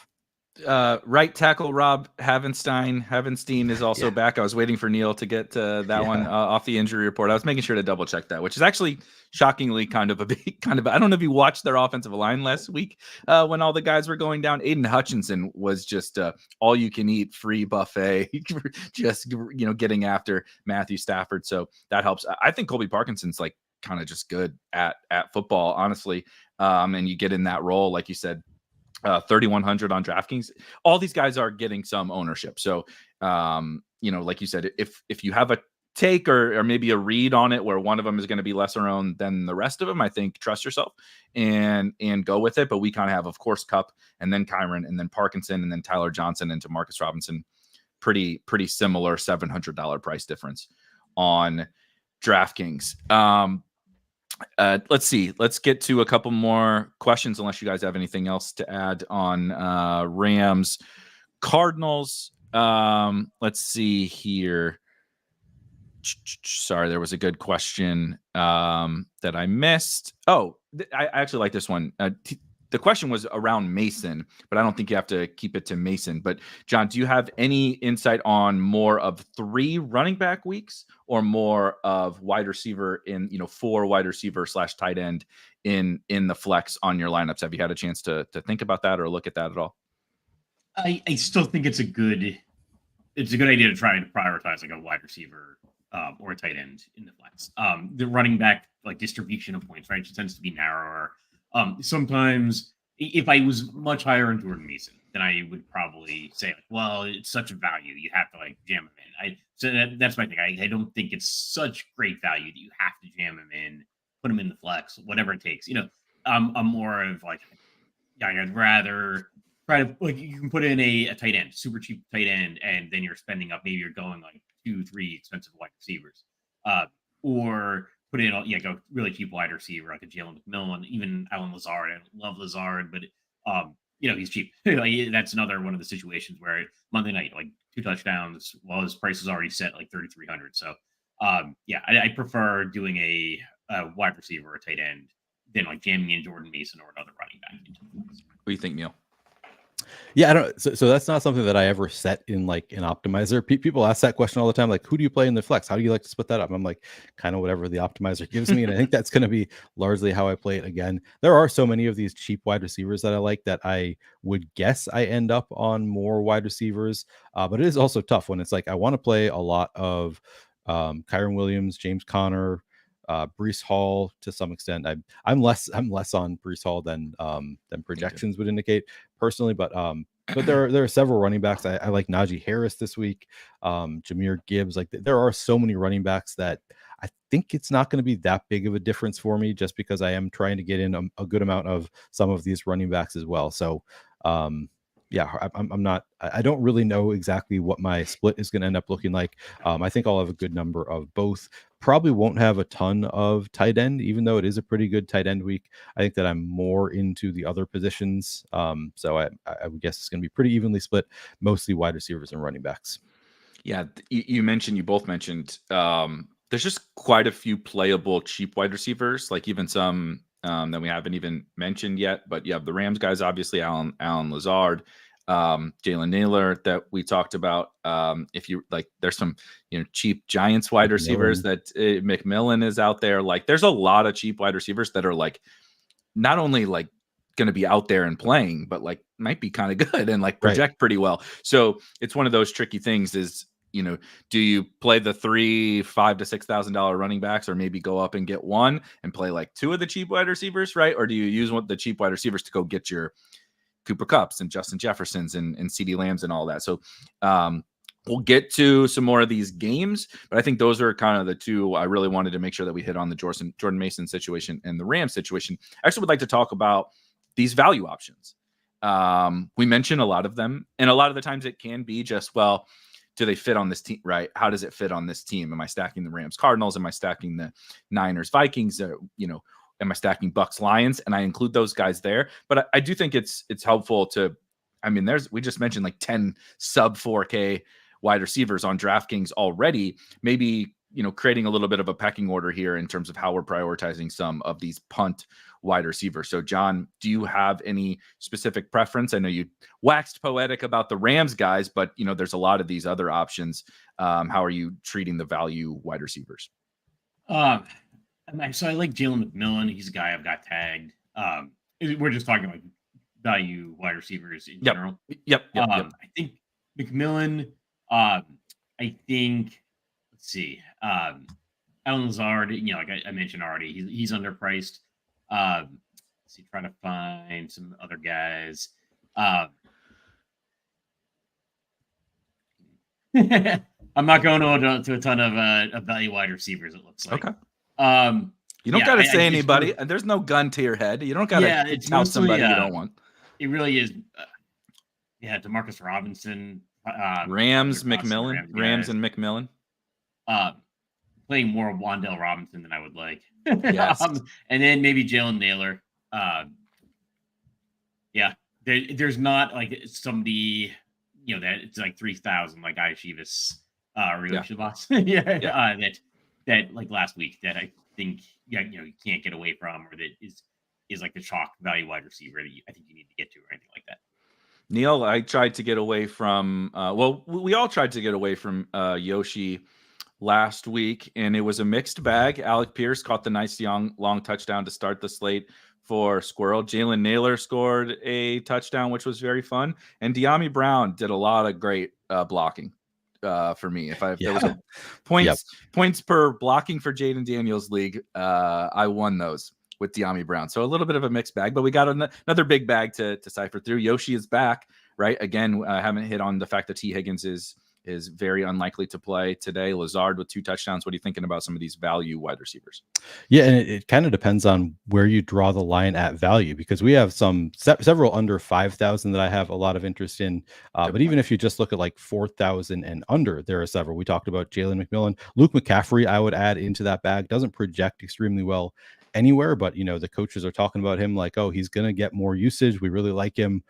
Right tackle Rob Havenstein is also back. I was waiting for Neil to get that one off the injury report. I was making sure to double check that, which is actually shockingly kind of I don't know if you watched their offensive line last week when all the guys were going down. Aiden Hutchinson was just all you can eat free buffet, just getting after Matthew Stafford. So that helps. I think Colby Parkinson's like kind of just good at football, honestly. And you get in that role, like you said. 3,100 on DraftKings. All these guys are getting some ownership. So, like you said, if you have a take or maybe a read on it where one of them is going to be lesser owned than the rest of them, I think trust yourself and go with it. But we kind of have, of course, Kupp and then Kyron and then Parkinson and then Tyler Johnson and Demarcus Robinson. Pretty similar $700 price difference on DraftKings. Let's see. Let's get to a couple more questions, unless you guys have anything else to add on Rams, Cardinals. Let's see here. Sorry, there was a good question that I missed. Oh, I actually like this one. The question was around Mason, but I don't think you have to keep it to Mason. But John, do you have any insight on more of 3 running back weeks or more of wide receiver in, 4 wide receiver / tight end in the flex on your lineups? Have you had a chance to think about that or look at that at all? I still think it's a good idea to try and prioritize like a wide receiver or a tight end in the flex. The running back like distribution of points, right, it tends to be narrower. Sometimes if I was much higher in Jordan Mason, then I would probably say, like, well, it's such a value. You have to like jam him in. So that's my thing. I don't think it's such great value that you have to jam him in, put him in the flex, whatever it takes. I'm more of like, I'd rather try to like, you can put in a tight end, super cheap tight end, and then you're spending up, maybe you're going like 2-3 expensive wide receivers, or put in, go really cheap wide receiver like a Jalen McMillan, even Alan Lazard. I love Lazard, but he's cheap. Like, that's another one of the situations where Monday night, like 2 touchdowns, while his price is already set like 3,300. So I prefer doing a wide receiver or a tight end than like jamming in Jordan Mason or another running back. What do you think, Neil? Yeah, I don't. So that's not something that I ever set in like an optimizer. People ask that question all the time, like, who do you play in the flex? How do you like to split that up? I'm like, kind of whatever the optimizer gives me, and I think that's going to be largely how I play it. Again, there are so many of these cheap wide receivers that I like that I would guess I end up on more wide receivers, but it is also tough when it's like I want to play a lot of Kyron Williams, James Conner, Breece Hall to some extent. I'm less on Breece Hall than projections would indicate personally, but there are several running backs. I like Najee Harris this week, Jahmyr Gibbs. Like there are so many running backs that I think it's not going to be that big of a difference for me, just because I am trying to get in a good amount of some of these running backs as well. So I'm not. I don't really know exactly what my split is going to end up looking like. I think I'll have a good number of both. Probably won't have a ton of tight end, even though it is a pretty good tight end week. I think that I'm more into the other positions. So I would guess it's going to be pretty evenly split, mostly wide receivers and running backs. Yeah, you both mentioned. There's just quite a few playable cheap wide receivers, like even some that we haven't even mentioned yet. But you have the Rams guys, obviously, Alan Lazard, Jalen Naylor that we talked about. If you like, there's some cheap Giants wide receivers that McMillan is out there. Like there's a lot of cheap wide receivers that are like not only like going to be out there and playing, but like might be kind of good and like project pretty well. So it's one of those tricky things is, do you play the $5,000 to $6,000 running backs, or maybe go up and get one and play like 2 of the cheap wide receivers, right? Or do you use one of the cheap wide receivers to go get your Cooper Kupps and Justin Jeffersons and CeeDee Lambs and all that? So we'll get to some more of these games, but I think those are kind of the 2 I really wanted to make sure that we hit on, the Jordan Mason situation and the Rams situation. I actually would like to talk about these value options. We mentioned a lot of them, and a lot of the times it can be just, well, do they fit on this team, right? How does it fit on this team? Am I stacking the Rams Cardinals? Am I stacking the Niners Vikings? Am I stacking Bucks Lions? And I include those guys there. But I do think it's helpful to, we just mentioned like 10 sub 4K wide receivers on DraftKings already. Maybe creating a little bit of a pecking order here in terms of how we're prioritizing some of these punt wide receivers. So, John, do you have any specific preference? I know you waxed poetic about the Rams guys, but there's a lot of these other options. How are you treating the value wide receivers? So I like Jalen McMillan. He's a guy I've got tagged. We're just talking about value wide receivers in general. Yep. I think McMillan. Let's see. Alan Lazard. Like I mentioned already, he's underpriced. Let's see, trying to find some other guys. I'm not going to a ton of value wide receivers. It looks like. Okay. You don't got to say anybody. There's no gun to your head. You don't got to tell somebody you don't want. It really is. Demarcus Robinson. Rams and McMillan. Playing more Wan'Dale Robinson than I would like. Yes. And then maybe Jalen Naylor. There's not like somebody, that it's like 3,000 like Ishivas that like last week that I think you can't get away from, or that is like the chalk value wide receiver that I think you need to get to, or anything like that. Neil, I tried to get away from we all tried to get away from Yoshi last week, and it was a mixed bag. Alec Pierce caught the nice long touchdown to start the slate for Squirrel. Jalen Naylor scored a touchdown, which was very fun, and De'Ami Brown did a lot of great blocking for me. If there was a points per blocking for Jaden Daniels league, I won those with De'Ami Brown. So a little bit of a mixed bag, but we got another big bag to cipher through. Yoshi is back, right? Again, I haven't hit on the fact that T. Higgins is very unlikely to play today. Lazard with 2 touchdowns. What are you thinking about some of these value wide receivers? Yeah, and it kind of depends on where you draw the line at value, because we have several under 5,000 that I have a lot of interest in. But even if you just look at like 4,000 and under, there are several. We talked about Jalen McMillan. Luke McCaffrey, I would add into that bag. Doesn't project extremely well anywhere, but the coaches are talking about him like, oh, he's going to get more usage. We really like him.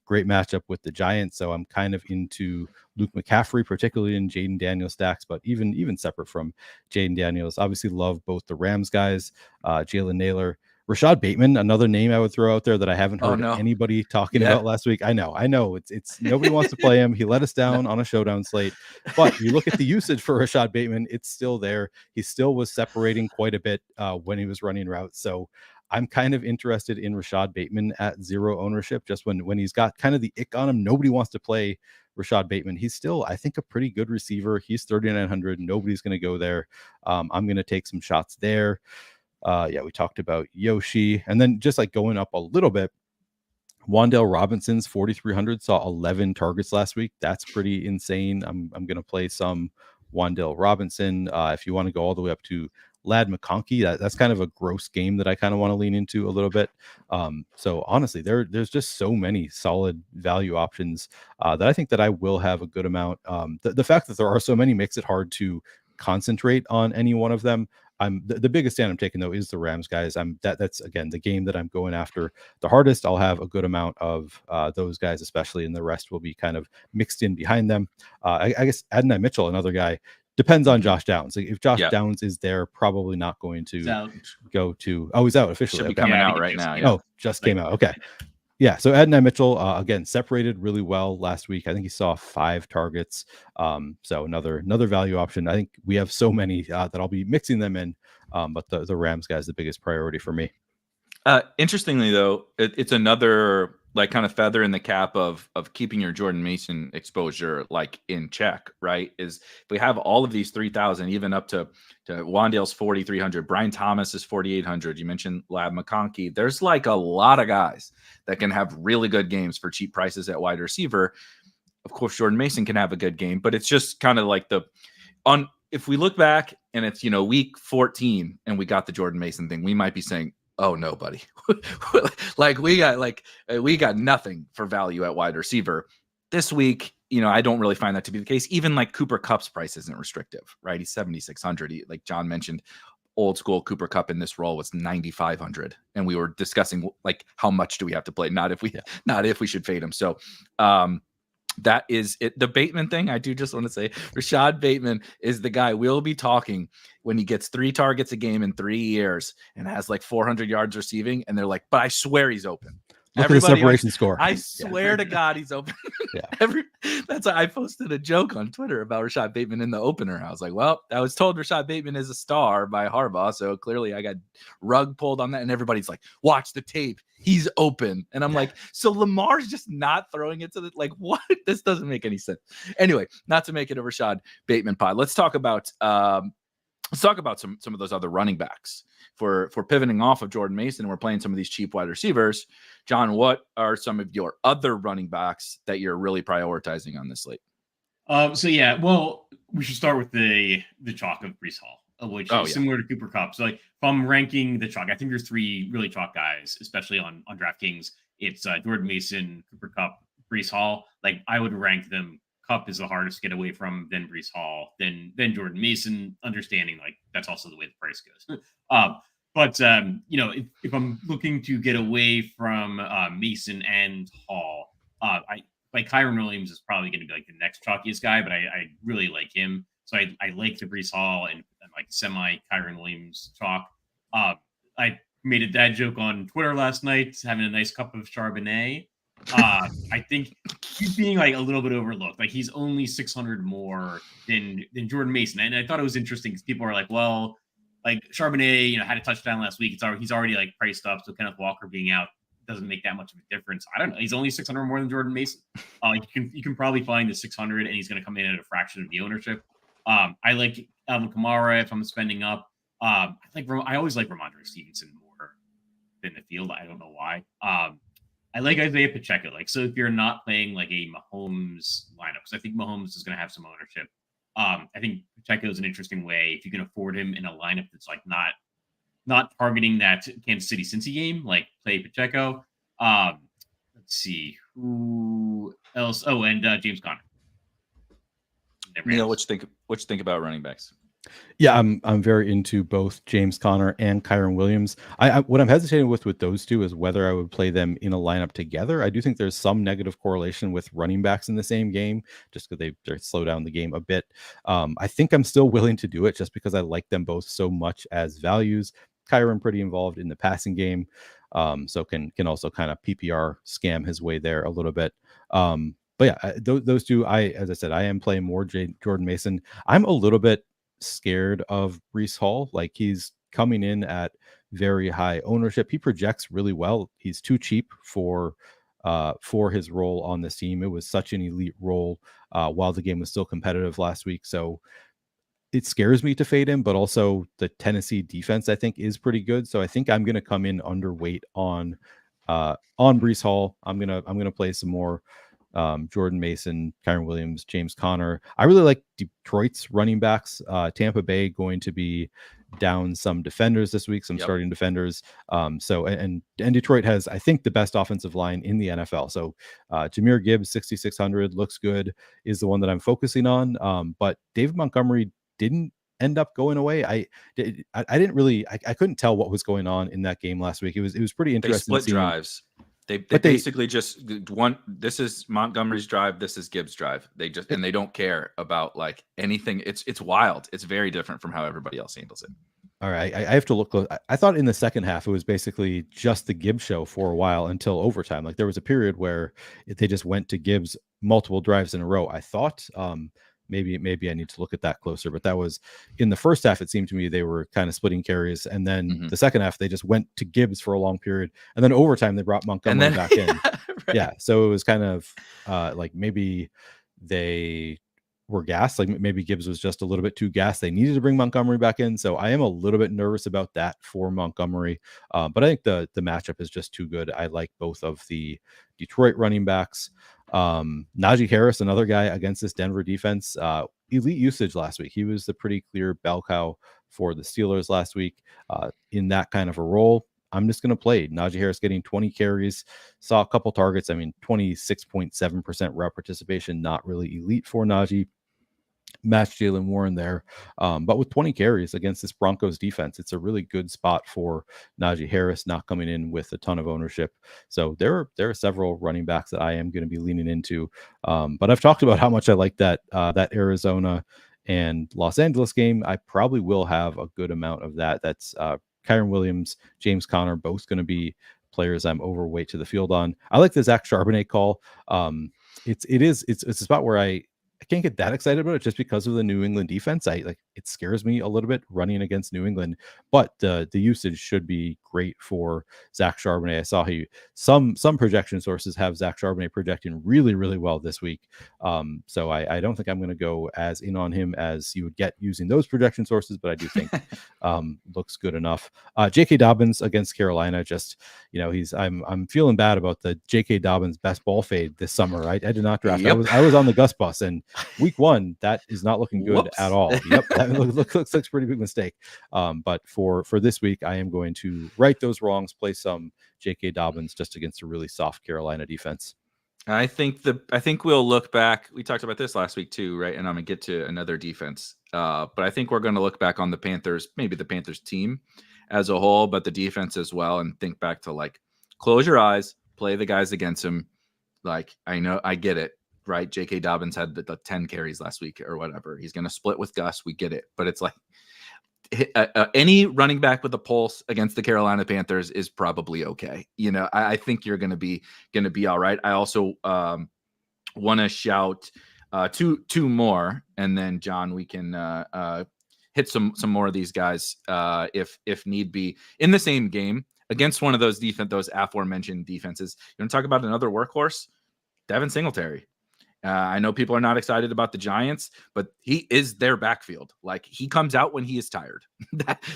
Great matchup with the Giants. So I'm kind of into Luke McCaffrey, particularly in Jaden Daniels stacks, but even separate from Jaden Daniels, obviously love both the Rams guys, Jalen Naylor, Rashad Bateman, another name I would throw out there that I haven't heard anybody talking about last week. I know it's nobody wants to play him. He let us down on a showdown slate, but you look at the usage for Rashad Bateman, it's still there. He still was separating quite a bit when he was running routes. So I'm kind of interested in Rashad Bateman at 0 ownership, just when he's got kind of the ick on him. Nobody wants to play Rashad Bateman. He's still, I think, a pretty good receiver. He's 3,900. Nobody's going to go there. I'm going to take some shots there. We talked about Yoshi, and then just like going up a little bit, Wan'Dale Robinson's 4,300 saw 11 targets last week. That's pretty insane. I'm going to play some Wan'Dale Robinson. If you want to go all the way up to Ladd McConkey, that's kind of a gross game that I kind of want to lean into a little bit. So honestly, there's just so many solid value options that I think that I will have a good amount. The fact that there are so many makes it hard to concentrate on any one of them. The biggest stand I'm taking though is the Rams guys. That's again the game that I'm going after the hardest. I'll have a good amount of those guys, especially, and the rest will be kind of mixed in behind them. I guess Adonai Mitchell, another guy, depends on Josh Downs. Like if Josh Downs is there, probably not going to go to. Oh, he's out officially. Should be coming out right now. Oh, just came out. Okay. Yeah, so Adonai Mitchell, again, separated really well last week. I think he saw 5 targets. So another value option. I think we have so many that I'll be mixing them in. But the Rams guy is the biggest priority for me. Interestingly, though, it's another like kind of feather in the cap of keeping your Jordan Mason exposure like in check, right? Is if we have all of these 3,000, even up to Wan'Dale's 4,300, Brian Thomas is 4,800. You mentioned Ladd McConkey. There's like a lot of guys that can have really good games for cheap prices at wide receiver. Of course, Jordan Mason can have a good game, but it's just kind of like if we look back and it's, week 14 and we got the Jordan Mason thing, we might be saying, oh no, buddy. we got nothing for value at wide receiver this week. I don't really find that to be the case. Even like Cooper Kupp's price isn't restrictive, right? He's 7,600. Like John mentioned, old school Cooper Kupp in this role was 9,500. And we were discussing like, how much do we have to play? Not if we should fade him. So, That is it. The Bateman thing, I do just want to say, Rashad Bateman is the guy we'll be talking when he gets 3 targets a game in 3 years and has like 400 yards receiving. And they're like, but I swear he's open. Look at the separation score. I swear to God, he's open. Yeah. That's why I posted a joke on Twitter about Rashad Bateman in the opener. I was like, well, I was told Rashad Bateman is a star by Harbaugh. So clearly I got rug pulled on that. And everybody's like, watch the tape. He's open. And I'm like, so Lamar's just not throwing it to the, like, what? This doesn't make any sense. Anyway, not to make it a Rashad Bateman pod. Let's talk about some of those other running backs. For pivoting off of Jordan Mason, we're playing some of these cheap wide receivers. John, what are some of your other running backs that you're really prioritizing on this slate? Well, we should start with the chalk of Brees Hall, which is similar to Cooper Kupp. So, like, if I'm ranking the chalk, I think there's 3 really chalk guys, especially on DraftKings. It's Jordan Mason, Cooper Kupp, Brees Hall. Like, I would rank them. Kupp is the hardest to get away from, then Brees Hall, then Jordan Mason. Understanding like that's also the way the price goes. But if I'm looking to get away from Mason and Hall, Kyren Williams is probably going to be like the next chalkiest guy, but I really like him. So I like the Brees Hall and like semi Kyren Williams chalk. I made a dad joke on Twitter last night, having a nice cup of Chardonnay. I think he's being like a little bit overlooked. Like he's only 600 more than Jordan Mason, and I thought it was interesting because people are like, well, like Charbonnet, had a touchdown last week. He's already like priced up, so Kenneth Walker being out doesn't make that much of a difference. I don't know. He's only 600 more than Jordan Mason. You can probably find the 600, and he's going to come in at a fraction of the ownership. I like Alvin Kamara if I'm spending up. I always like Ramondre Stevenson more than the field. I don't know why. I like Isaiah Pacheco. Like, so if you're not playing like a Mahomes lineup, because I think Mahomes is going to have some ownership. I think Pacheco is an interesting way if you can afford him in a lineup that's like not targeting that Kansas City Cincy game. Like play Pacheco. Let's see who else. Oh, and James Conner. Neil, what you think about running backs? Yeah, I'm very into both James Conner and Kyren Williams. What I'm hesitating with those two is whether I would play them in a lineup together. I do think there's some negative correlation with running backs in the same game, just because they slow down the game a bit. I think I'm still willing to do it just because I like them both so much as values. Kyren pretty involved in the passing game, so can also kind of PPR scam his way there a little bit. But yeah, those two, as I said, I am playing more Jordan Mason. I'm a little bit scared of Brees Hall. Like he's coming in at very high ownership. He projects really well. He's too cheap for his role on this team. It was such an elite role while the game was still competitive last week. So it scares me to fade him, but also the Tennessee defense I think is pretty good. So I think I'm going to come in underweight on Brees Hall. I'm going to play some more Jordan Mason, Kyren Williams, James Conner. I really like Detroit's running backs. Tampa Bay going to be down some defenders this week, some starting defenders. And Detroit has, I think, the best offensive line in the NFL. So Jahmyr Gibbs, 6,600 looks good, is the one that I'm focusing on. But David Montgomery didn't end up going away. I couldn't tell what was going on in that game last week. It was pretty interesting. They split drives. They basically just this is Montgomery's drive, this is Gibbs' drive. They don't care about like anything. It's wild. It's very different from how everybody else handles it. All right. I have to look. I thought in the second half, it was basically just the Gibbs show for a while until overtime. Like there was a period where they just went to Gibbs multiple drives in a row. I thought, maybe I need to look at that closer, but that was in the first half. It seemed to me they were kind of splitting carries, and then the second half they just went to Gibbs for a long period, and then overtime they brought Montgomery back in. Right. Yeah, so it was kind of like maybe they were gassed. Like maybe Gibbs was just a little bit too gassed. They needed to bring Montgomery back in, so I am a little bit nervous about that for Montgomery. But I think the matchup is just too good. I like both of the Detroit running backs. Najee Harris, another guy against this Denver defense, elite usage last week. He was the pretty clear bell cow for the Steelers last week in that kind of a role. I'm just going to play Najee Harris getting 20 carries, saw a couple targets. I mean, 26.7% route participation, not really elite for Najee. match Jalen Warren there. But with 20 carries against this Broncos defense, it's a really good spot for Najee Harris, not coming in with a ton of ownership. So there are several running backs that I am going to be leaning into. But I've talked about how much I like that Arizona and Los Angeles game. I probably will have a good amount of that. That's Kyron Williams, James Conner, both going to be players I'm overweight to the field on. I like the Zach Charbonnet call. It's a spot where I can't get that excited about it just because of the New England defense. It scares me a little bit running against New England, but the usage should be great for Zach Charbonnet. I saw some projection sources have Zach Charbonnet projecting really, really well this week. So I don't think I'm going to go as in on him as you would get using those projection sources, but I do think looks good enough. J.K. Dobbins against Carolina, I'm feeling bad about the J.K. Dobbins best ball fade this summer. I did not draft. Yep. I was on the Gus bus, and week 1 that is not looking good Whoops. at all. Yep, that looks like a pretty big mistake. But for this week, I am going to right those wrongs, play some J.K. Dobbins just against a really soft Carolina defense. I think we'll look back. We talked about this last week too, right? And I'm gonna get to another defense. But I think we're gonna look back on the Panthers, maybe the Panthers team as a whole, but the defense as well, and think back to close your eyes, play the guys against him. I get it, right? J.K. Dobbins had the 10 carries last week or whatever. He's gonna split with Gus. We get it, but it's any running back with a pulse against the Carolina Panthers is probably okay. I think you're going to be all right. I also want to shout two more, and then John, we can hit some more of these guys if need be in the same game against one of those aforementioned defenses. You want to talk about another workhorse, Devin Singletary. I know people are not excited about the Giants, but he is their backfield. He comes out when he is tired.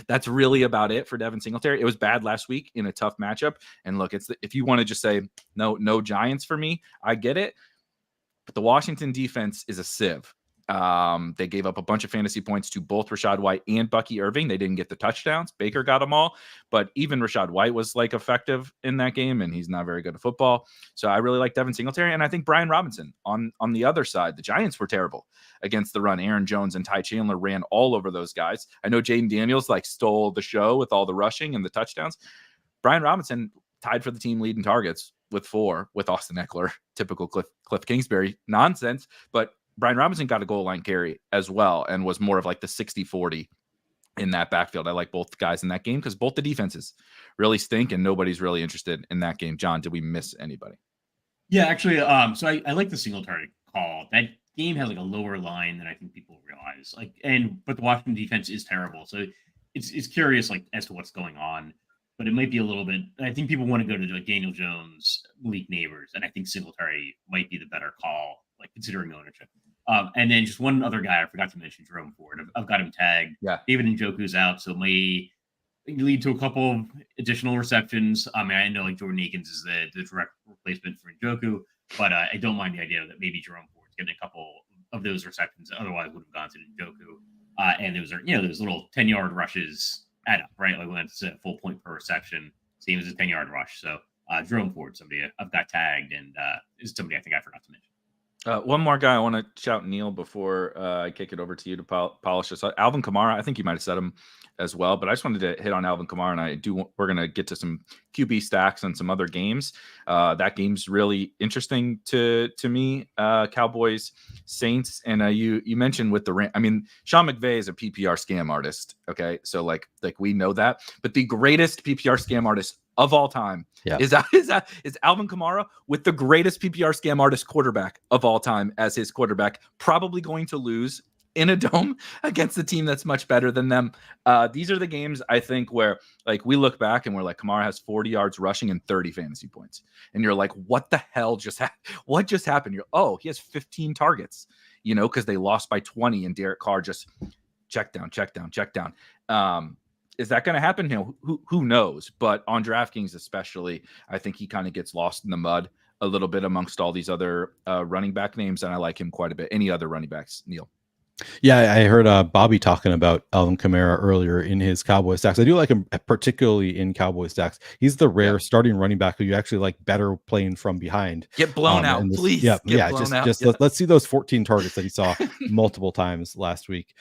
That's really about it for Devin Singletary. It was bad last week in a tough matchup. And look, if you want to just say no Giants for me, I get it. But the Washington defense is a sieve. They gave up a bunch of fantasy points to both Rachaad White and Bucky Irving. They didn't get the touchdowns. Baker got them all, but even Rachaad White was effective in that game, and he's not very good at football. So I really like Devin Singletary, and I think Brian Robinson on the other side. The Giants were terrible against the run. Aaron Jones and Ty Chandler ran all over those guys. I know Jaden Daniels stole the show with all the rushing and the touchdowns. Brian Robinson tied for the team lead in targets with 4 with Austin Eckler. Typical Cliff Kingsbury nonsense, but Brian Robinson got a goal line carry as well and was more of the 60-40 in that backfield. I like both guys in that game because both the defenses really stink and nobody's really interested in that game. John, did we miss anybody? Yeah, actually, so I like the Singletary call. That game has a lower line than I think people realize. But the Washington defense is terrible. So it's curious as to what's going on. But it might be a little bit. I think people want to go to Daniel Jones, Malik Neighbors, and I think Singletary might be the better call, considering ownership. And then just one other guy I forgot to mention, Jerome Ford. I've got him tagged. Yeah, David Njoku's out, so it may lead to a couple of additional receptions. I know Jordan Akins is the direct replacement for Njoku, but I don't mind the idea that maybe Jerome Ford's getting a couple of those receptions that otherwise would have gone to Njoku. And those little 10-yard rushes add up, right? When it's a full point per reception, same as a 10-yard rush. So Jerome Ford, somebody I've got tagged, and is somebody I think I forgot to mention. One more guy I want to shout, Neil, before I kick it over to you to polish this. Alvin Kamara, I think you might have said him as well, but I just wanted to hit on Alvin Kamara, and we're going to get to some QB stacks and some other games. That game's really interesting to me. Cowboys, Saints, and you mentioned with the Sean McVay is a PPR scam artist. Okay, so we know that, but the greatest PPR scam artist of all time is Alvin Kamara, with the greatest PPR scam artist quarterback of all time as his quarterback, probably going to lose in a dome against a team that's much better than them. These are the games I think where we look back and we're Kamara has 40 yards rushing and 30 fantasy points, and you're what the hell what just happened? He has 15 targets, because they lost by 20 and Derek Carr just check down. Is that going to happen? Who knows? But on DraftKings especially, I think he kind of gets lost in the mud a little bit amongst all these other running back names, and I like him quite a bit. Any other running backs, Neil? Yeah, I heard Bobby talking about Alvin Kamara earlier in his Cowboy stacks. I do like him particularly in Cowboy stacks. He's the rare starting running back who you actually like better playing from behind. Get blown out, please. Let's see those 14 targets that he saw multiple times last week.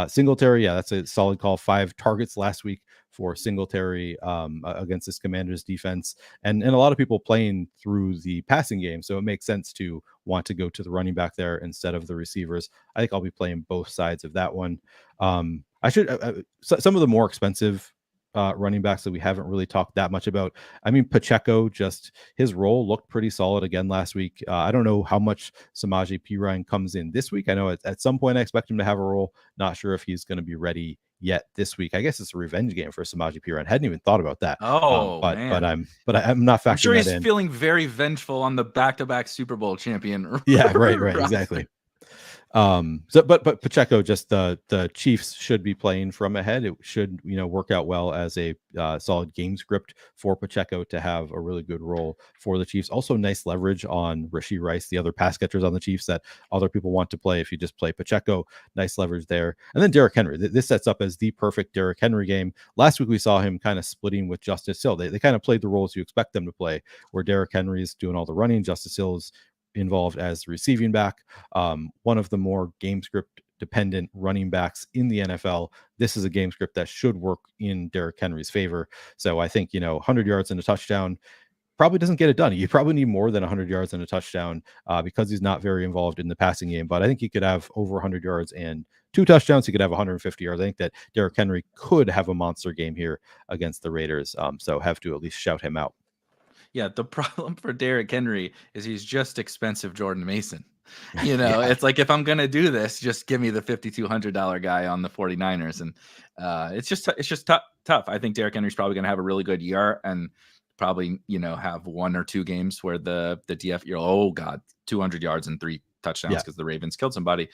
Singletary, that's a solid call. 5 targets last week for Singletary against this Commanders defense, and a lot of people playing through the passing game, so it makes sense to want to go to the running back there instead of the receivers. I think I'll be playing both sides of that one. I should some of the more expensive running backs that we haven't really talked that much about. I mean, Pacheco, just his role looked pretty solid again last week. I don't know how much Samaje Perine comes in this week. I know at some point I expect him to have a role. Not sure if he's going to be ready yet this week. I guess it's a revenge game for Samaje Perine. Hadn't even thought about that. Man. But I'm not factoring I'm sure he's that in. Feeling very vengeful on the back-to-back Super Bowl champion. Yeah, right, exactly. But Pacheco, just the Chiefs should be playing from ahead. It should work out well as a solid game script for Pacheco to have a really good role for the Chiefs. Also, nice leverage on Rashee Rice, the other pass catchers on the Chiefs that other people want to play. If you just play Pacheco, nice leverage there. And then Derrick Henry. This sets up as the perfect Derrick Henry game. Last week we saw him kind of splitting with Justice Hill. They kind of played the roles you expect them to play, where Derrick Henry is doing all the running, Justice Hill's involved as receiving back. One of the more game script dependent running backs in the NFL. This is a game script that should work in Derrick Henry's favor. So I think 100 yards and a touchdown probably doesn't get it done. You probably need more than 100 yards and a touchdown because he's not very involved in the passing game. But I think he could have over 100 yards and 2 touchdowns. He could have 150 yards. I think that Derrick Henry could have a monster game here against the Raiders. So have to at least shout him out. Yeah, the problem for Derrick Henry is he's just expensive Jordan Mason. It's like, if I'm going to do this, just give me the $5,200 guy on the 49ers. And it's just tough. I think Derrick Henry's probably going to have a really good year and probably, have 1 or 2 games where the DF, 200 yards and 3 touchdowns because the Ravens killed somebody.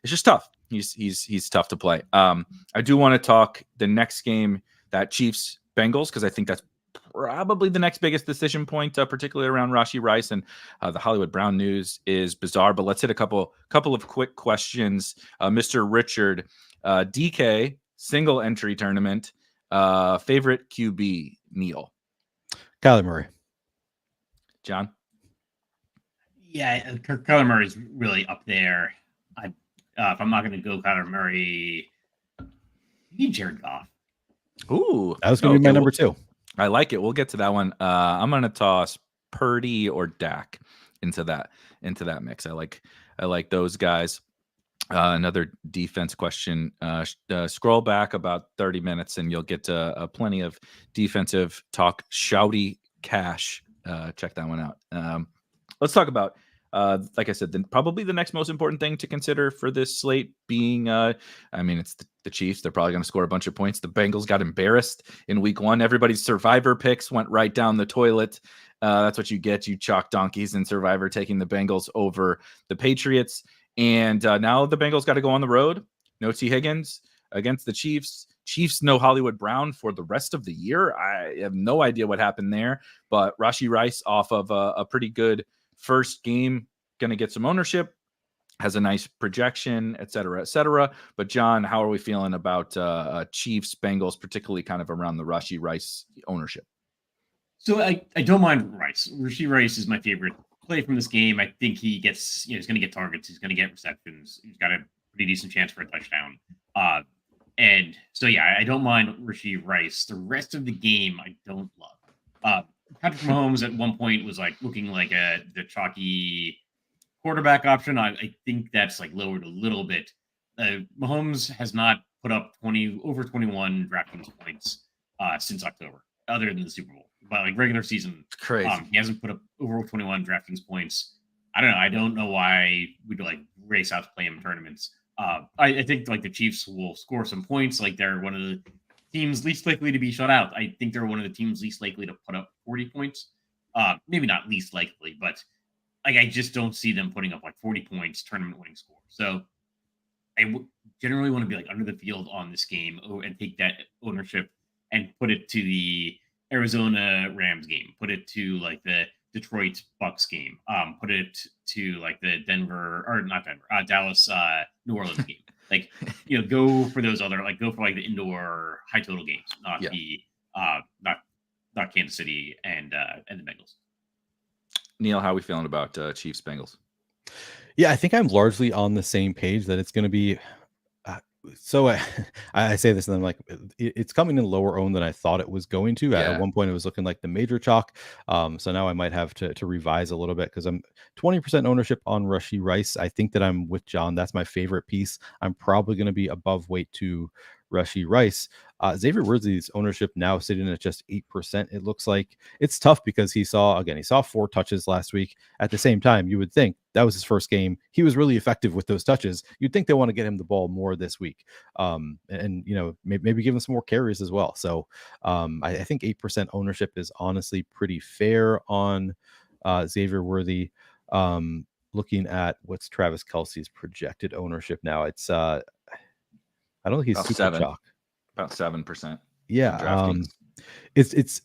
It's just tough. He's tough to play. I do want to talk the next game, that Chiefs Bengals, because I think that's probably the next biggest decision point, particularly around Rashee Rice, and the Hollywood Brown news is bizarre. But let's hit a couple of quick questions. Mr. Richard, DK single entry tournament, favorite QB, Neil? Kyler Murray. John? Yeah, Kyler Murray is really up there. If I'm not going to go Kyler Murray, maybe Jared Goff. Ooh, that was going to be my number 2. I like it. We'll get to that one. I'm going to toss Purdy or Dak into that mix. I like those guys. Another defense question. Scroll back about 30 minutes and you'll get plenty of defensive talk. Shouty Cash. Check that one out. Let's talk about, like I said, probably the next most important thing to consider for this slate being, it's the Chiefs. They're probably going to score a bunch of points. The Bengals got embarrassed in week 1. Everybody's survivor picks went right down the toilet. That's what you get. You chalk donkeys in survivor, taking the Bengals over the Patriots. And now the Bengals got to go on the road. No T. Higgins against the Chiefs. Chiefs, no Hollywood Brown for the rest of the year. I have no idea what happened there. But Rashee Rice off of a pretty good first game, going to get some ownership, has a nice projection, et cetera. But John, how are we feeling about Chiefs, Bengals, particularly kind of around the Rashee Rice ownership? So I don't mind Rice. Rashee Rice is my favorite play from this game. I think he gets, he's going to get targets. He's going to get receptions. He's got a pretty decent chance for a touchdown. And so, yeah, I don't mind Rashee Rice. The rest of the game, I don't love. Patrick Mahomes at one point was looking like the chalky quarterback option. I think that's lowered a little bit. Mahomes has not put up over 21 DraftKings points since October, other than the Super Bowl. But regular season, it's crazy. He hasn't put up over 21 DraftKings points. I don't know. I don't know why we'd race out to play him in tournaments. I think the Chiefs will score some points. They're one of the teams least likely to be shut out. I think they're one of the teams least likely to put up 40 points. Maybe not least likely, but I just don't see them putting up 40 points tournament winning score. So I generally want to be under the field on this game and take that ownership and put it to the Arizona Rams game, put it to the Detroit Bucks game, put it to the Dallas New Orleans game. Like, go for those other, like, go for like the indoor high total games, not the not Kansas City and the Bengals. Neil, how are we feeling about Chiefs Bengals? Yeah, I think I'm largely on the same page that it's going to be. So I say this and I'm like, it's coming in lower owned than I thought it was going to. At one point, it was looking like the major chalk. So now I might have to revise a little bit because I'm 20% ownership on Rashee Rice. I think that I'm with John. That's my favorite piece. I'm probably going to be above weight to Rashee Rice. Xavier Worthy's ownership now sitting at just 8%. It looks like it's tough because he saw 4 touches last week. At the same time, you would think that was his first game. He was really effective with those touches. You'd think they want to get him the ball more this week. And maybe give him some more carries as well. So I think 8% ownership is honestly pretty fair on Xavier Worthy. Looking at what's Travis Kelce's projected ownership now, it's I don't think he's about super chalk. About 7%. Yeah. It's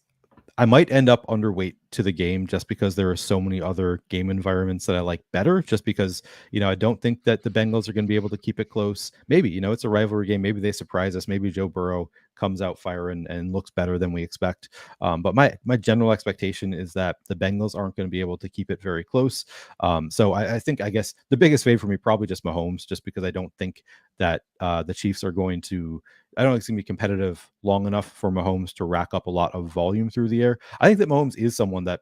I might end up underweight to the game just because there are so many other game environments that I like better, just because, I don't think that the Bengals are going to be able to keep it close. Maybe, it's a rivalry game. Maybe they surprise us. Maybe Joe Burrow comes out firing and looks better than we expect. But my general expectation is that the Bengals aren't going to be able to keep it very close. So I guess the biggest fave for me, probably just Mahomes, just because I don't think that the Chiefs are going to, I don't think it's going to be competitive long enough for Mahomes to rack up a lot of volume through the air. I think that Mahomes is someone that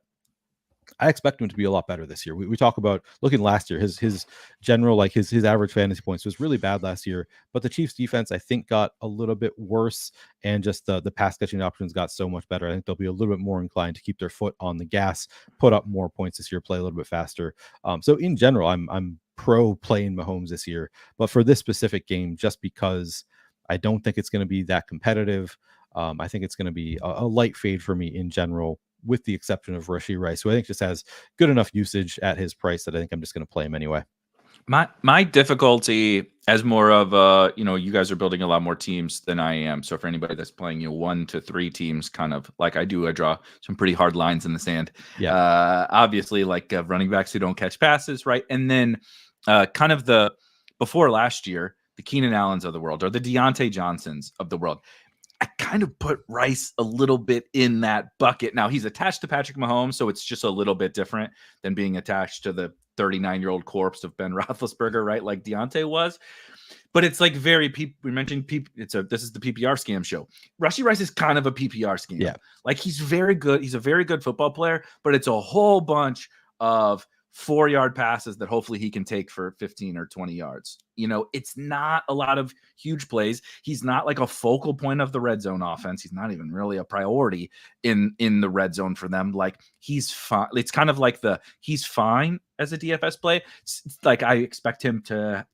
I expect him to be a lot better this year. We talk about looking last year, his general, like his average fantasy points was really bad last year, but the Chiefs defense, I think, got a little bit worse, and just the pass catching options got so much better. I think they'll be a little bit more inclined to keep their foot on the gas, put up more points this year, play a little bit faster. So in general, I'm pro playing Mahomes this year, but for this specific game, just because I don't think it's going to be that competitive. I think it's going to be a light fade for me in general, with the exception of Rashee Rice, who I think just has good enough usage at his price that I think I'm just going to play him anyway. My difficulty, as more of you guys are building a lot more teams than I am. So for anybody that's playing 1 to 3 teams, kind of like I do, I draw some pretty hard lines in the sand. Yeah. Obviously, like running backs who don't catch passes, right? And then kind of before last year, the Keenan Allens of the world, or the Deontay Johnsons of the world. I kind of put Rice a little bit in that bucket. Now, he's attached to Patrick Mahomes, so it's just a little bit different than being attached to the 39-year-old corpse of Ben Roethlisberger, right? Like Deontay was. But it's like we mentioned this is the PPR scam show. Rashee Rice is kind of a PPR scam. Yeah. Like, he's very good. He's a very good football player, but it's a whole bunch of 4-yard passes that hopefully he can take for 15 or 20 yards. It's not a lot of huge plays. He's not like a focal point of the red zone offense. He's not even really a priority in the red zone for them. Like, he's fine. It's kind of like he's fine as a DFS play. It's like, I expect him to,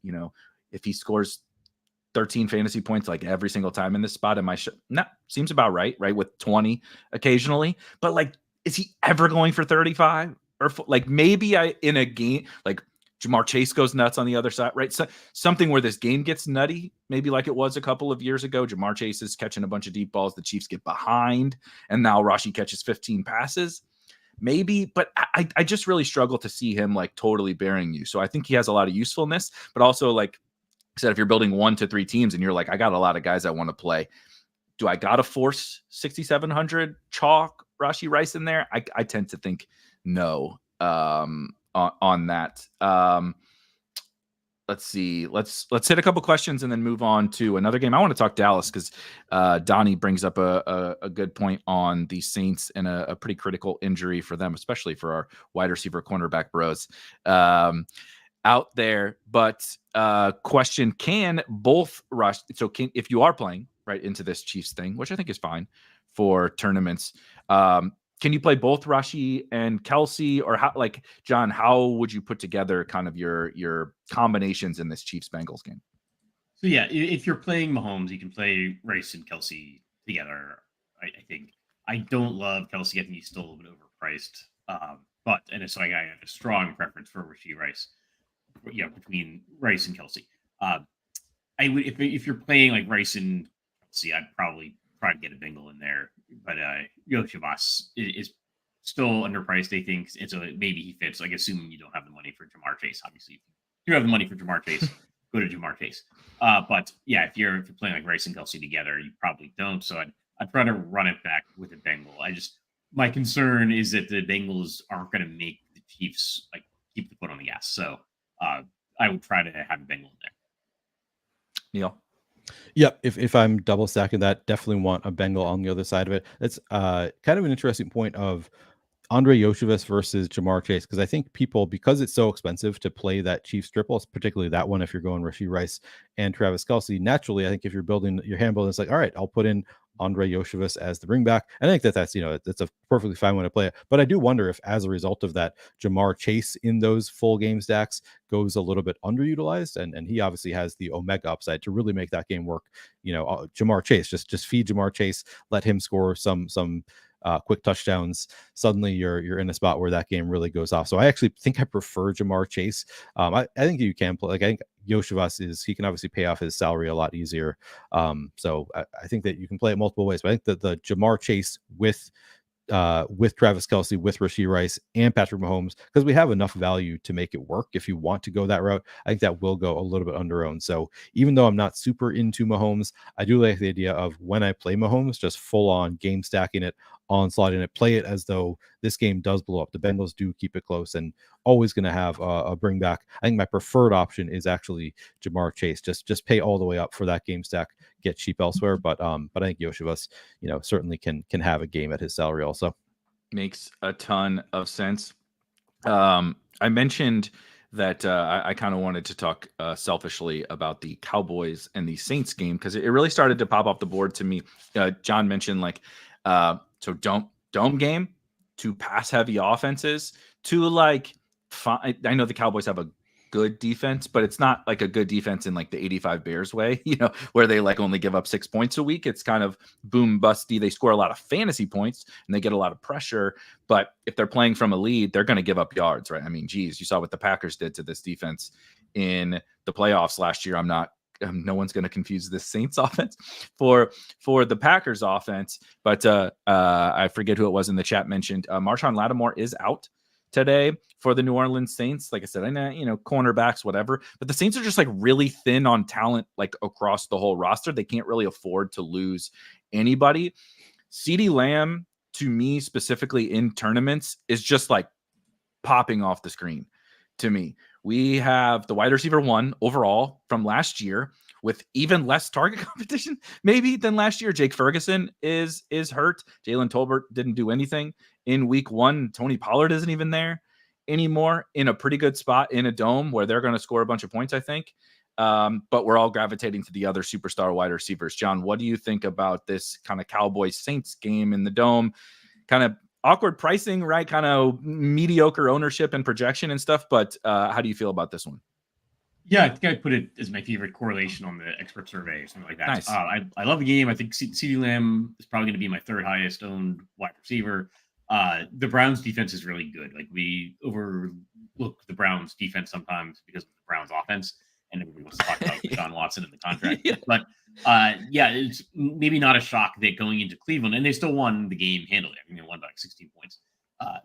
if he scores 13 fantasy points like every single time in this spot, seems about right with 20 occasionally. But like, is he ever going for 35? Or like, maybe in a game, like Jamar Chase goes nuts on the other side, right? So something where this game gets nutty, maybe like it was a couple of years ago. Jamar Chase is catching a bunch of deep balls. The Chiefs get behind, and now Rashee catches 15 passes. Maybe, but I just really struggle to see him like totally burying you. So I think he has a lot of usefulness, but also, like I said, if you're building 1 to 3 teams and you're like, I got a lot of guys I want to play, do I got to force 6,700 chalk Rashee Rice in there? I tend to think no on that. Let's see. Let's hit a couple questions and then move on to another game. I want to talk Dallas because Donnie brings up a good point on the Saints and a pretty critical injury for them, especially for our wide receiver cornerback bros out there. But question: can both rush? So if you are playing right into this Chiefs thing, which I think is fine for tournaments, can you play both Rashee and Kelce, or how? Like, John, how would you put together kind of your combinations in this Chiefs Bengals game? So yeah, if you're playing Mahomes, you can play Rice and Kelce together. I think I don't love Kelce. I think he's still a little bit overpriced. So I have a strong preference for Rashee Rice. Yeah, between Rice and Kelce. I would if you're playing like Rice and Kelce, I'd probably try to get a Bengal in there. But Shavas is still underpriced, I think, and so maybe he fits. Like, assuming you don't have the money for Jamar Chase. Obviously, if you have the money for Jamar Chase, go to Jamar Chase. But yeah, if you're playing like Rice and Kelsey together, you probably don't. So I'd try to run it back with a Bengal. My concern is that the Bengals aren't going to make the Chiefs like keep the foot on the gas. So I would try to have a Bengal in there. Neil. Yep. If I'm double stacking that, definitely want a Bengal on the other side of it. It's kind of an interesting point of Andre Yoshevich versus Jamar Chase, because I think people, because it's so expensive to play that Chiefs triple, particularly that one, if you're going Rashee Rice and Travis Kelce, naturally, I think if you're building your hand building, it's like, all right, I'll put in Andre Yoshevich as the bring back. I think that's that's a perfectly fine way to play it. But I do wonder if, as a result of that, Jamar Chase in those full game stacks goes a little bit underutilized, and he obviously has the omega upside to really make that game work. Jamar Chase, just feed Jamar Chase, let him score some quick touchdowns. Suddenly you're in a spot where that game really goes off. So I actually think I prefer Jamar Chase. I think you can play, like, I think Yoshevich he can obviously pay off his salary a lot easier. So I think that you can play it multiple ways, but I think that the Jamar Chase with Travis Kelce, with Rashee Rice and Patrick Mahomes, because we have enough value to make it work. If you want to go that route, I think that will go a little bit under-owned. So even though I'm not super into Mahomes, I do like the idea of, when I play Mahomes, just full on game stacking it, on sliding it, play it as though this game does blow up. The Bengals do keep it close and always going to have a bring back. I think my preferred option is actually Jamar Chase. Just pay all the way up for that game stack, get cheap elsewhere. But I think Yoshevich, certainly can have a game at his salary also. Makes a ton of sense. I mentioned that I kind of wanted to talk selfishly about the Cowboys and the Saints game, because it really started to pop off the board to me. John mentioned so dome game to pass heavy offenses to I know the Cowboys have a good defense, but it's not like a good defense in like the 85 Bears way, where they only give up 6 points a week. It's kind of boom busty. They score a lot of fantasy points and they get a lot of pressure, but if they're playing from a lead, they're going to give up yards, right? I mean, geez, you saw what the Packers did to this defense in the playoffs last year. No one's going to confuse this Saints offense for the Packers offense, but I forget who it was in the chat mentioned Marshawn Lattimore is out today for the New Orleans Saints. Like I said, I know, cornerbacks, whatever, but the Saints are just really thin on talent, across the whole roster. They can't really afford to lose anybody. CeeDee Lamb, to me specifically in tournaments, is just popping off the screen to me. We have the wide receiver 1 overall from last year with even less target competition maybe than last year. Jake Ferguson is hurt. Jalen Tolbert didn't do anything in week 1. Tony Pollard isn't even there anymore, in a pretty good spot in a dome where they're going to score a bunch of points, I think. But we're all gravitating to the other superstar wide receivers. John, what do you think about this kind of Cowboys Saints game in the dome? Kind of awkward pricing, right? Kind of mediocre ownership and projection and stuff. But how do you feel about this one? Yeah, I think I put it as my favorite correlation on the expert survey or something like that. Nice. I love the game. I think CeeDee Lamb is probably going to be my third highest owned wide receiver. The Browns defense is really good. We overlook the Browns defense sometimes because of the Browns offense, and everybody wants to talk about Deshaun Watson and the contract. Yeah. But it's maybe not a shock that going into Cleveland, and they still won the game handily. I mean, they won by 16 points.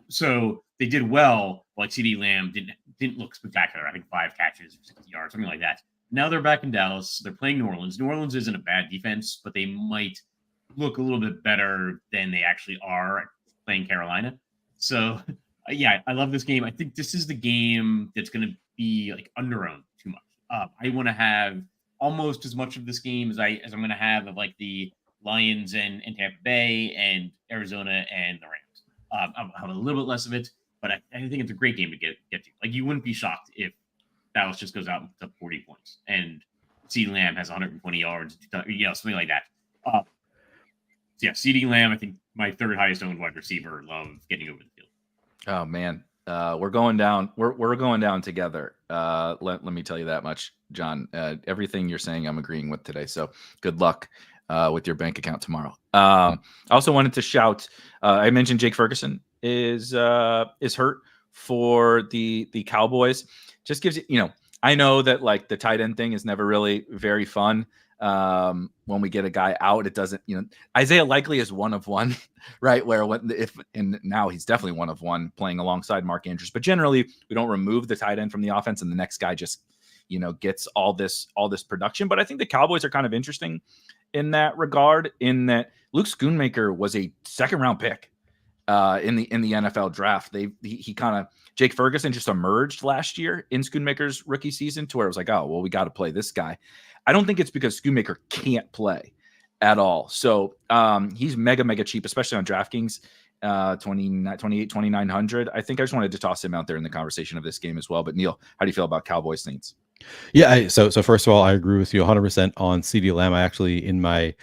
So they did well. CeeDee Lamb didn't look spectacular. I think 5 catches, 60 yards, something like that. Now they're back in Dallas. They're playing New Orleans. New Orleans isn't a bad defense, but they might look a little bit better than they actually are playing Carolina. So I love this game. I think this is the game that's going to be under-owned too much. I want to have almost as much of this game as I'm going to have of the Lions and Tampa Bay and Arizona and the Rams. I'll have a little bit less of it, but I think it's a great game to get to. You wouldn't be shocked if Dallas just goes out and puts up 40 points and CeeDee Lamb has 120 yards, something like that. CeeDee Lamb, I think my third highest owned wide receiver. Love getting over the field. Oh man, we're going down. We're going down together. Let me tell you that much, John. Everything you're saying, I'm agreeing with today. So good luck with your bank account tomorrow. I also wanted to shout. I mentioned Jake Ferguson is hurt for the Cowboys. Just gives you, I know that the tight end thing is never really very fun. When we get a guy out, it doesn't, Isaiah Likely is one of one, right? And now he's definitely one of one playing alongside Mark Andrews, but generally we don't remove the tight end from the offense and the next guy just gets all this production. But I think the Cowboys are kind of interesting in that regard, in that Luke Schoonmaker was a second round pick in the NFL draft. He kind of, Jake Ferguson just emerged last year in Schoonmaker's rookie season to where it was like, oh, well, we got to play this guy. I don't think it's because Schoonmaker can't play at all. So he's mega cheap, especially on DraftKings, 2,900. I think I just wanted to toss him out there in the conversation of this game as well. But Neil, how do you feel about Cowboys Saints? Yeah, so first of all, I agree with you 100% on CeeDee Lamb. I actually, in my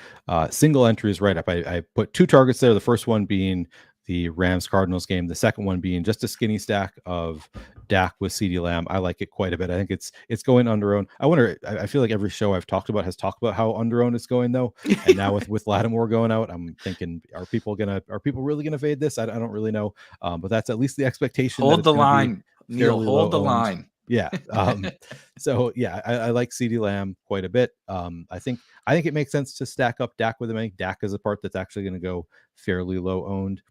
single entries right up, I put 2 targets there. The first one being the Rams-Cardinals game. The second one being just a skinny stack of Dak with CeeDee Lamb. I like it quite a bit. I think it's going under-owned. I feel like every show I've talked about has talked about how under-owned it's going, though. And now with Lattimore going out, I'm thinking, are people really gonna fade this? I don't really know. But that's at least the expectation. Hold the line, Neil. Hold the line. Yeah. So yeah, I like CeeDee Lamb quite a bit. I think it makes sense to stack up Dak with him. I think Dak is a part that's actually going to go fairly low owned.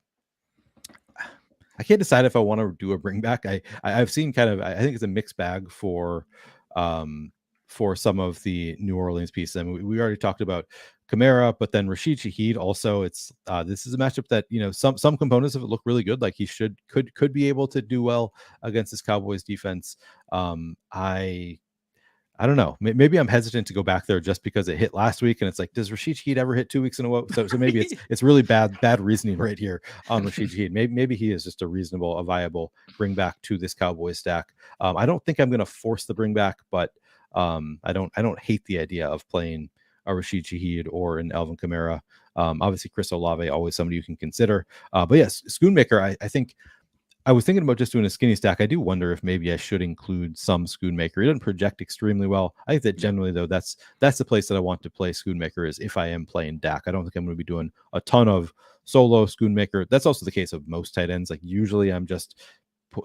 I can't decide if I want to do a bring back. I've seen I think it's a mixed bag for some of the New Orleans pieces. I mean, we already talked about Kamara, but then Rashid Shaheed also. It's this is a matchup that some components of it look really good. Like he could be able to do well against this Cowboys defense. I don't know. Maybe I'm hesitant to go back there just because it hit last week, and it's like, does Rashid Shaheed ever hit 2 weeks in a row? So maybe it's really bad reasoning right here on Rashid Shaheed. Maybe he is just a viable bring back to this Cowboys stack. I don't think I'm going to force the bring back, but I don't hate the idea of playing a Rashid Shaheed or an Alvin Kamara. Obviously, Chris Olave, always somebody you can consider. But yes, Schoonmaker, I think I was thinking about just doing a skinny stack. I do wonder if maybe I should include some Schoonmaker. He doesn't project extremely well. I think that generally, though, that's the place that I want to play Schoonmaker is if I am playing Dak. I don't think I'm going to be doing a ton of solo Schoonmaker. That's also the case of most tight ends. Like usually I'm just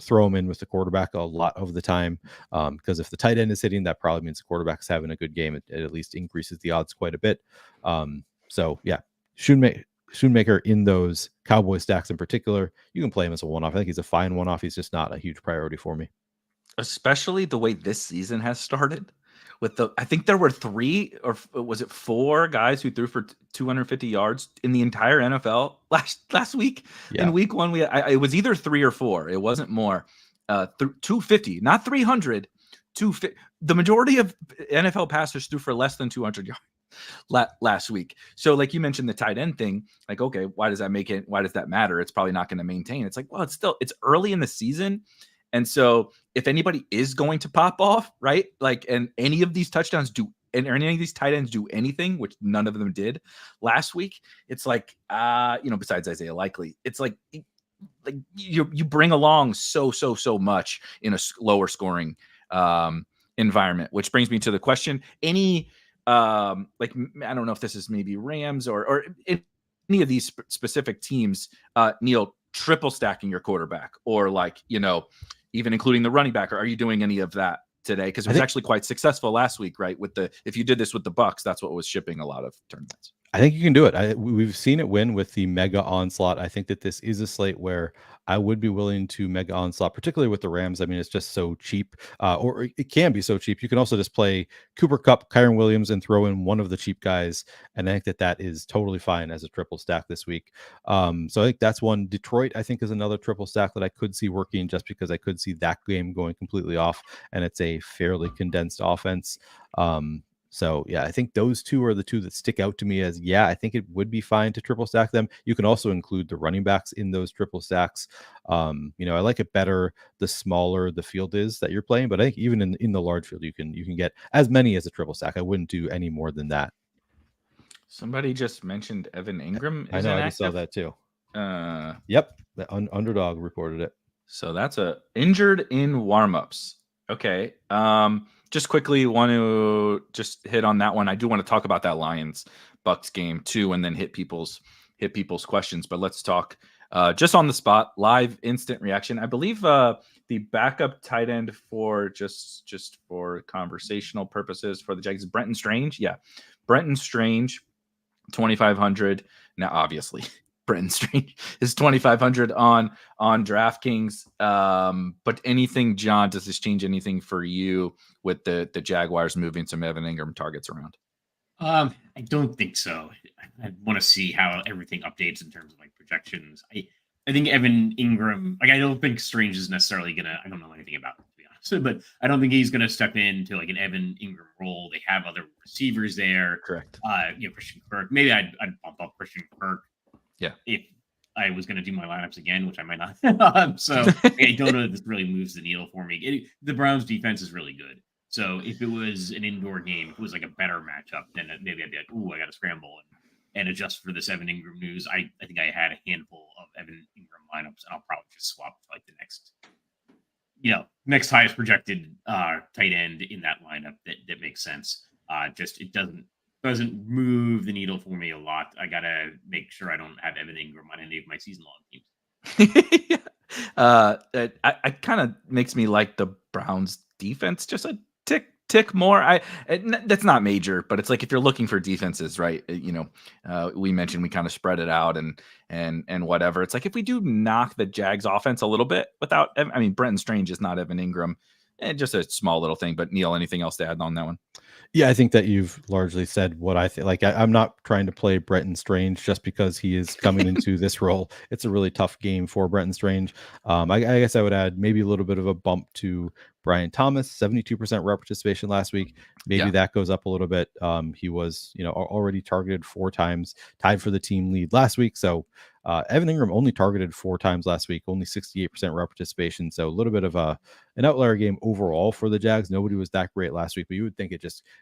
throw them in with the quarterback a lot of the time because if the tight end is hitting, that probably means the quarterback's having a good game. It at least increases the odds quite a bit. So yeah, Schoonmaker in those Cowboy stacks in particular, you can play him as a one-off. I think he's a fine one-off. He's just not a huge priority for me. Especially the way this season has started. I think there were 3 or was it 4 guys who threw for 250 yards in the entire NFL last week. Yeah. In week 1, it was either 3 or 4. It wasn't more. 250, not 300. 250. The majority of NFL passers threw for less than 200 yards last week. So like you mentioned the tight end thing, like, okay, why does that matter? It's probably not going to maintain. It's like, well, it's early in the season. And so if anybody is going to pop off, right? Like, and any of these touchdowns or any of these tight ends do anything, which none of them did last week. It's like, besides Isaiah Likely, it's like you bring along so much in a lower scoring environment, which brings me to the question, I don't know if this is maybe Rams or any of these specific teams, Neil, triple stacking your quarterback or even including the running back, or are you doing any of that today? Because it was actually quite successful last week, right? If you did this with the Bucs, that's what was shipping a lot of tournaments. I think you can do it. We've seen it win with the mega onslaught. I think that this is a slate where I would be willing to mega onslaught, particularly with the Rams. I mean, it's just so cheap, or it can be so cheap. You can also just play Cooper Kupp, Kyren Williams, and throw in one of the cheap guys. And I think that is totally fine as a triple stack this week. So I think that's one. Detroit, I think, is another triple stack that I could see working just because I could see that game going completely off. And it's a fairly condensed offense. So yeah, I think those 2 are the 2 that stick out to me as, I think it would be fine to triple stack them. You can also include the running backs in those triple stacks. I like it better the smaller the field is that you're playing, but I think even in the large field, you can get as many as a triple stack. I wouldn't do any more than that. Somebody just mentioned Evan Ingram. I know, I just saw that too. Yep, the Underdog reported it. So that's injured in warmups. Okay. Just quickly want to just hit on that one. I do want to talk about that Lions Bucks game too, and then hit people's questions. But let's talk just on the spot, live instant reaction. I believe the backup tight end for just for conversational purposes for the Jags is Brenton Strange. Yeah, Brenton Strange, 2,500. Now, obviously, Britton Strange is 2,500 on DraftKings. But anything, John, does this change anything for you with the Jaguars moving some Evan Ingram targets around? I don't think so. I want to see how everything updates in terms of like projections. I think Evan Ingram, like I don't think Strange is necessarily gonna. I don't know anything about him, to be honest, but I don't think he's gonna step into like an Evan Ingram role. They have other receivers there. Correct. Christian Kirk. Maybe I'd bump up Christian Kirk. Yeah. If I was gonna do my lineups again, which I might not. So I don't know if this really moves the needle for me. The Browns defense is really good. So if it was an indoor game, if it was like a better matchup, then maybe I'd be like, "Ooh, I got to scramble and adjust for this Evan Ingram news." I think I had a handful of Evan Ingram lineups, and I'll probably just swap to like the next highest projected tight end in that lineup that makes sense. Just it doesn't move the needle for me a lot. I gotta make sure I don't have Evan Ingram on any of my season long teams. It kind of makes me like the Browns defense just a tick more. That's not major, but it's like if you're looking for defenses, right? We mentioned we kind of spread it out and whatever. It's like if we do knock the Jags offense a little bit without, I mean, Britton Strange is not Evan Ingram, and just a small little thing. But Neil, anything else to add on that one? Yeah, I think that you've largely said what I think. Like, I'm not trying to play Britton Strange just because he is coming into this role. It's a really tough game for Britton Strange. I guess I would add maybe a little bit of a bump to Brian Thomas, 72% rep participation last week. Maybe that goes up a little bit. He was, already targeted 4 times, tied for the team lead last week. So Evan Ingram only targeted 4 times last week, only 68% rep participation. So a little bit of an outlier game overall for the Jags. Nobody was that great last week, but you would think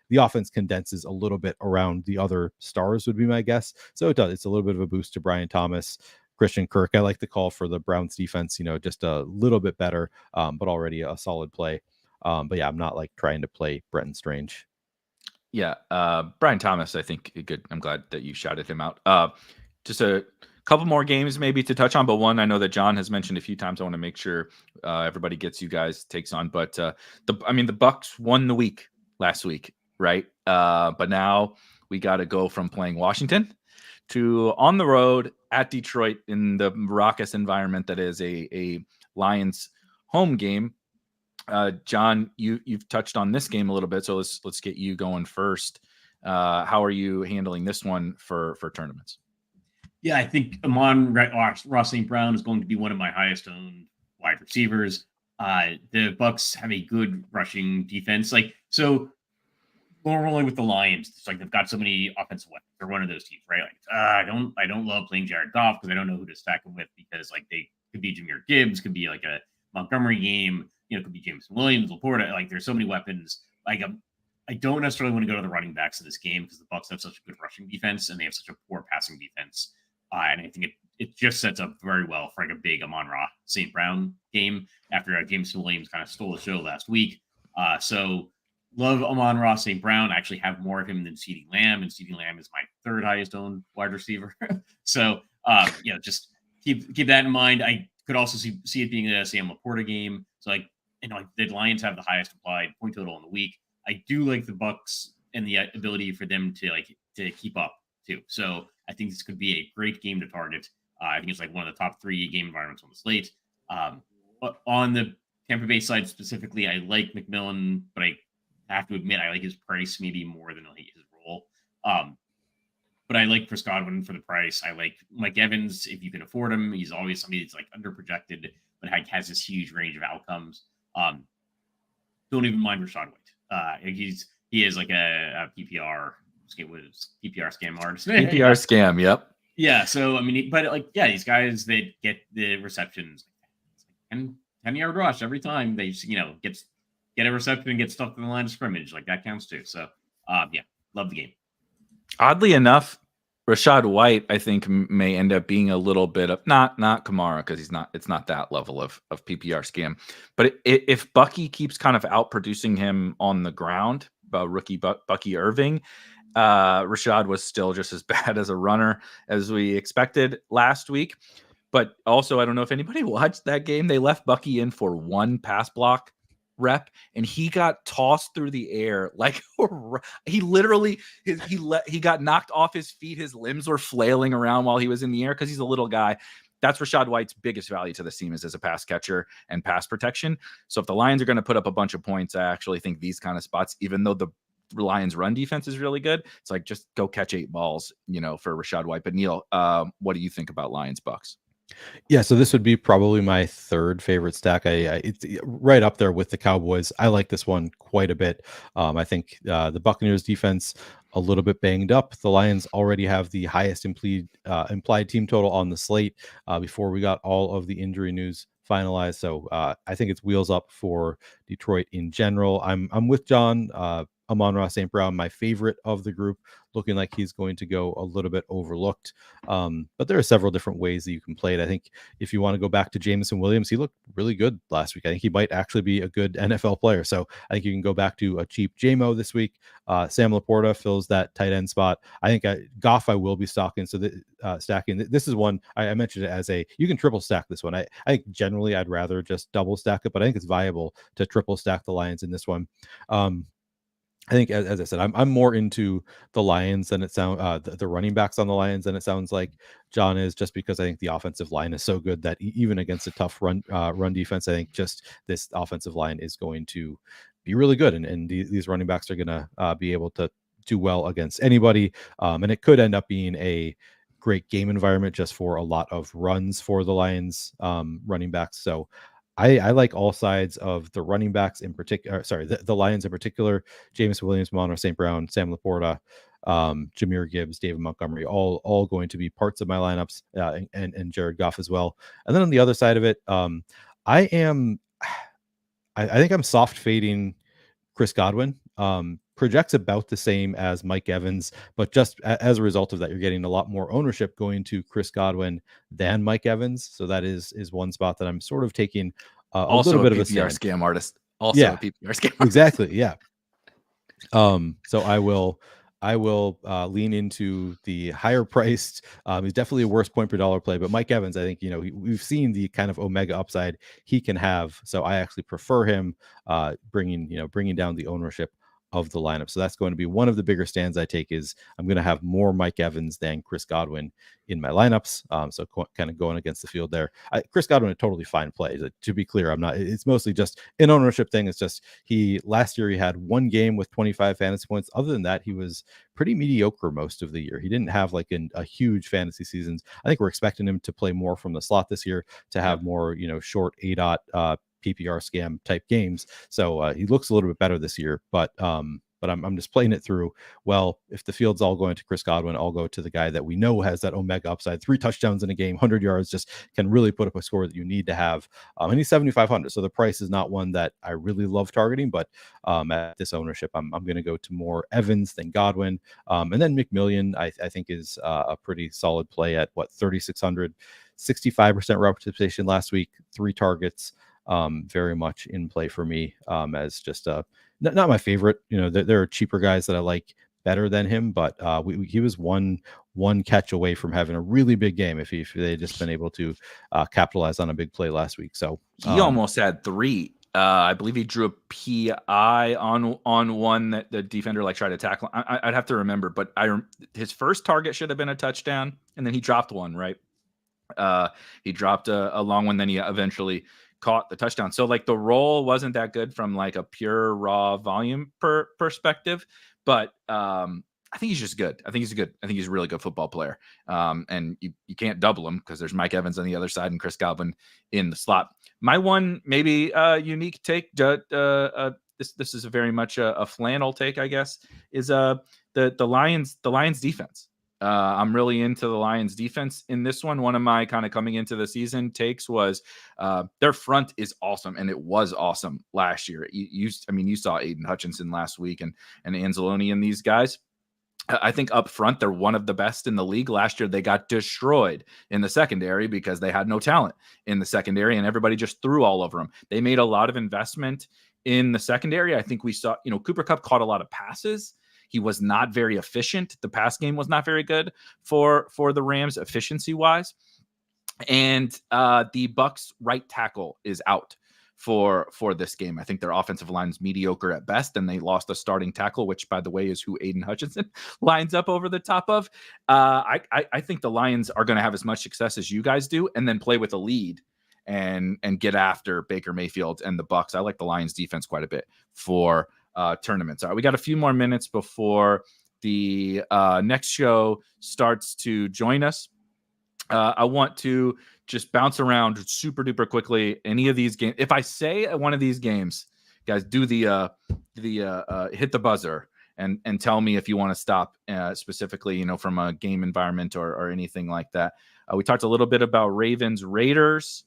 the offense condenses a little bit around the other stars would be my guess. So it does. It's a little bit of a boost to Brian Thomas. Christian Kirk, I like the call for the Browns defense, just a little bit better, but already a solid play. But yeah, I'm not like trying to play Britton Strange. Yeah. Brian Thomas, I think good. I'm glad that you shouted him out. Just a couple more games maybe to touch on, but one I know that John has mentioned a few times. I want to make sure everybody gets you guys takes on, but the Bucs won the week last week, right? But now we got to go from playing Washington to on the road at Detroit in the raucous environment that is a Lions home game. John, you've touched on this game a little bit, so let's get you going first. How are you handling this one for tournaments? Yeah, I think Ross St. Brown is going to be one of my highest owned wide receivers. The Bucs have a good rushing defense. Normally with the Lions, it's like they've got so many offensive weapons. They're one of those teams, right? I don't love playing Jared Goff because I don't know who to stack him with because they could be Jahmyr Gibbs, could be like a Montgomery game, could be Jameson Williams, Laporta. Like there's so many weapons. Like I don't necessarily want to go to the running backs in this game because the Bucs have such a good rushing defense and they have such a poor passing defense. And I think it just sets up very well for like a big Amon-Ra St. Brown game after Jameson Williams kind of stole the show last week. So love Amon-Ra St. Brown. I actually have more of him than CeeDee Lamb, and CeeDee Lamb is my 3rd highest owned wide receiver. So just keep that in mind. I could also see it being a Sam Laporta game. So the Lions have the highest applied point total in the week. I do like the Bucs and the ability for them to keep up too. So I think this could be a great game to target. I think it's like one of the top 3 game environments on the slate. But on the Tampa Bay side specifically, I like McMillan, but I have to admit I like his price maybe more than his role. But I like Chris Godwin for the price. I like Mike Evans if you can afford him. He's always somebody that's like under projected, but has this huge range of outcomes. Don't even mind Rachaad White. He is like a PPR scam artist. PPR scam, yep. Yeah. So these guys that get the receptions, 10-yard rush every time they get a reception and get stuff to the line of scrimmage, like that counts too. So love the game. Oddly enough, Rachaad White, I think, may end up being a little bit of not Kamara because it's not that level of PPR scam. But if Bucky keeps kind of outproducing him on the ground, rookie Bucky Irving, Rachaad was still just as bad as a runner as we expected last week. But also, I don't know if anybody watched that game. They left Bucky in for 1 pass block rep, and he got tossed through the air like he literally he got knocked off his feet. His limbs were flailing around while he was in the air because he's a little guy. That's Rachaad White's biggest value to this team is as a pass catcher and pass protection. So if the Lions are going to put up a bunch of points, I actually think these kind of spots, even though the Lions run defense is really good, it's like just go catch 8 balls, for Rachaad White. But Neil, what do you think about Lions Bucks? Yeah, so this would be probably my third favorite stack. It's right up there with the Cowboys. I like this one quite a bit. I think the Buccaneers defense a little bit banged up. The Lions already have the highest implied team total on the slate before we got all of the injury news finalized. So I think it's wheels up for Detroit in general. I'm with John. Amon-Ra St. Brown, my favorite of the group, looking like he's going to go a little bit overlooked. But there are several different ways that you can play it. I think if you want to go back to Jameson Williams, he looked really good last week. I think he might actually be a good NFL player. So I think you can go back to a cheap JMO this week. Sam Laporta fills that tight end spot. I think Goff I will be stacking. So stacking. This is one I mentioned it as you can triple stack this one. I think generally I'd rather just double stack it, but I think it's viable to triple stack the Lions in this one. I think, as I said, I'm more into the Lions than it sounds. The running backs on the Lions than it sounds like John is, just because I think the offensive line is so good that even against a tough run defense, I think just this offensive line is going to be really good, and these running backs are going to be able to do well against anybody, and it could end up being a great game environment just for a lot of runs for the Lions running backs. So I like all sides of the running backs in particular. Sorry, the Lions in particular. James Williams, Amon-Ra St. Brown, Sam Laporta, Jahmyr Gibbs, David Montgomery, all going to be parts of my lineups, and Jared Goff as well. And then on the other side of it, I think I'm soft fading Chris Godwin. Projects about the same as Mike Evans, but just as a result of that, you're getting a lot more ownership going to Chris Godwin than Mike Evans. So that is one spot that I'm sort of taking also a little bit of a PPR scam artist. Also yeah, a PPR scam artist. Exactly. Yeah. So I will lean into the higher priced. He's definitely a worse point per dollar play, but Mike Evans, I think, we've seen the kind of omega upside he can have. So I actually prefer him bringing down the ownership of the lineup. So that's going to be one of the bigger stands I take. Is I'm going to have more Mike Evans than Chris Godwin in my lineups. So kind of going against the field there. Chris Godwin, a totally fine play. To be clear, it's mostly just an ownership thing. It's just last year he had one game with 25 fantasy points. Other than that, he was pretty mediocre most of the year. He didn't have like a huge fantasy seasons. I think we're expecting him to play more from the slot this year, to have more, short ADOT PPR scam type games. So he looks a little bit better this year, but I'm just playing it through. Well, if the field's all going to Chris Godwin, I'll go to the guy that we know has that omega upside, 3 touchdowns in a game, 100 yards, just can really put up a score that you need to have. And he's 7,500. So the price is not one that I really love targeting, but at this ownership, I'm going to go to more Evans than Godwin. And then McMillian, I think is a pretty solid play at 3,600, 65% representation last week, 3 targets. Very much in play for me as just not my favorite. There are cheaper guys that I like better than him, but he was one catch away from having a really big game if they had just been able to capitalize on a big play last week. So he almost had 3. I believe he drew a PI on one that the defender tried to tackle. I'd have to remember, but his first target should have been a touchdown, and then he dropped one, right? He dropped a long one, then he eventually caught the touchdown. So the roll wasn't that good from a pure raw volume perspective, but I think he's just good. I think he's a really good football player. And you can't double him because there's Mike Evans on the other side and Chris Godwin in the slot. My one maybe unique take, this is very much a flannel take, I guess, is the Lions defense. I'm really into the Lions defense in this one. One of my kind of coming into the season takes was their front is awesome, and it was awesome last year. You saw Aiden Hutchinson last week and Anzalone and these guys. I think up front, they're one of the best in the league. Last year, they got destroyed in the secondary because they had no talent in the secondary, and everybody just threw all over them. They made a lot of investment in the secondary. I think we saw, Cooper Kupp caught a lot of passes. He was not very efficient. The pass game was not very good for the Rams efficiency wise. And the Bucs right tackle is out for this game. I think their offensive line is mediocre at best, and they lost a starting tackle, which, by the way, is who Aiden Hutchinson lines up over the top of. I think the Lions are going to have as much success as you guys do, and then play with a lead and get after Baker Mayfield and the Bucs. I like the Lions defense quite a bit for tournaments. All right, we got a few more minutes before the next show starts to join us. I want to just bounce around super duper quickly. Any of these games, if I say one of these games, guys, do the hit the buzzer and tell me if you want to stop specifically, from a game environment or anything like that. We talked a little bit about Ravens, Raiders,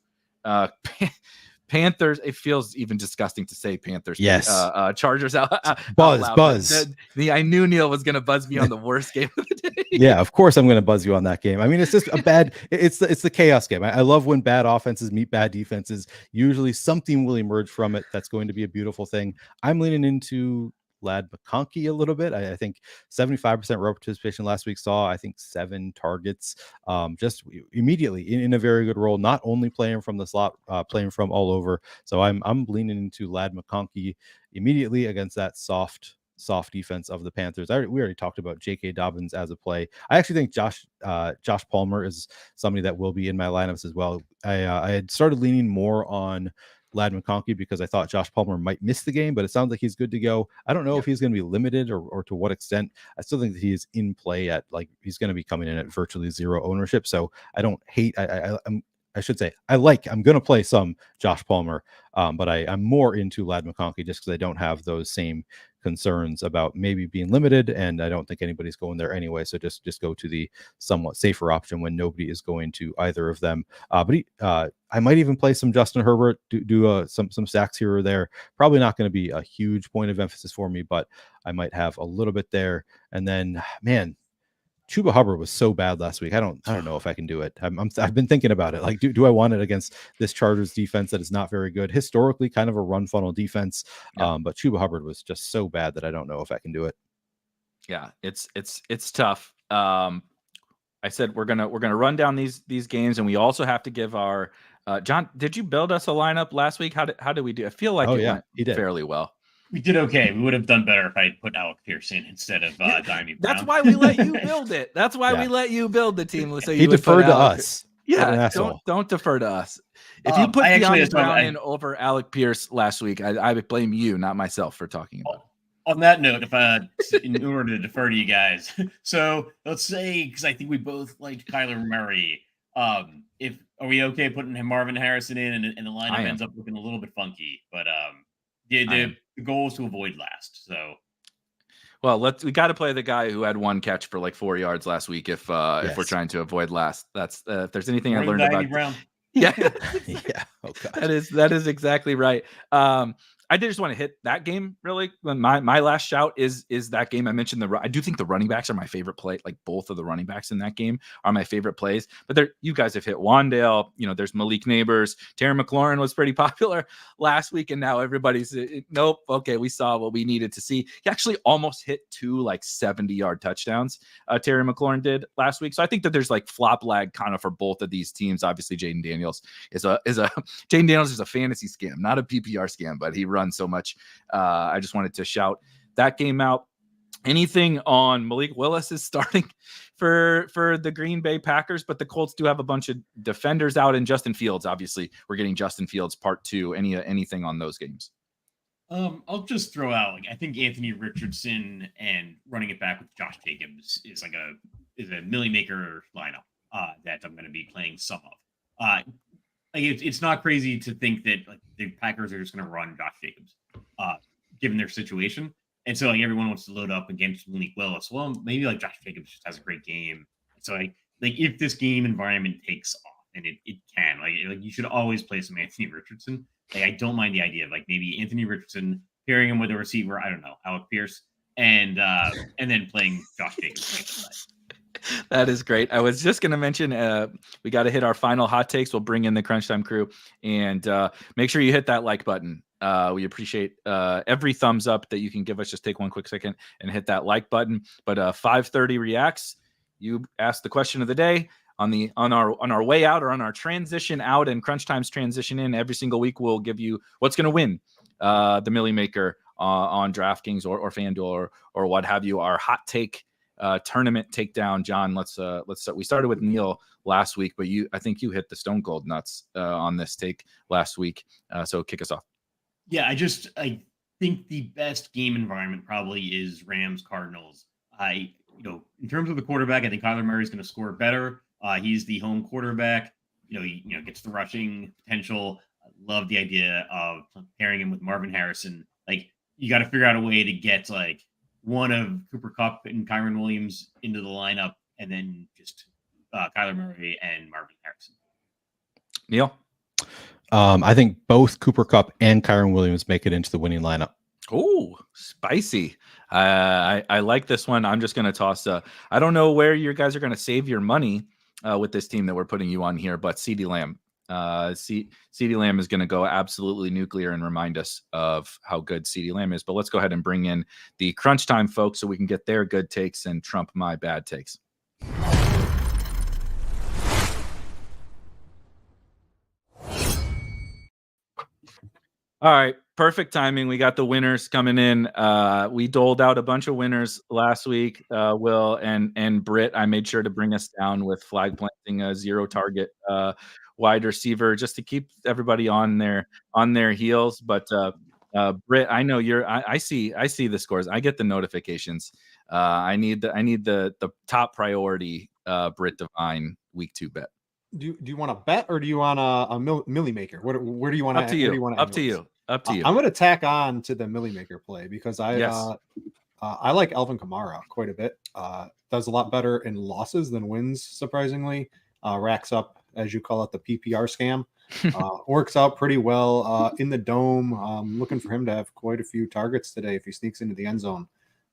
Panthers. It feels even disgusting to say Panthers. Yes. Chargers out Buzz. I knew Neil was going to buzz me on the worst game of the day. Yeah, of course I'm going to buzz you on that game. I mean, it's just a bad. It's the chaos game. I love when bad offenses meet bad defenses. Usually something will emerge from it that's going to be a beautiful thing. I'm leaning into Lad McConkey a little bit. I think 75% rope participation last week saw, I think, 7 targets just immediately in a very good role, not only playing from the slot, playing from all over. So I'm leaning into Lad McConkey immediately against that soft defense of the Panthers. We already talked about J.K. Dobbins as a play. I actually think Josh Palmer is somebody that will be in my lineups as well. I had started leaning more on Lad McConkey because I thought Josh Palmer might miss the game, but it sounds like he's good to go. I don't know if he's going to be limited or to what extent. I still think that he is in play at, like, he's going to be coming in at virtually 0 ownership. So I don't hate. I should say I'm going to play some Josh Palmer, but I'm more into Lad McConkey just because I don't have those same concerns about maybe being limited, and I don't think anybody's going there anyway. So just go to the somewhat safer option when nobody is going to either of them. But I might even play some Justin Herbert, do some sacks here or there. Probably not going to be a huge point of emphasis for me, but I might have a little bit there. And then, man, Chuba Hubbard was so bad last week. I don't know if I can do it. I've been thinking about it. Like, do I want it against this Chargers defense that is not very good, historically kind of a run funnel defense? Yeah. But Chuba Hubbard was just so bad that I don't know if I can do it. Yeah, it's tough. I said we're gonna run down these games, and we also have to give our John. Did you build us a lineup last week? How did we do? I feel like went fairly well. We did okay. We would have done better if I had put Alec Pierce in instead of Diamond Brown. That's why we let you build it. That's why we let you build the team. So he deferred to us. Yeah, don't defer to us. If you put Diamond Brown in over Alec Pierce last week, I would blame you, not myself, for talking about it. On that note, in order to defer to you guys, so let's say, because I think we both liked Kyler Murray. Are we okay putting Marvin Harrison in, and the lineup ends up looking a little bit funky? But the goal is to avoid last. So, well, we got to play the guy who had 1 catch for like 4 yards last week. If we're trying to avoid last, that's if there's anything I learned about Brown. Yeah, yeah. Oh God, that is exactly right. I did just want to hit that game really. My last shout is that game. I mentioned I do think the running backs are my favorite play. Like, both of the running backs in that game are my favorite plays. But you guys have hit Wandale. There's Malik Neighbors. Terry McLaurin was pretty popular last week, and now everybody's nope. Okay, we saw what we needed to see. He actually almost hit 2 like 70-yard touchdowns. Terry McLaurin did last week. So I think that there's like flop lag kind of for both of these teams. Obviously, Jaden Daniels is a fantasy scam, not a PPR scam, but he runs so much. I just wanted to shout that game out. Anything on Malik Willis is starting for the Green Bay Packers, but the Colts do have a bunch of defenders out, and Justin Fields. Obviously, we're getting Justin Fields part 2. Anything on those games? I'll just throw out, I think Anthony Richardson and running it back with Josh Jacobs is a milli maker lineup that I'm going to be playing some of. It's not crazy to think that the Packers are just going to run Josh Jacobs, given their situation. And so everyone wants to load up against Malik Willis. Well, maybe Josh Jacobs just has a great game. So if this game environment takes off, and it can, you should always play some Anthony Richardson. I don't mind the idea of maybe Anthony Richardson pairing him with a receiver. I don't know, Alec Pierce, and then playing Josh Jacobs. That is great. I was just going to mention we got to hit our final hot takes. We'll bring in the Crunch Time crew, and make sure you hit that like button. We appreciate every thumbs up that you can give us. Just take one quick second and hit that like button. But 530 Reacts, you asked the question of the day. on our way out or on our transition out and crunch times transition in. Every single week we'll give you what's going to win the Millie Maker on DraftKings or FanDuel or what have you. Our hot take tournament takedown. John, let's start. We started with Neil last week, but I think you hit the stone cold nuts on this take last week. So kick us off. Yeah, I think the best game environment probably is Rams Cardinals. In terms of the quarterback, I think Kyler Murray is going to score better. He's the home quarterback. He gets the rushing potential. I love the idea of pairing him with Marvin Harrison. Like, you got to figure out a way to get like one of Cooper Kupp and Kyron Williams into the lineup, and then just Kyler Murray and Marvin Harrison. Neil? I think both Cooper Kupp and Kyron Williams make it into the winning lineup. Oh, spicy. I like this one. I'm just going to toss I don't know where you guys are going to save your money with this team that we're putting you on here, but CeeDee Lamb. CeeDee Lamb is going to go absolutely nuclear and remind us of how good CeeDee Lamb is. But let's go ahead and bring in the crunch time folks so we can get their good takes and trump my bad takes. All right, perfect timing. We got the winners coming in. We doled out a bunch of winners last week. Will and Brit, I made sure to bring us down with flag planting a 0 target wide receiver just to keep everybody on their heels. But Brit, I know I see the scores. I get the notifications. I need the top priority Brit Devine week 2 bet. Do you want to bet or do you want a Millie Maker? Where do you want to? Up to you. Up to you. I'm going to tack on to the Millie Maker play because I like Alvin Kamara quite a bit. Does a lot better in losses than wins, surprisingly. Racks up, as you call it, the PPR scam. Works out pretty well in the dome. Looking for him to have quite a few targets today if he sneaks into the end zone.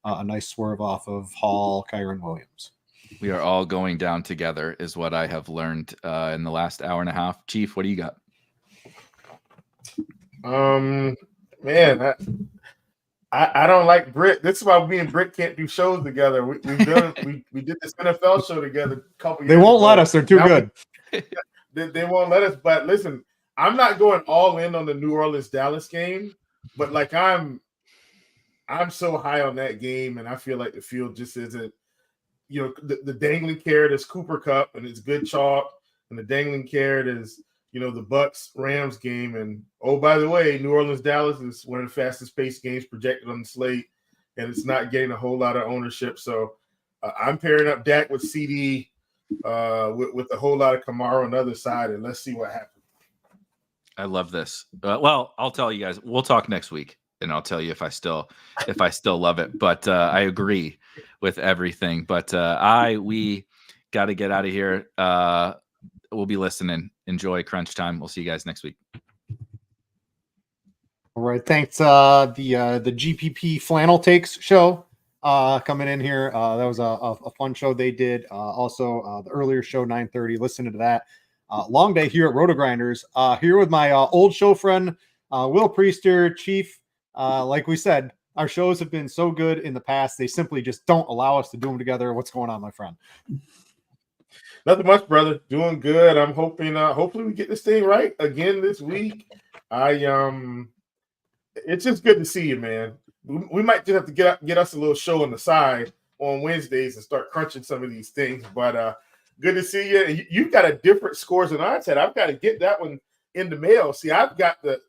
A nice swerve off of Hall, Kyron Williams. We are all going down together is what I have learned in the last hour and a half. Chief, what do you got? Man, I don't like Brit. This is why me and Brit can't do shows together. We did this NFL show together a couple years They won't ago. let us. They're too good. They won't let us. But listen, I'm not going all in on the New Orleans Dallas game, but like I'm so high on that game, and I feel like the field just isn't. The dangling carrot is Cooper Kupp, and it's good chalk, and the dangling carrot is the Bucks Rams game. And oh, by the way, New Orleans Dallas is one of the fastest paced games projected on the slate, and it's not getting a whole lot of ownership. So I'm pairing up Dak with CD with a whole lot of Kamara on the other side, and let's see what happens. I love this. Well, I'll tell you guys. We'll talk next week, and I'll tell you if I still love it. But I agree with everything. But we got to get out of here. We'll be listening. Enjoy crunch time. We'll see you guys next week. All right. Thanks. The GPP Flannel Takes show coming in here. That was a fun show they did. Also, the earlier show, 9:30. Listen to that. Long day here at RotoGrinders. Here with my old show friend, Will Priester, Chief. Like we said, our shows have been so good in the past. They simply just don't allow us to do them together. What's going on, my friend? Nothing much, brother. Doing good. I'm hoping, hopefully we get this thing right again this week. It's just good to see you, man. We might just have to get us a little show on the side on Wednesdays and start crunching some of these things. But good to see you. You've got a different scores than I said. I've got to get that one in the mail. See, I've got the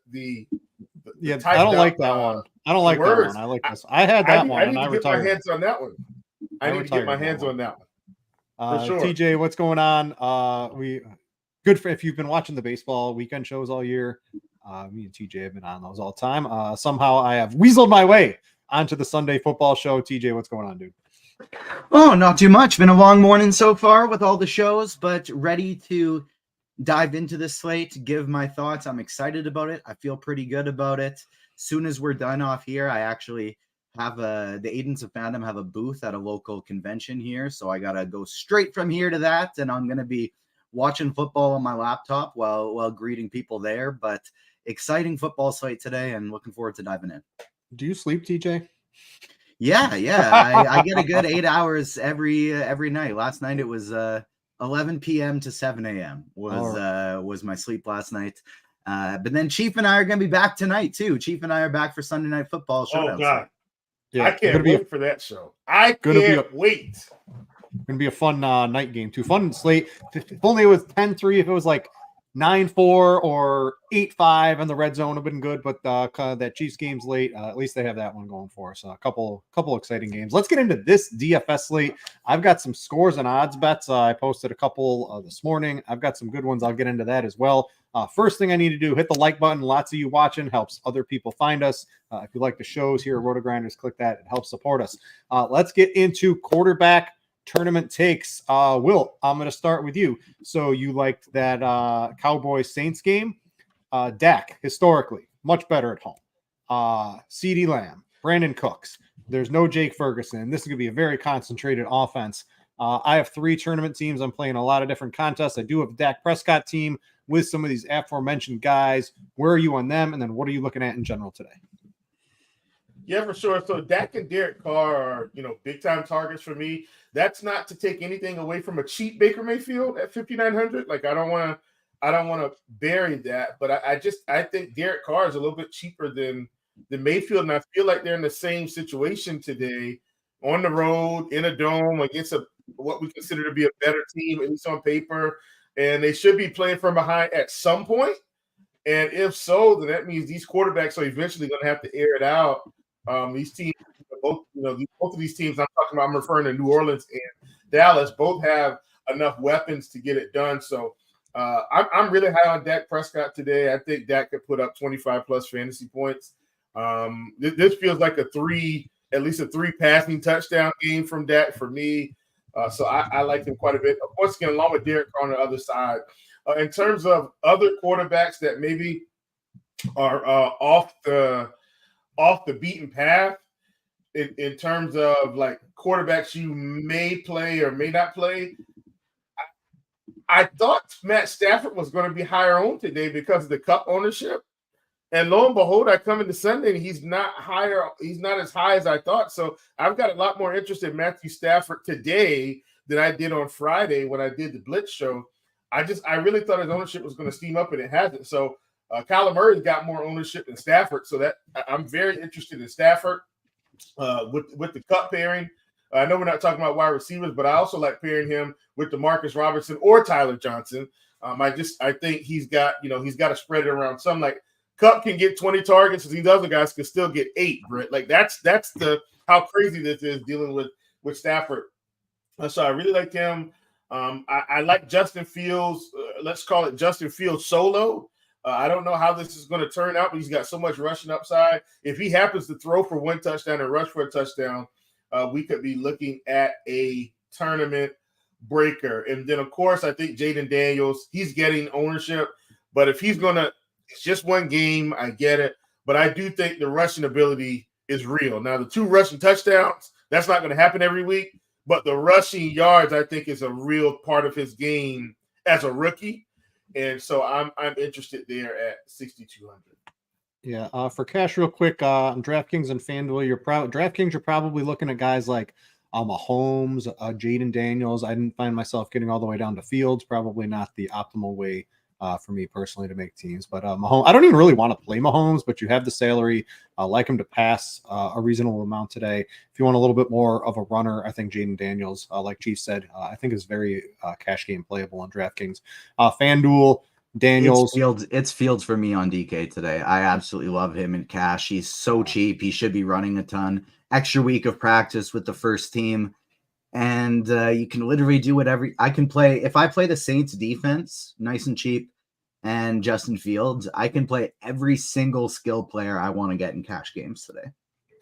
I don't like that one. I don't like that one. I like this. I had that one, and I retired. I need to get my hands on that one. I need to get my hands on that one. For sure. TJ, what's going on? Good for if you've been watching the baseball weekend shows all year. Me and TJ have been on those all the time. Somehow I have weaseled my way onto the Sunday football show. TJ, what's going on, dude? Oh, not too much. Been a long morning so far with all the shows, but ready to dive into this slate, give my thoughts. I'm excited about it. I feel pretty good about it. Soon as we're done off here, I actually have the Agents of Fandom have a booth at a local convention here. So I got to go straight from here to that. And I'm going to be watching football on my laptop while greeting people there. But exciting football slate today and looking forward to diving in. Do you sleep, TJ? Yeah. I get a good 8 hours every night. Last night it was 11 p.m. to 7 a.m. was my sleep last night. But then Chief and I are going to be back tonight too. Chief and I are back for Sunday Night Football. Oh God, Yeah, I can't wait for that show. I can't wait. Gonna be a fun night game too. Fun slate. If only it was 10-3. If it was like 9-4 or 8-5 in the red zone, would have been good. But that Chiefs game's late. At least they have that one going for us. A couple exciting games. Let's get into this DFS slate. I've got some scores and odds bets. I posted a couple this morning. I've got some good ones. I'll get into that as well. First thing I need to do, hit the like button. Lots of you watching helps other people find us. If you like the shows here at RotoGrinders, click that. It helps support us. Let's get into quarterback tournament takes. Will, I'm going to start with you. So you liked that Cowboys Saints game. Dak, historically, much better at home. CeeDee Lamb, Brandon Cooks. There's no Jake Ferguson. This is going to be a very concentrated offense. I have 3 tournament teams. I'm playing a lot of different contests. I do have a Dak Prescott team with some of these aforementioned guys. Where are you on them? And then what are you looking at in general today? Yeah, for sure. So Dak and Derek Carr are, big time targets for me. That's not to take anything away from a cheap Baker Mayfield at 5,900. Like I don't want to bury that, but I think Derek Carr is a little bit cheaper than Mayfield, and I feel like they're in the same situation today, on the road in a dome against what we consider to be a better team, at least on paper, and they should be playing from behind at some point. And if so, then that means these quarterbacks are eventually going to have to air it out. These teams, both of these teams I'm talking about, I'm referring to New Orleans and Dallas, both have enough weapons to get it done. So I'm really high on Dak Prescott today. I think Dak could put up 25 plus fantasy points. This feels like at least a 3 passing touchdown game from Dak for me. So I like him quite a bit. Once again, along with Derek Carr on the other side. In terms of other quarterbacks that maybe are off the beaten path, in terms of like quarterbacks you may play or may not play, I thought Matt Stafford was going to be higher owned today because of the Cup ownership. And lo and behold, I come into Sunday and he's not as high as I thought. So I've got a lot more interest in Matthew Stafford today than I did on Friday when I did the Blitz show. I really thought his ownership was going to steam up, and it hasn't. So Kyler Murray's got more ownership than Stafford. So that I'm very interested in Stafford with the Cup pairing. I know we're not talking about wide receivers, but I also like pairing him with DeMarcus Robinson or Tyler Johnson. I think he's got to spread it around some. Like Cup can get 20 targets, and these other guys can still get 8. Brit, like that's how crazy this is dealing with Stafford. So I really like him. I like Justin Fields. Let's call it Justin Fields solo. I don't know how this is going to turn out, but he's got so much rushing upside. If he happens to throw for 1 touchdown and rush for a touchdown, we could be looking at a tournament breaker. And then, of course, I think Jaden Daniels, he's getting ownership. But if he's it's just one game, I get it. But I do think the rushing ability is real. Now, the 2 rushing touchdowns, that's not going to happen every week. But the rushing yards, I think, is a real part of his game as a rookie. And so I'm interested there at 6,200. Yeah, for cash real quick, on DraftKings and FanDuel, DraftKings, you're probably looking at guys like Mahomes, Jaden Daniels. I didn't find myself getting all the way down to Fields. Probably not the optimal way for me personally to make teams. But Mahomes, I don't even really want to play Mahomes, but you have the salary. I like him to pass a reasonable amount today. If you want a little bit more of a runner, I think Jaden Daniels, like Chief said, I think is very cash game playable on DraftKings. FanDuel, Daniels. It's Fields for me on DK today. I absolutely love him in cash. He's so cheap. He should be running a ton. Extra week of practice with the first team. And you can literally do whatever. I can play. If I play the Saints defense, nice and cheap, and Justin Fields, I can play every single skill player I want to get in cash games today.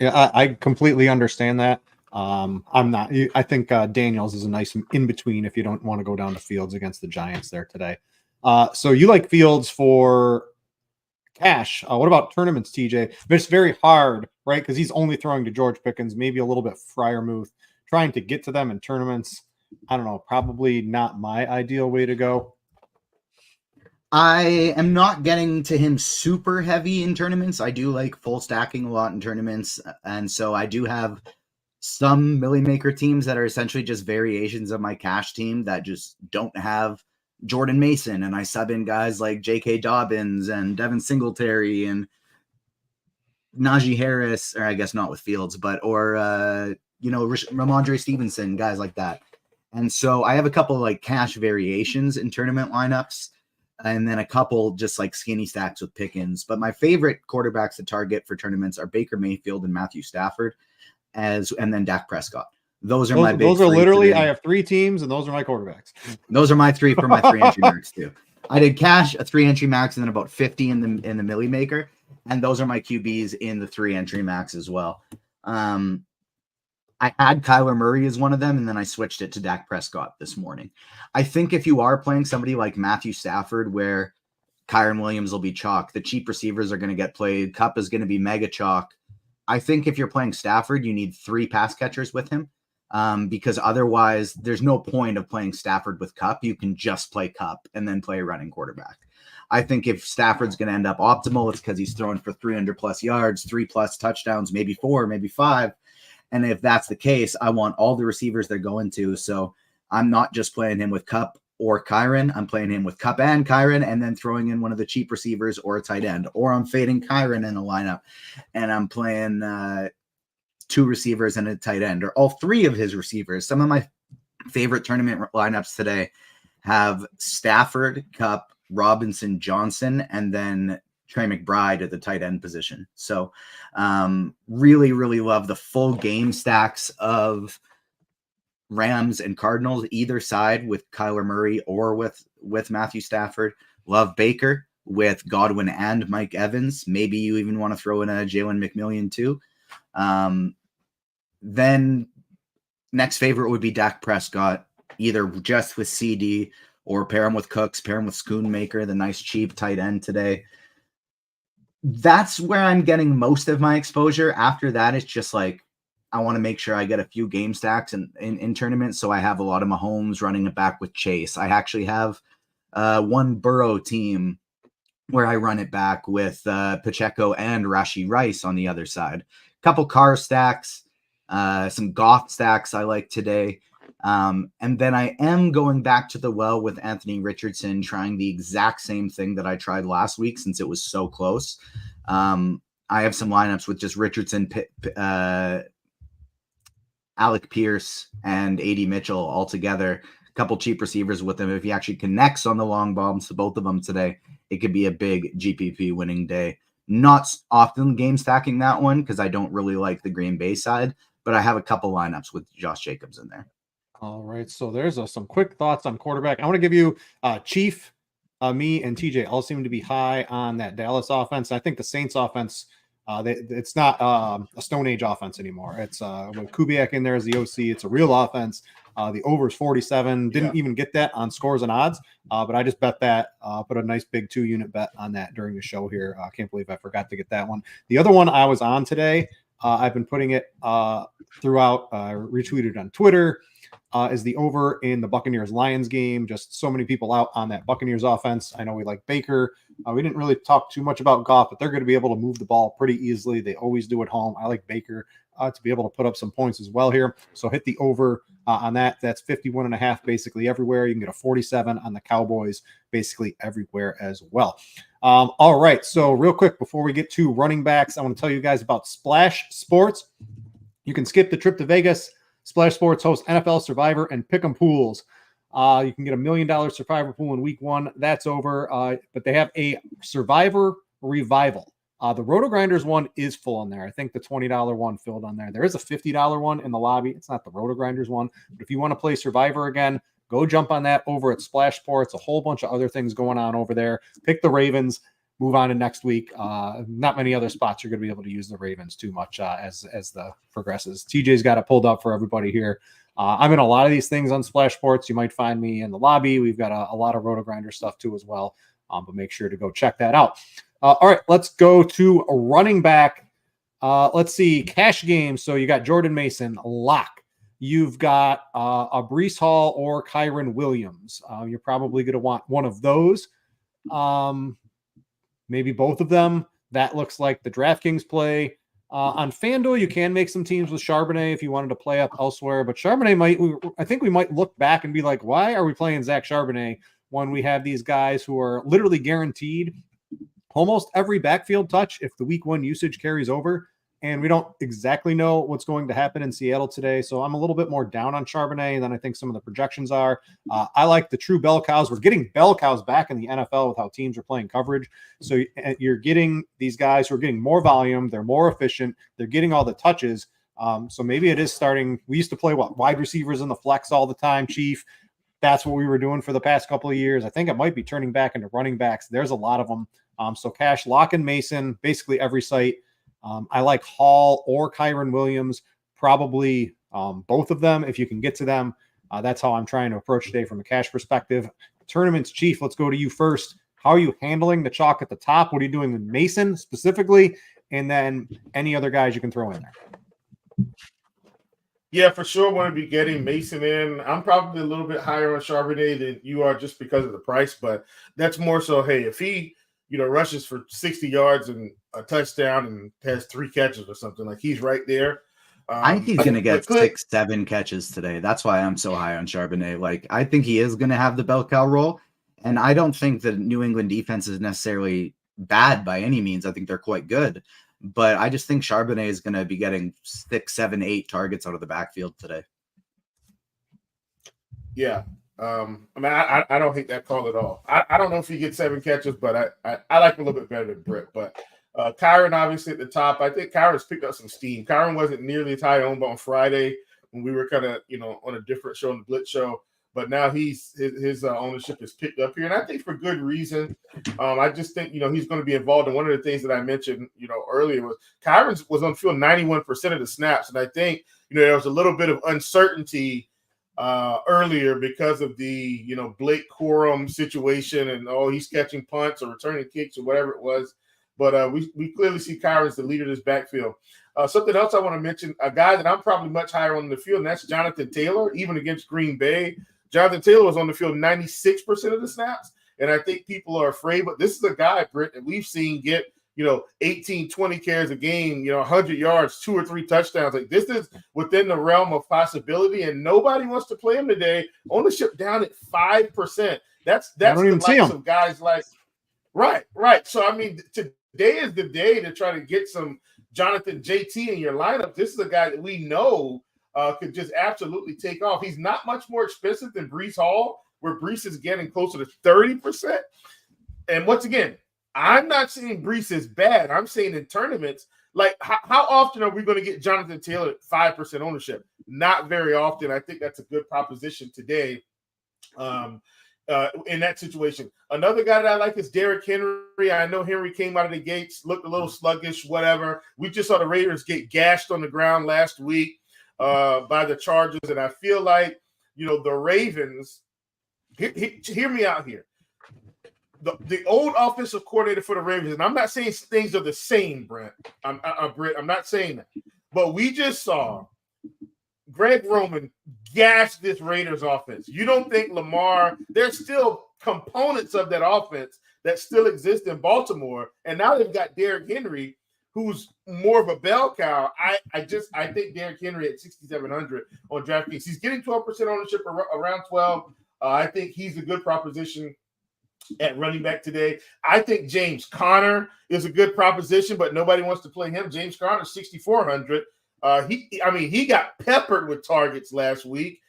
Yeah, I completely understand that. I'm not. I think Daniels is a nice in between if you don't want to go down to Fields against the Giants there today. So you like Fields for cash. What about tournaments, TJ? But it's very hard, right? Because he's only throwing to George Pickens, maybe a little bit Freiermuth. Trying to get to them in tournaments, I don't know, probably not my ideal way to go. I am not getting to him super heavy in tournaments. I do like full stacking a lot in tournaments. And so I do have some Millie Maker teams that are essentially just variations of my cash team that just don't have Jordan Mason, and I sub in guys like J.K. Dobbins and Devin Singletary and Najee Harris, or I guess not with Fields, but Ramondre Stevenson, guys like that. And so I have a couple like cash variations in tournament lineups, and then a couple just like skinny stacks with pick-ins. But my favorite quarterbacks to target for tournaments are Baker Mayfield and Matthew Stafford, and then Dak Prescott. Those are my big. Those are three literally. today. I have 3 teams, and those are my quarterbacks. Those are my 3 for my 3 entry max too. I did cash, a 3 entry max, and then about 50 in the Millie Maker, and those are my QBs in the 3 entry max as well. I had Kyler Murray as one of them, and then I switched it to Dak Prescott this morning. I think if you are playing somebody like Matthew Stafford, where Kyron Williams will be chalk, the cheap receivers are going to get played, Kupp is going to be mega chalk. I think if you're playing Stafford, you need 3 pass catchers with him, because otherwise there's no point of playing Stafford with Kupp. You can just play Kupp and then play a running quarterback. I think if Stafford's going to end up optimal, it's because he's throwing for 300 plus yards, 3+ touchdowns, maybe 4, maybe 5. And if that's the case, I want all the receivers they're going to. So I'm not just playing him with Kupp or Kyron. I'm playing him with Kupp and Kyron, and then throwing in one of the cheap receivers or a tight end. Or I'm fading Kyron in a lineup, and I'm playing 2 receivers and a tight end, or all 3 of his receivers. Some of my favorite tournament lineups today have Stafford, Kupp, Robinson, Johnson, and then Trey McBride at the tight end position. So really, really love the full game stacks of Rams and Cardinals, either side, with Kyler Murray or with Matthew Stafford. Love Baker with Godwin and Mike Evans. Maybe you even want to throw in a Jalen McMillian too. Then next favorite would be Dak Prescott, either just with CD or pair him with Cooks, pair him with Schoonmaker, the nice cheap tight end today. That's where I'm getting most of my exposure. After that, it's just like I want to make sure I get a few game stacks in tournaments, so I have a lot of Mahomes running it back with Chase. I actually have one Burrow team where I run it back with Pacheco and Rashee Rice on the other side. A couple Carr stacks, some Goff stacks I like today. And then I am going back to the well with Anthony Richardson, trying the exact same thing that I tried last week since it was so close. I have some lineups with just Richardson, Alec Pierce, and A.D. Mitchell all together. A couple cheap receivers with him. If he actually connects on the long bombs to both of them today, it could be a big GPP winning day. Not often game stacking that one because I don't really like the Green Bay side, but I have a couple lineups with Josh Jacobs in there. All right, so there's some quick thoughts on quarterback. I want to give you Chief, me, and TJ all seem to be high on that Dallas offense. I think the Saints offense, it's not a Stone Age offense anymore. It's with Kubiak in there as the OC. It's a real offense. The over is 47. Didn't even get that on scores and odds, but I just bet that. Put a nice big 2-unit bet on that during the show here. I can't believe I forgot to get that one. The other one I was on today, I've been putting it throughout. Retweeted on Twitter. Is the over in the Buccaneers-Lions game. Just so many people out on that Buccaneers offense. I know we like Baker. We didn't really talk too much about Goff, but they're going to be able to move the ball pretty easily. They always do at home. I like Baker to be able to put up some points as well here. So hit the over on that. That's 51.5 basically everywhere. You can get a 47 on the Cowboys basically everywhere as well. All right. So real quick, before we get to running backs, I want to tell you guys about Splash Sports. You can skip the trip to Vegas. Splash Sports hosts NFL Survivor and Pick'em pools. You can get $1 million Survivor pool in week 1. That's over. But they have a Survivor Revival. The RotoGrinders one is full on there. I think the $20 one filled on there. There is a $50 one in the lobby. It's not the RotoGrinders one. But if you want to play Survivor again, go jump on that over at Splash Sports. A whole bunch of other things going on over there. Pick the Ravens. Move on to next week. Not many other spots you're going to be able to use the Ravens too much as the progresses. TJ's got it pulled up for everybody here. I'm in a lot of these things on Splash Sports. You might find me in the lobby. We've got a lot of RotoGrinder stuff too as well. But make sure to go check that out. All right, let's go to a running back. Let's see, cash games. So you got Jordan Mason, lock. You've got a Breece Hall or Kyron Williams. You're probably going to want one of those. Maybe both of them. That looks like the DraftKings play. On FanDuel, you can make some teams with Charbonnet if you wanted to play up elsewhere, but Charbonnet I think we might look back and be like, why are we playing Zach Charbonnet when we have these guys who are literally guaranteed almost every backfield touch if the week 1 usage carries over? And we don't exactly know what's going to happen in Seattle today. So I'm a little bit more down on Charbonnet than I think some of the projections are. I like the true bell cows. We're getting bell cows back in the NFL with how teams are playing coverage. So you're getting these guys who are getting more volume. They're more efficient. They're getting all the touches. So maybe it is starting. We used to play wide receivers in the flex all the time, Chief. That's what we were doing for the past couple of years. I think it might be turning back into running backs. There's a lot of them. So Cash, Lock, and Mason, basically every site. I like Hall or Kyron Williams, probably both of them if you can get to them. That's how I'm trying to approach today from a cash perspective. Tournaments, Chief, let's go to you first. How are you handling the chalk at the top? What are you doing with Mason specifically? And then any other guys you can throw in there. Yeah, for sure. Want to be getting Mason in. I'm probably a little bit higher on Charbonnet than you are just because of the price, but that's more so, hey, if he rushes for 60 yards and a touchdown and has 3 catches or something, like he's right there. I think he's going to get 6-7 catches today. That's why I'm so high on Charbonnet. Like, I think he is going to have the bell cow role, and I don't think the New England defense is necessarily bad by any means. I think they're quite good, but I just think Charbonnet is going to be getting 6, 7, 8 targets out of the backfield today. Yeah. I don't hate that call at all. I don't know if he gets 7 catches, but I like him a little bit better than Brit. But Kyron obviously at the top. I think Kyron's picked up some steam. Kyron wasn't nearly as high owned on Friday when we were kind of on a different show, on the Blitz show. But now his ownership is picked up here, and I think for good reason. I just think he's going to be involved. And one of the things that I mentioned earlier was Kyron was on the field 91% of the snaps, and I think there was a little bit of uncertainty earlier because of the Blake Corum situation and he's catching punts or returning kicks or whatever it was. But we clearly see Kyron as the leader of this backfield. Something else I want to mention, a guy that I'm probably much higher on the field, and that's Jonathan Taylor. Even against Green Bay, Jonathan Taylor was on the field 96% of the snaps, and I think people are afraid. But this is a guy, Britt, that we've seen get 18, 20 carries a game, 100 yards, 2 or 3 touchdowns. Like, this is within the realm of possibility, and nobody wants to play him today. Ownership down at 5%. That's the likes of guys like right. So I mean, today is the day to try to get some Jonathan JT in your lineup. This is a guy that we know could just absolutely take off. He's not much more expensive than Breece Hall, where Breece is getting closer to 30%. And once again, I'm not saying Breece is bad. I'm saying in tournaments, like how often are we going to get Jonathan Taylor at 5% ownership? Not very often. I think that's a good proposition today in that situation. Another guy that I like is Derrick Henry. I know Henry came out of the gates, looked a little sluggish, whatever. We just saw the Raiders get gashed on the ground last week by the Chargers, and I feel like, the Ravens, hear me out here. The old offensive coordinator for the Ravens, and I'm not saying things are the same, Brent. Britt, I'm not saying that. But we just saw Greg Roman gash this Raiders offense. You don't think Lamar, there's still components of that offense that still exist in Baltimore, and now they've got Derrick Henry, who's more of a bell cow. I think Derrick Henry at 6,700 on DraftKings. He's getting 12% ownership, around 12. I think he's a good proposition at running back today. I think James Conner is a good proposition, but nobody wants to play him. James Conner, 6,400. He got peppered with targets last week.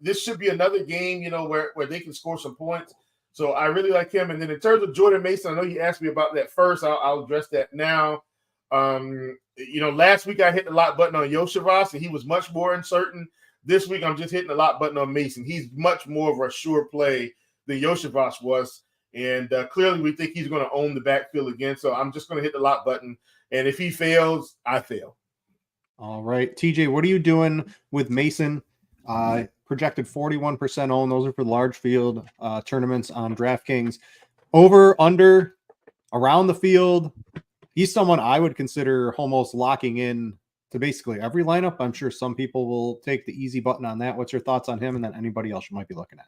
This should be another game, where they can score some points. So I really like him. And then in terms of Jordan Mason, I know you asked me about that first. I'll address that now. Last week I hit the lock button on Yoshavas, and he was much more uncertain. This week I'm just hitting the lock button on Mason. He's much more of a sure play than Yoshavas was. And clearly we think he's going to own the backfield again. So I'm just going to hit the lock button. And if he fails, I fail. All right. TJ, what are you doing with Mason? Projected 41% own. Those are for large field tournaments on DraftKings. Over, under, around the field. He's someone I would consider almost locking in to basically every lineup. I'm sure some people will take the easy button on that. What's your thoughts on him and then anybody else you might be looking at?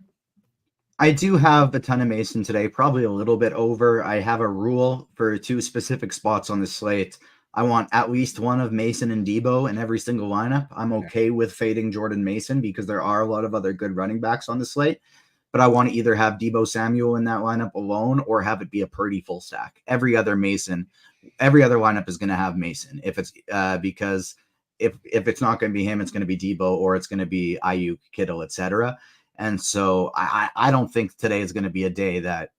I do have a ton of Mason today, probably a little bit over. I have a rule for 2 specific spots on the slate. I want at least one of Mason and Debo in every single lineup. I'm okay with fading Jordan Mason because there are a lot of other good running backs on the slate, but I want to either have Debo Samuel in that lineup alone or have it be a Purdy full stack. Every other lineup is going to have Mason if it's because if it's not going to be him, it's going to be Debo or it's going to be Ayuk, Kittle, etc. And so I don't think today is going to be a day that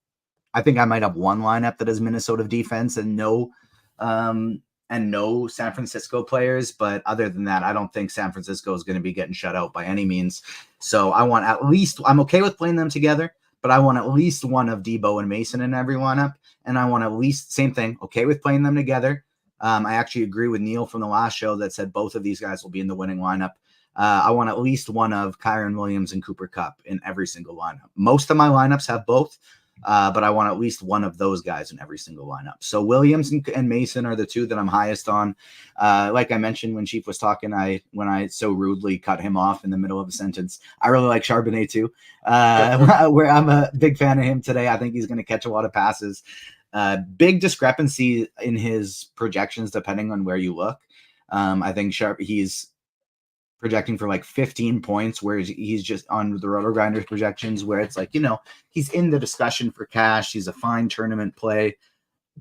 I think I might have one lineup that is Minnesota defense and no San Francisco players. But other than that, I don't think San Francisco is going to be getting shut out by any means. So I'm okay with playing them together, but I want at least one of Debo and Mason in every lineup. And I want at least, same thing, okay with playing them together. I actually agree with Neil from the last show that said both of these guys will be in the winning lineup. I want at least one of Kyron Williams and Cooper Kupp in every single lineup. Most of my lineups have both, but I want at least one of those guys in every single lineup. So Williams and Mason are the two that I'm highest on. Like I mentioned when Chief was talking, when I so rudely cut him off in the middle of a sentence, I really like Charbonnet too. Where I'm a big fan of him today. I think he's going to catch a lot of passes. Big discrepancy in his projections depending on where you look. I think he's projecting for like 15 points, whereas he's just on the RotoGrinders projections where it's like, he's in the discussion for cash. He's a fine tournament play.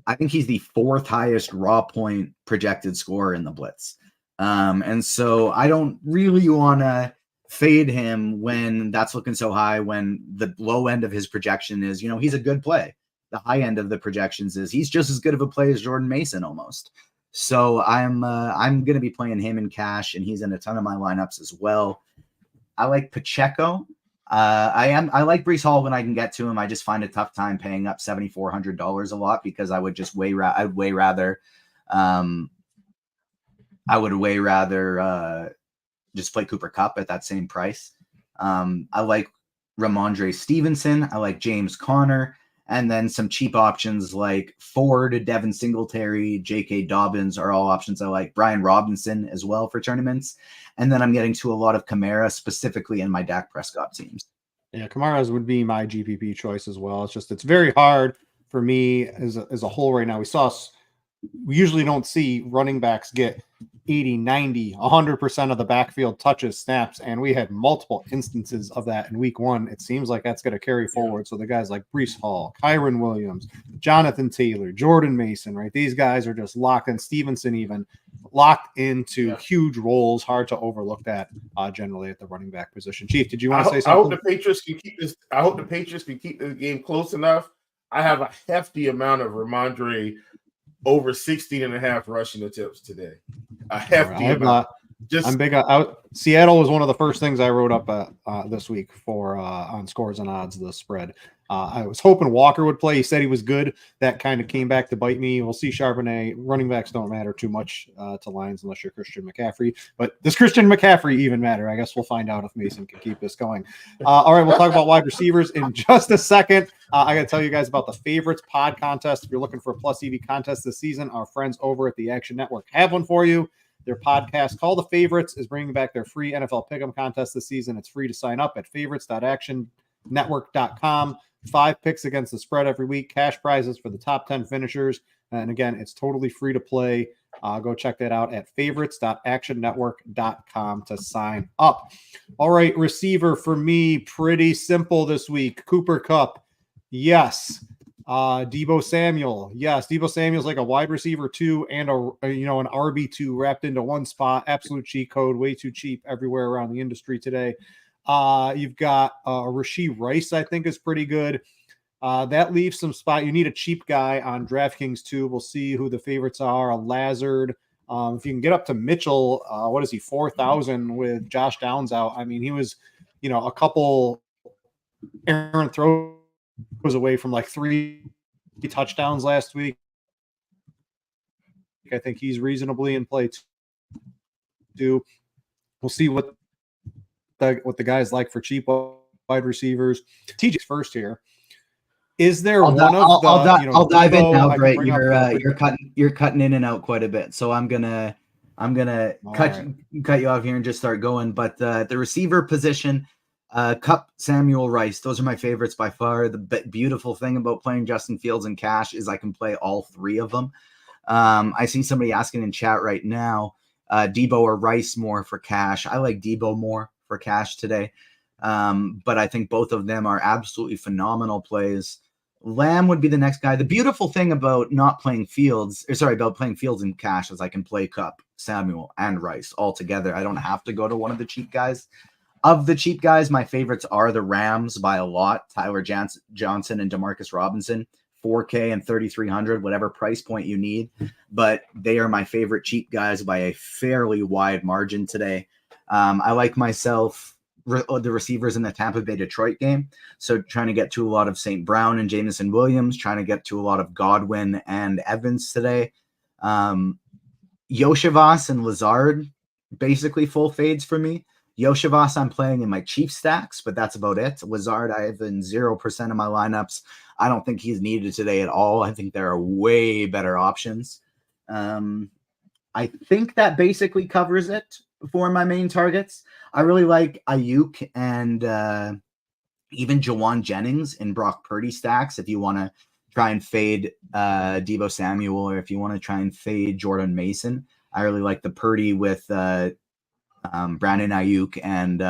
I think he's the fourth highest raw point projected scorer in the Blitz. And so I don't really want to fade him when that's looking so high, when the low end of his projection is, he's a good play. The high end of the projections is he's just as good of a play as Jordan Mason almost. So I'm going to be playing him in cash, and he's in a ton of my lineups as well. I like Pacheco. I like Breece Hall when I can get to him. I just find a tough time paying up $7,400 a lot because I would just way rather just play Cooper Kupp at that same price. I like Ramondre Stevenson. I like James Conner. And then some cheap options like Ford, Devin Singletary, J.K. Dobbins are all options I like. Brian Robinson as well for tournaments. And then I'm getting to a lot of Kamara, specifically in my Dak Prescott teams. Yeah, Kamara's would be my GPP choice as well. It's very hard for me as a whole right now. We usually don't see running backs get 80, 90, 100% of the backfield touches, snaps, and we had multiple instances of that in week one. It seems like that's going to carry forward. So the guys like Breece Hall, Kyron Williams, Jonathan Taylor, Jordan Mason, right? These guys are just locked in. Stevenson even locked into huge roles, hard to overlook that generally at the running back position. Chief, did you want to say something? I hope the Patriots can keep this. I hope the Patriots can keep this game close enough. I have a hefty amount of Ramondre over 16.5 rushing attempts today. A hefty amount. I'm big out. Seattle was one of the first things I wrote up this week for on Scores and Odds, the spread. I was hoping Walker would play. He said he was good. That kind of came back to bite me. We'll see. Charbonnet. Running backs don't matter too much to Lions unless you're Christian McCaffrey. But does Christian McCaffrey even matter? I guess we'll find out if Mason can keep this going. All right, we'll talk about wide receivers in just a second. I got to tell you guys about the Favorites Pod contest. If you're looking for a Plus EV contest this season, our friends over at the Action Network have one for you. Their podcast called The Favorites is bringing back their free NFL Pick'em contest this season. It's free to sign up at favorites.actionnetwork.com. 5 picks against the spread every week, cash prizes for the top 10 finishers. And again, it's totally free to play. Go check that out at favorites.actionnetwork.com to sign up. All right, receiver for me, pretty simple this week. Cooper Kupp, yes. Debo Samuel, yes. Debo Samuel's like a wide receiver 2 and an RB2 wrapped into one spot. Absolute cheat code, way too cheap everywhere around the industry today. You've got Rashee Rice, I think is pretty good. That leaves some spot. You need a cheap guy on DraftKings too. We'll see who the favorites are. A Lazard. If you can get up to Mitchell, what is he, 4,000 with Josh Downs out? I mean, he was, a couple errant throws away from like 3 touchdowns last week. I think he's reasonably in play too. We'll see what the guys like for cheap wide receivers. TJ's first here. Is there I'll dive in now, Brit. You're cutting in and out quite a bit, so I'm gonna cut you off here and just start going. But the receiver position, Kupp, Samuel, Rice, those are my favorites by far. The beautiful thing about playing Justin Fields in cash is I can play all 3 of them. I see somebody asking in chat right now, Debo or Rice more for cash. I like Debo more for cash today. But I think both of them are absolutely phenomenal plays. Lamb would be the next guy. The beautiful thing about playing Fields in cash is I can play Cup, Samuel, and Rice all together. I don't have to go to one of the cheap guys. Of the cheap guys, my favorites are the Rams by a lot. Tyler Johnson and Demarcus Robinson, 4K and 3,300, whatever price point you need. But they are my favorite cheap guys by a fairly wide margin today. I like myself the receivers in the Tampa Bay Detroit game. So trying to get to a lot of St. Brown and Jameson Williams, trying to get to a lot of Godwin and Evans today. Yoshivas and Lazard, basically full fades for me. Yoshivas I'm playing in my cheap stacks, but that's about it. Lazard I have in 0% of my lineups. I don't think he's needed today at all. I think there are way better options. I think that basically covers it for my main targets. I really like Ayuk and even Jawan Jennings in Brock Purdy stacks if you want to try and fade Deebo Samuel, or if you want to try and fade Jordan Mason. I really like the Purdy with Brandon Ayuk and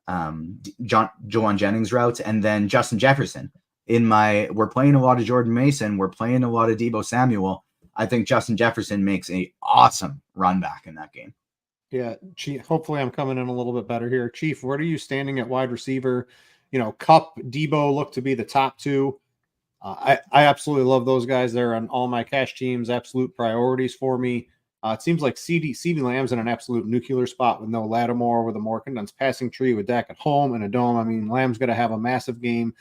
Jawan Jennings routes, and then Justin Jefferson. We're playing a lot of Jordan Mason. We're playing a lot of Deebo Samuel. I think Justin Jefferson makes an awesome run back in that game. Yeah, Chief, hopefully I'm coming in a little bit better here. Chief, where are you standing at wide receiver? Cup, Debo look to be the top two. I absolutely love those guys. They're on all my cash teams, absolute priorities for me. It seems like CeeDee Lamb's in an absolute nuclear spot with no Lattimore, with a more condensed passing tree, with Dak at home and a dome. I mean, Lamb's going to have a massive game.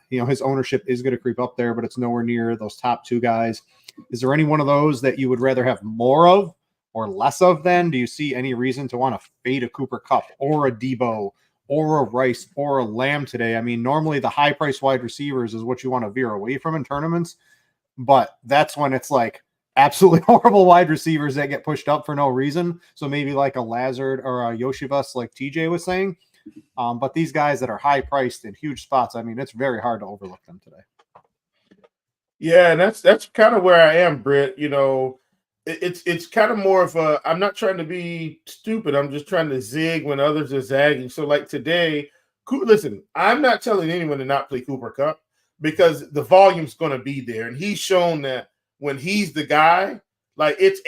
His ownership is going to creep up there, but it's nowhere near those top two guys. Is there any one of those that you would rather have more of or less of then? Do you see any reason to want to fade a Cooper Kupp or a Debo or a Rice or a Lamb today? I mean, normally the high-priced wide receivers is what you want to veer away from in tournaments, but that's when it's like absolutely horrible wide receivers that get pushed up for no reason. So maybe like a Lazard or a Yoshivas, like TJ was saying. But these guys that are high-priced in huge spots, I mean, it's very hard to overlook them today. Yeah, and that's kind of where I am, Britt. It's kind of more of a, I'm not trying to be stupid. I'm just trying to zig when others are zagging. So like today, listen, I'm not telling anyone to not play Cooper Kupp because the volume's going to be there. And he's shown that when he's the guy, like it's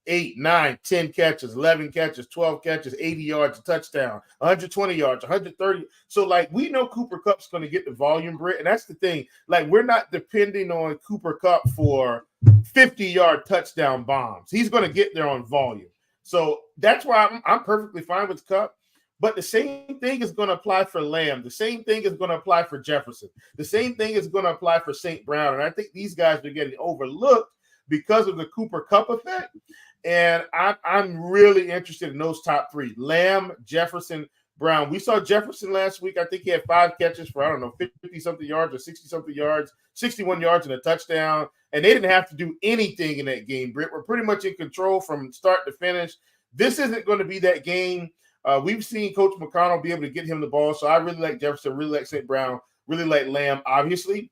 8, 9, 10 catches, 11 catches, 12 catches, 80 yards, a touchdown, 120 yards, 130. So, like, we know Cooper Kupp's going to get the volume, Britt, and that's the thing. Like, we're not depending on Cooper Kupp for 50-yard touchdown bombs. He's going to get there on volume. So that's why I'm perfectly fine with Kupp. But the same thing is going to apply for Lamb. The same thing is going to apply for Jefferson. The same thing is going to apply for St. Brown. And I think these guys are getting overlooked because of the Cooper Kupp effect. And I'm really interested in those top three: Lamb, Jefferson, Brown. We saw Jefferson last week. I think he had 5 catches for, 50-something yards or 60-something yards, 61 yards and a touchdown. And they didn't have to do anything in that game, Britt. We're pretty much in control from start to finish. This isn't going to be that game. We've seen Coach McConnell be able to get him the ball. So I really like Jefferson, really like St. Brown, really like Lamb, obviously.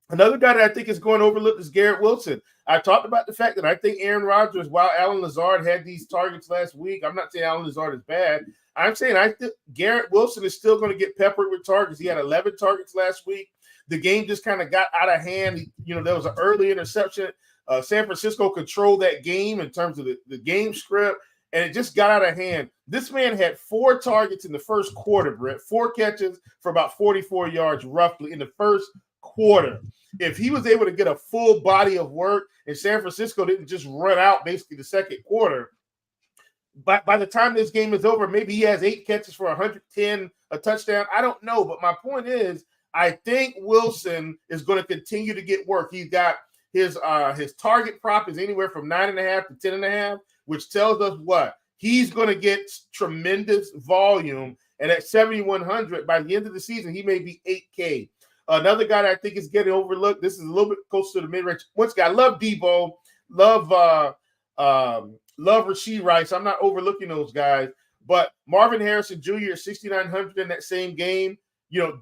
Another guy that I think is going overlooked is Garrett Wilson. I talked about the fact that I think Aaron Rodgers, while Alan Lazard had these targets last week, I'm not saying Alan Lazard is bad. I'm saying I think Garrett Wilson is still going to get peppered with targets. He had 11 targets last week. The game just kind of got out of hand. There was an early interception. San Francisco controlled that game in terms of the game script, and it just got out of hand. This man had 4 targets in the first quarter, Brett. 4 catches for about 44 yards roughly in the first quarter. If he was able to get a full body of work and San Francisco didn't just run out basically the second quarter, by the time this game is over, maybe he has 8 catches for 110, a touchdown. I don't know. But my point is, I think Wilson is going to continue to get work. He's got his target prop is anywhere from 9.5 to 10.5, which tells us what? He's going to get tremendous volume. And at 7,100, by the end of the season, he may be 8K. Another guy that I think is getting overlooked, this is a little bit closer to the mid-range. Once again, I love Debo, love Rashee Rice. I'm not overlooking those guys. But Marvin Harrison Jr. 6,900 in that same game,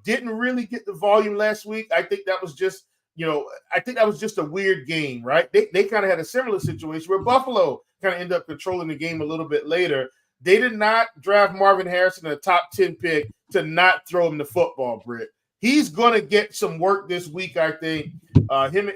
didn't really get the volume last week. I think that was just I think that was just a weird game, right? They kind of had a similar situation where Buffalo kind of ended up controlling the game a little bit later. They did not draft Marvin Harrison a top 10 pick to not throw him the football, Britt. He's going to get some work this week, I think.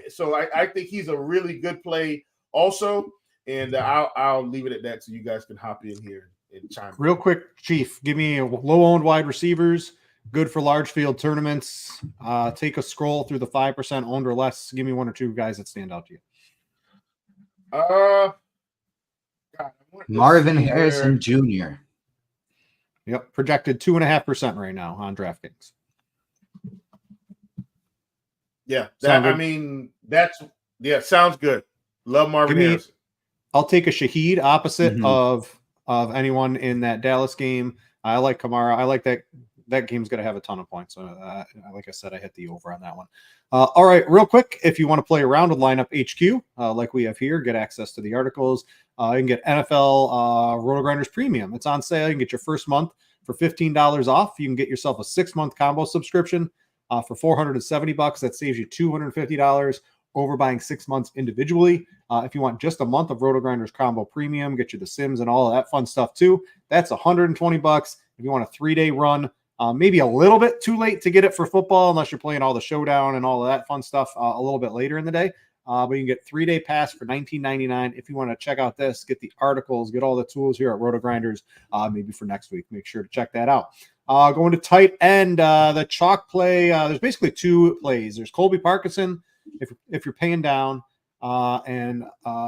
So I think he's a really good play also. And I'll leave it at that so you guys can hop in here and chime in. Real quick, Chief, give me low-owned wide receivers, good for large field tournaments. Take a scroll through the 5% owned or less. Give me one or two guys that stand out to you. Marvin Harrison Jr. Yep, projected 2.5% right now on DraftKings. Yeah, sounds good. Love Marvin Harrison. I'll take a Shaheed opposite of anyone in that Dallas game. I like Kamara. I like that game's going to have a ton of points. Like I said, I hit the over on that one. All right, real quick, if you want to play around with Lineup HQ, like we have here, get access to the articles. You can get NFL RotoGrinders Premium. It's on sale. You can get your first month for $15 off. You can get yourself a 6-month combo subscription for $470. That saves you $250 over buying 6 months individually. If you want just a month of RotoGrinders Combo Premium, get you the Sims and all of that fun stuff too. That's $120. If you want a 3-day run, maybe a little bit too late to get it for football unless you're playing all the showdown and all of that fun stuff a little bit later in the day. But you can get 3-day pass for $19.99. If you want to check out this, get the articles, get all the tools here at RotoGrinders, maybe for next week. Make sure to check that out. Going to tight end, the chalk play. There's basically two plays. There's Colby Parkinson if you're paying down. And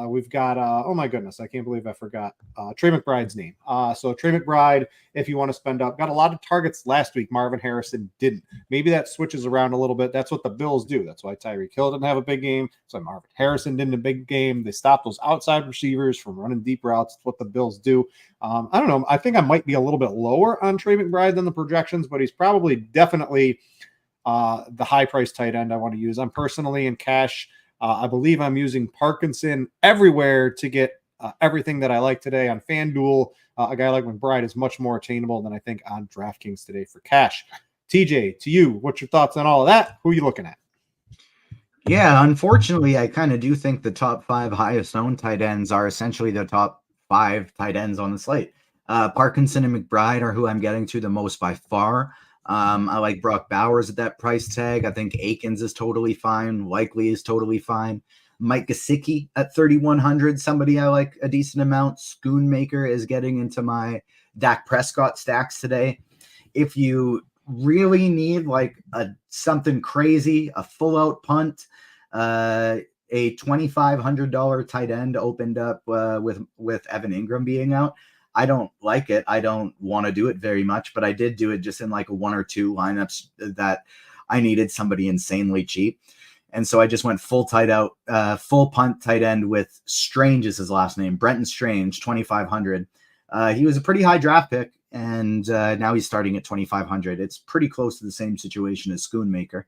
we've got, oh my goodness, I can't believe I forgot Trey McBride's name. So Trey McBride, if you want to spend up, got a lot of targets last week. Marvin Harrison didn't. Maybe that switches around a little bit. That's what the Bills do. That's why Tyreek Hill didn't have a big game. So Marvin Harrison didn't have a big game. They stopped those outside receivers from running deep routes. That's what the Bills do. I don't know. I think I might be a little bit lower on Trey McBride than the projections, but he's probably definitely the high price tight end I want to use. I'm personally in cash. I believe I'm using Parkinson everywhere to get everything that I like today on FanDuel. A guy like McBride is much more attainable than I think on DraftKings today for cash. TJ, to you, what's your thoughts on all of that? Who are you looking at? Yeah, unfortunately, I kind of do think the top 5 highest owned tight ends are essentially the top 5 tight ends on the slate. Parkinson and McBride are who I'm getting to the most by far. I like Brock Bowers at that price tag. I think Akins is totally fine. Likely is totally fine. Mike Gesicki at 3,100, somebody I like a decent amount. Schoonmaker is getting into my Dak Prescott stacks today. If you really need like something crazy, a full out punt, a $2,500 tight end opened up with Evan Ingram being out. I don't like it. I don't want to do it very much, but I did do it just in like 1 or 2 lineups that I needed somebody insanely cheap. And so I just went full punt tight end with Strange is his last name, Brenton Strange, 2,500. He was a pretty high draft pick, and now he's starting at 2,500. It's pretty close to the same situation as Schoonmaker.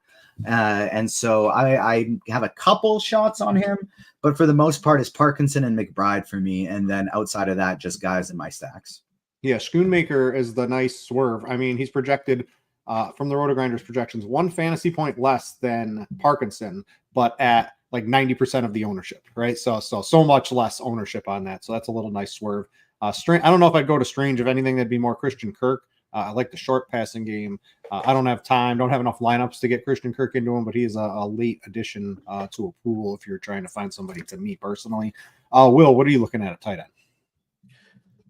And so I have a couple shots on him, but for the most part, it's Parkinson and McBride for me. And then outside of that, just guys in my stacks. Yeah, Schoonmaker is the nice swerve. I mean, he's projected from the RotoGrinders projections 1 fantasy point less than Parkinson, but at like 90% of the ownership, right? So much less ownership on that. So that's a little nice swerve. Strange. I don't know if I'd go to Strange. If anything, that'd be more Christian Kirk. I like the short passing game. I don't have enough lineups to get Christian Kirk into him, but he is a late addition to a pool if you're trying to find somebody to me personally. Will, what are you looking at tight end?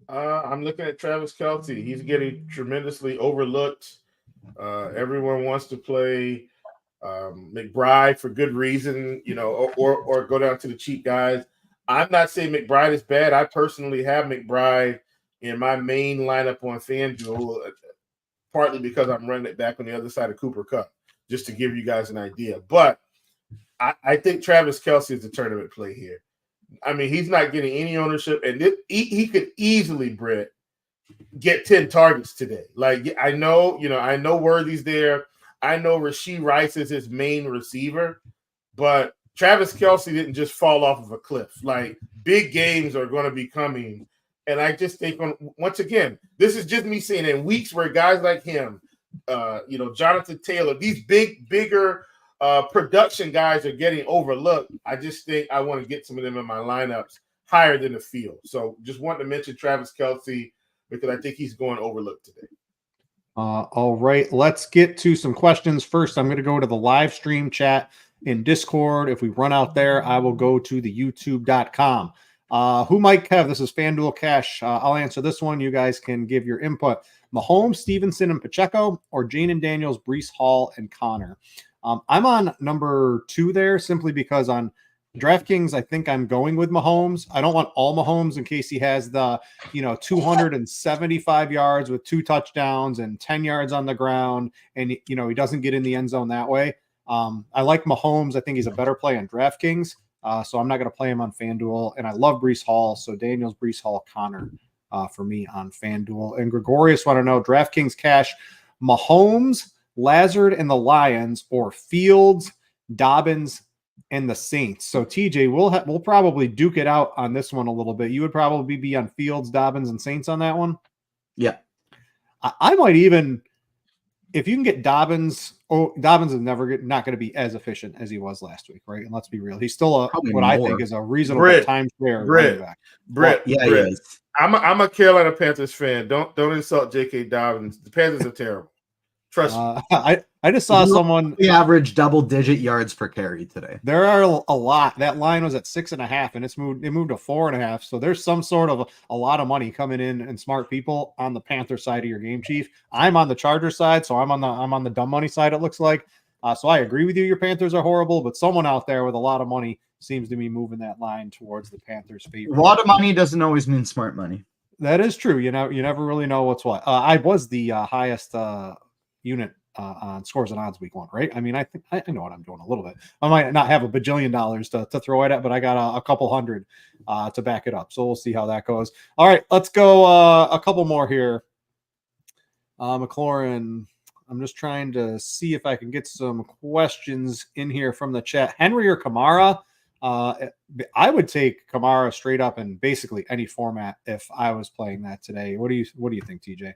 I'm looking at Travis Kelce. He's getting tremendously overlooked. Everyone wants to play McBride for good reason, or go down to the cheap guys. I'm not saying McBride is bad. I personally have McBride in my main lineup on FanDuel, partly because I'm running it back on the other side of Cooper Kupp, just to give you guys an idea. But I think Travis Kelce is the tournament play here. I mean, he's not getting any ownership, and he could easily, Britt, get 10 targets today. Like, I know Worthy's there. I know Rashee Rice is his main receiver, but Travis Kelce didn't just fall off of a cliff. Like, big games are going to be coming. And I just think, once again, this is just me saying in weeks where guys like him, Jonathan Taylor, these bigger production guys are getting overlooked. I just think I want to get some of them in my lineups higher than the field. So just want to mention Travis Kelce because I think he's going overlooked today. All right, let's get to some questions. First, I'm going to go to the live stream chat in Discord. If we run out there, I will go to the youtube.com. Who might have? This is FanDuel Cash. I'll answer this one. You guys can give your input. Mahomes, Stevenson, and Pacheco, or Jane and Daniels, Breece Hall, and Connor. I'm on number 2 there simply because on DraftKings, I think I'm going with Mahomes. I don't want all Mahomes in case he has the, 275 yards with 2 touchdowns and 10 yards on the ground. And, he doesn't get in the end zone that way. I like Mahomes. I think he's a better play on DraftKings. So I'm not going to play him on FanDuel. And I love Breece Hall. So Daniels, Breece Hall, Connor for me on FanDuel. And Gregorius want to know DraftKings Cash, Mahomes, Lazard, and the Lions, or Fields, Dobbins, and the Saints. So TJ, we'll probably duke it out on this one a little bit. You would probably be on Fields, Dobbins, and Saints on that one. Yeah. I might even, if you can get Dobbins. Oh, Dobbins is not going to be as efficient as he was last week, right? And let's be real, he's still I think is a reasonable timeshare running back. Brett, yeah, Brett. he is. I'm a Carolina Panthers fan. Don't insult J.K. Dobbins. The Panthers are terrible. Trust me. I just saw someone. We average double-digit yards per carry today. There are a lot. That line was at 6.5, and it moved to 4.5. So there's some sort of a lot of money coming in and smart people on the Panther side of your game, Chief. I'm on the Charger side, so I'm on the dumb money side. It looks like. So I agree with you. Your Panthers are horrible, but someone out there with a lot of money seems to be moving that line towards the Panthers' favor. A lot of money doesn't always mean smart money. That is true. You never really know what's what. I was the highest unit on scores and odds week 1, right? I mean, I think I know what I'm doing a little bit. I might not have $1 bajillion to throw it at, but I got a couple hundred to back it up. So we'll see how that goes. All right, let's go a couple more here. McLaurin, I'm just trying to see if I can get some questions in here from the chat. Henry or Kamara? I would take Kamara straight up in basically any format if I was playing that today. What do you think, TJ?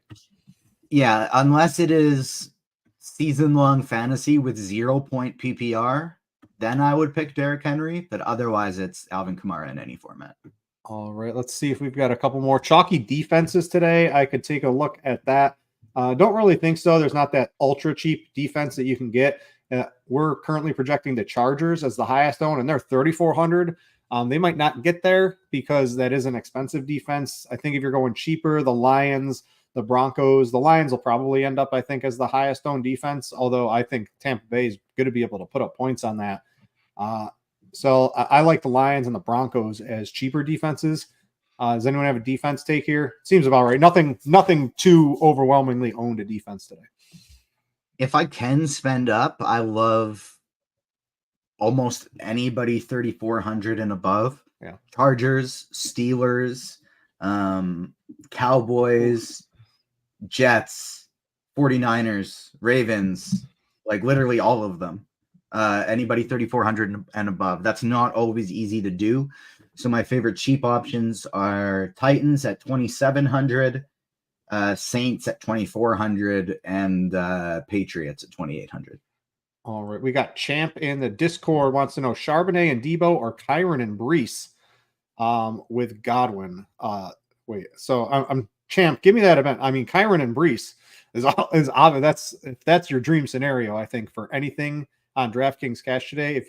Yeah, unless it is season-long fantasy with 0-point PPR, then I would pick Derrick Henry, but otherwise it's Alvin Kamara in any format. All right, let's see if we've got a couple more chalky defenses today. I could take a look at that. Don't really think so. There's not that ultra cheap defense that you can get. We're currently projecting the Chargers as the highest owned, and they're 3,400. They might not get there because that is an expensive defense. I think if you're going cheaper, the Lions, the Broncos, the Lions will probably end up, I think, as the highest owned defense, although I think Tampa Bay is going to be able to put up points on that. So I like the Lions and the Broncos as cheaper defenses. Does anyone have a defense take here? Seems about right. Nothing too overwhelmingly owned a defense today. If I can spend up, I love almost anybody 3,400 and above. Yeah. Chargers, Steelers, Cowboys, Jets, 49ers, Ravens, like literally all of them. Anybody 3,400 and above. That's not always easy to do. So my favorite cheap options are Titans at 2,700, Saints at 2,400, and Patriots at 2,800. All right. We got Champ in the Discord wants to know Charbonnet and Debo or Kyron and Brees with Godwin. So I'm Champ. Give me that event. I mean, Kyron and Brees is obvious. That's your dream scenario, I think, for anything on DraftKings Cash today.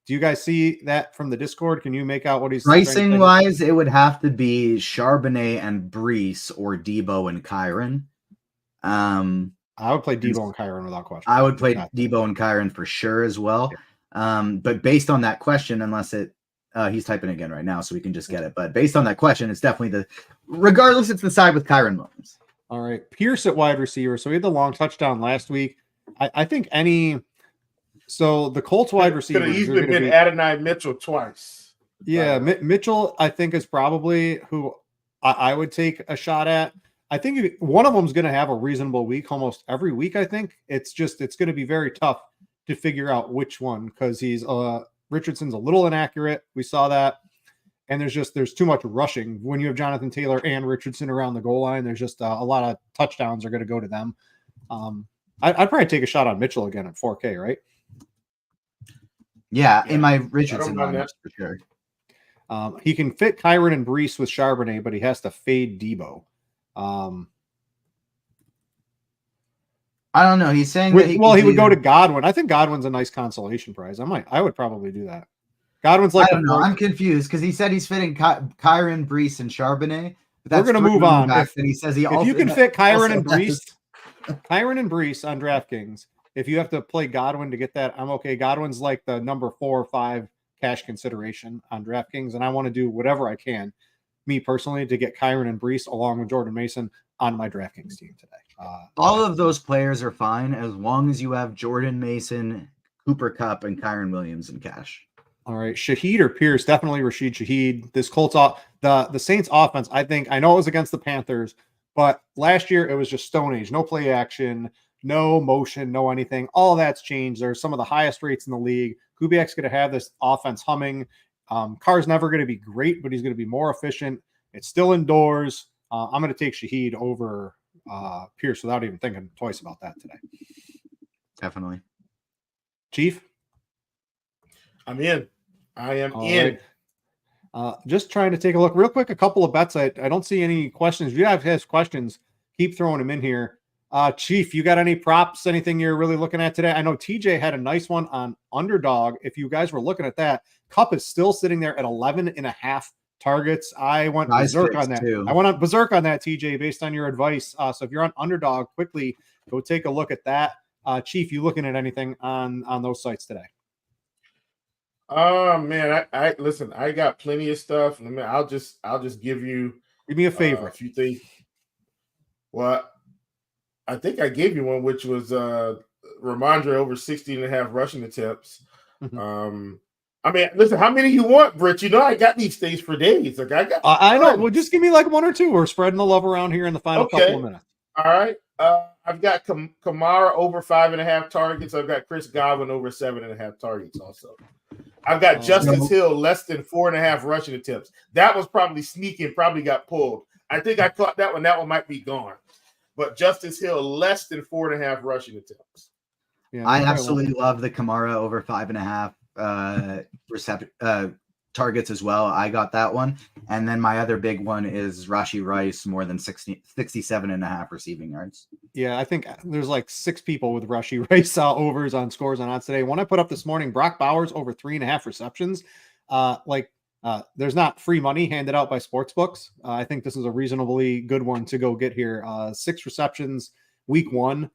Do you guys see that from the Discord? Can you make out what he's pricing wise? It would have to be Charbonnet and Brees or Debo and Kyron. I would play Debo and Kyron without question. I would play Debo and Kyron for sure as well. Yeah. But based on that question, unless he's typing again right now, so we can just get it. But based on that question, it's definitely regardless, it's the side with Kyron Williams. All right, Pierce at wide receiver. So he had the long touchdown last week. I think So the Colts wide receivers could have easily been Adonai Mitchell twice. Yeah, Mitchell, I think, is probably who I would take a shot at. I think one of them is going to have a reasonable week almost every week. I think it's going to be very tough to figure out which one because Richardson's a little inaccurate. We saw that, and there's too much rushing when you have Jonathan Taylor and Richardson around the goal line. There's just a lot of touchdowns are going to go to them. I'd probably take a shot on Mitchell again at 4K, right? Yeah, Yeah, in my I Richardson don't mind lineups for sure. He can fit Kyron and Brees with Charbonnet, but he has to fade Debo. I don't know. He's saying he that would go to Godwin. I think Godwin's a nice consolation prize. I would probably do that. Godwin's like I don't know. I'm confused because he said he's fitting Kyron, Brees, and Charbonnet. But We're going to move on. And he says if you can fit Kyron and Brees on DraftKings, if you have to play Godwin to get that, I'm okay. Godwin's like the number 4 or 5 cash consideration on DraftKings, and I want to do whatever I can, me personally, to get Kyron and Brees along with Jordan Mason on my DraftKings team today. All of those players are fine as long as you have Jordan Mason, Cooper Kupp, and Kyron Williams in cash. All right, Shaheed or Pierce? Definitely Rashid Shaheed. This Colts off the Saints offense. I know it was against the Panthers, but last year it was just Stone Age, no play action, no motion, no anything. All of that's changed. There's some of the highest rates in the league. Kubiak's going to have this offense humming. Carr's never going to be great, but he's going to be more efficient. It's still indoors. I'm going to take Shaheed over Pierce without even thinking twice about that today. Definitely. Chief? I'm in. I am in. Right. Just trying to take a look real quick. A couple of bets. I don't see any questions. If you have questions, keep throwing them in here. Chief, you got any props? Anything you're really looking at today? I know TJ had a nice one on underdog. If you guys were looking at that, Kupp is still sitting there at 11.5 targets. I went berserk on that. I went on berserk on that, TJ, based on your advice. So if you're on underdog, quickly go take a look at that. Chief, you looking at anything on those sites today? Man, I listen. I got plenty of stuff. I'll just give me a favor. A few things. Well, I think I gave you one, which was Ramondre over 16.5 rushing attempts. Mm-hmm. I mean, listen, how many you want, Britt? You know, I got these things for days. Like I know. Well, just give me like 1 or 2. We're spreading the love around here in the final couple of minutes. All right. I've got Kamara over 5.5 targets. I've got Chris Godwin over 7.5 targets also. I've got Justice Hill less than 4.5 rushing attempts. That was probably sneaky, probably got pulled. I think I caught that one. That one might be gone. But Justice Hill less than 4.5 rushing attempts. Yeah, I absolutely love the Kamara over 5.5 targets as well. I got that one. And then my other big one is Rashee Rice, more than 67.5 receiving yards. Yeah, I think there's like 6 people with Rashee Rice overs on scores on odds today. One I put up this morning, Brock Bowers over 3.5 receptions. There's not free money handed out by sportsbooks. I think this is a reasonably good one to go get here. 6 receptions, week 1.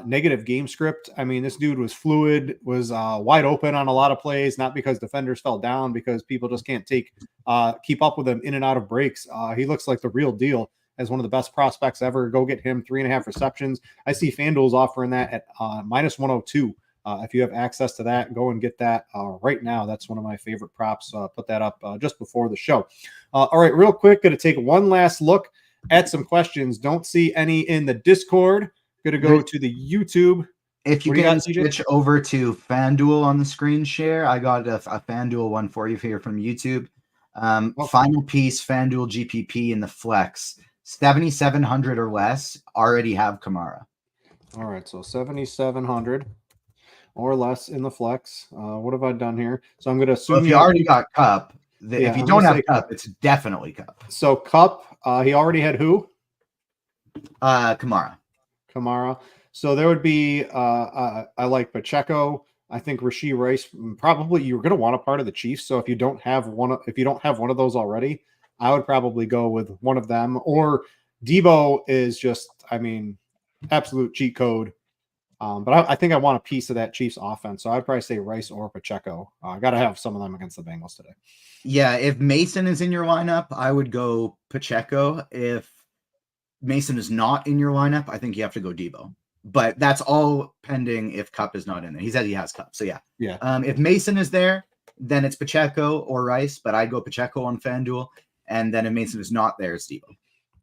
Negative game script. I mean, this dude was fluid, was wide open on a lot of plays, not because defenders fell down, because people just can't keep up with him in and out of breaks. He looks like the real deal as one of the best prospects ever. Go get him. 3.5 receptions. I see FanDuel's offering that at minus 102. If you have access to that, go and get that right now. That's one of my favorite props. Put that up just before the show. All right, real quick, going to take one last look at some questions. Don't see any in the Discord. Going to go to the YouTube. If you can switch over to FanDuel on the screen share, I got a FanDuel one for you here from YouTube. Final piece, FanDuel GPP in the flex. 7,700 or less already have Kamara. All right, so 7,700 or less in the flex. What have I done here? So I'm going to assume if you already got Kupp, if you don't have Kupp, it's definitely Kupp. So Kupp, he already had who? Kamara. So there would be I like Pacheco. I think Rashee Rice. Probably you're going to want a part of the Chiefs. So if you don't have one of those already, I would probably go with one of them. Or Debo is just, I mean, absolute cheat code. But I think I want a piece of that Chiefs offense. So I'd probably say Rice or Pacheco. I got to have some of them against the Bengals today. Yeah, if Mason is in your lineup, I would go Pacheco. If Mason is not in your lineup, I think you have to go Debo. But that's all pending if Kupp is not in there. He said he has Kupp. So yeah. If Mason is there, then it's Pacheco or Rice, but I'd go Pacheco on FanDuel. And then if Mason is not there, it's Debo.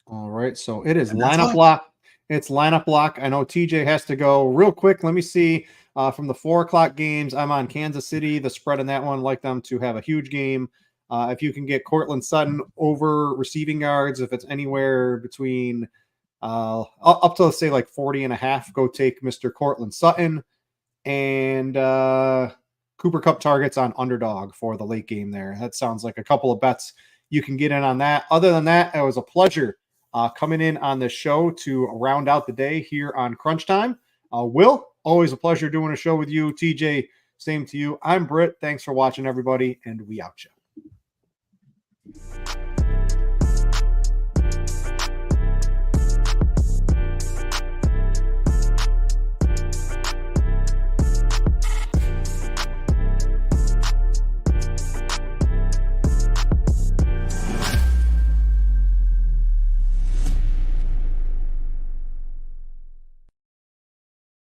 All right. So it is lineup block. It's lineup block. I know TJ has to go real quick. Let me see from the 4:00 games. I'm on Kansas City. The spread in that one, like them to have a huge game. If you can get Cortland Sutton over receiving yards, if it's anywhere between up to, say, like 40.5, go take Mr. Cortland Sutton. And Cooper Kupp targets on underdog for the late game there. That sounds like a couple of bets you can get in on that. Other than that, it was a pleasure coming in on the show to round out the day here on Crunch Time. Will, always a pleasure doing a show with you. TJ, same to you. I'm Britt. Thanks for watching, everybody, and we out, you.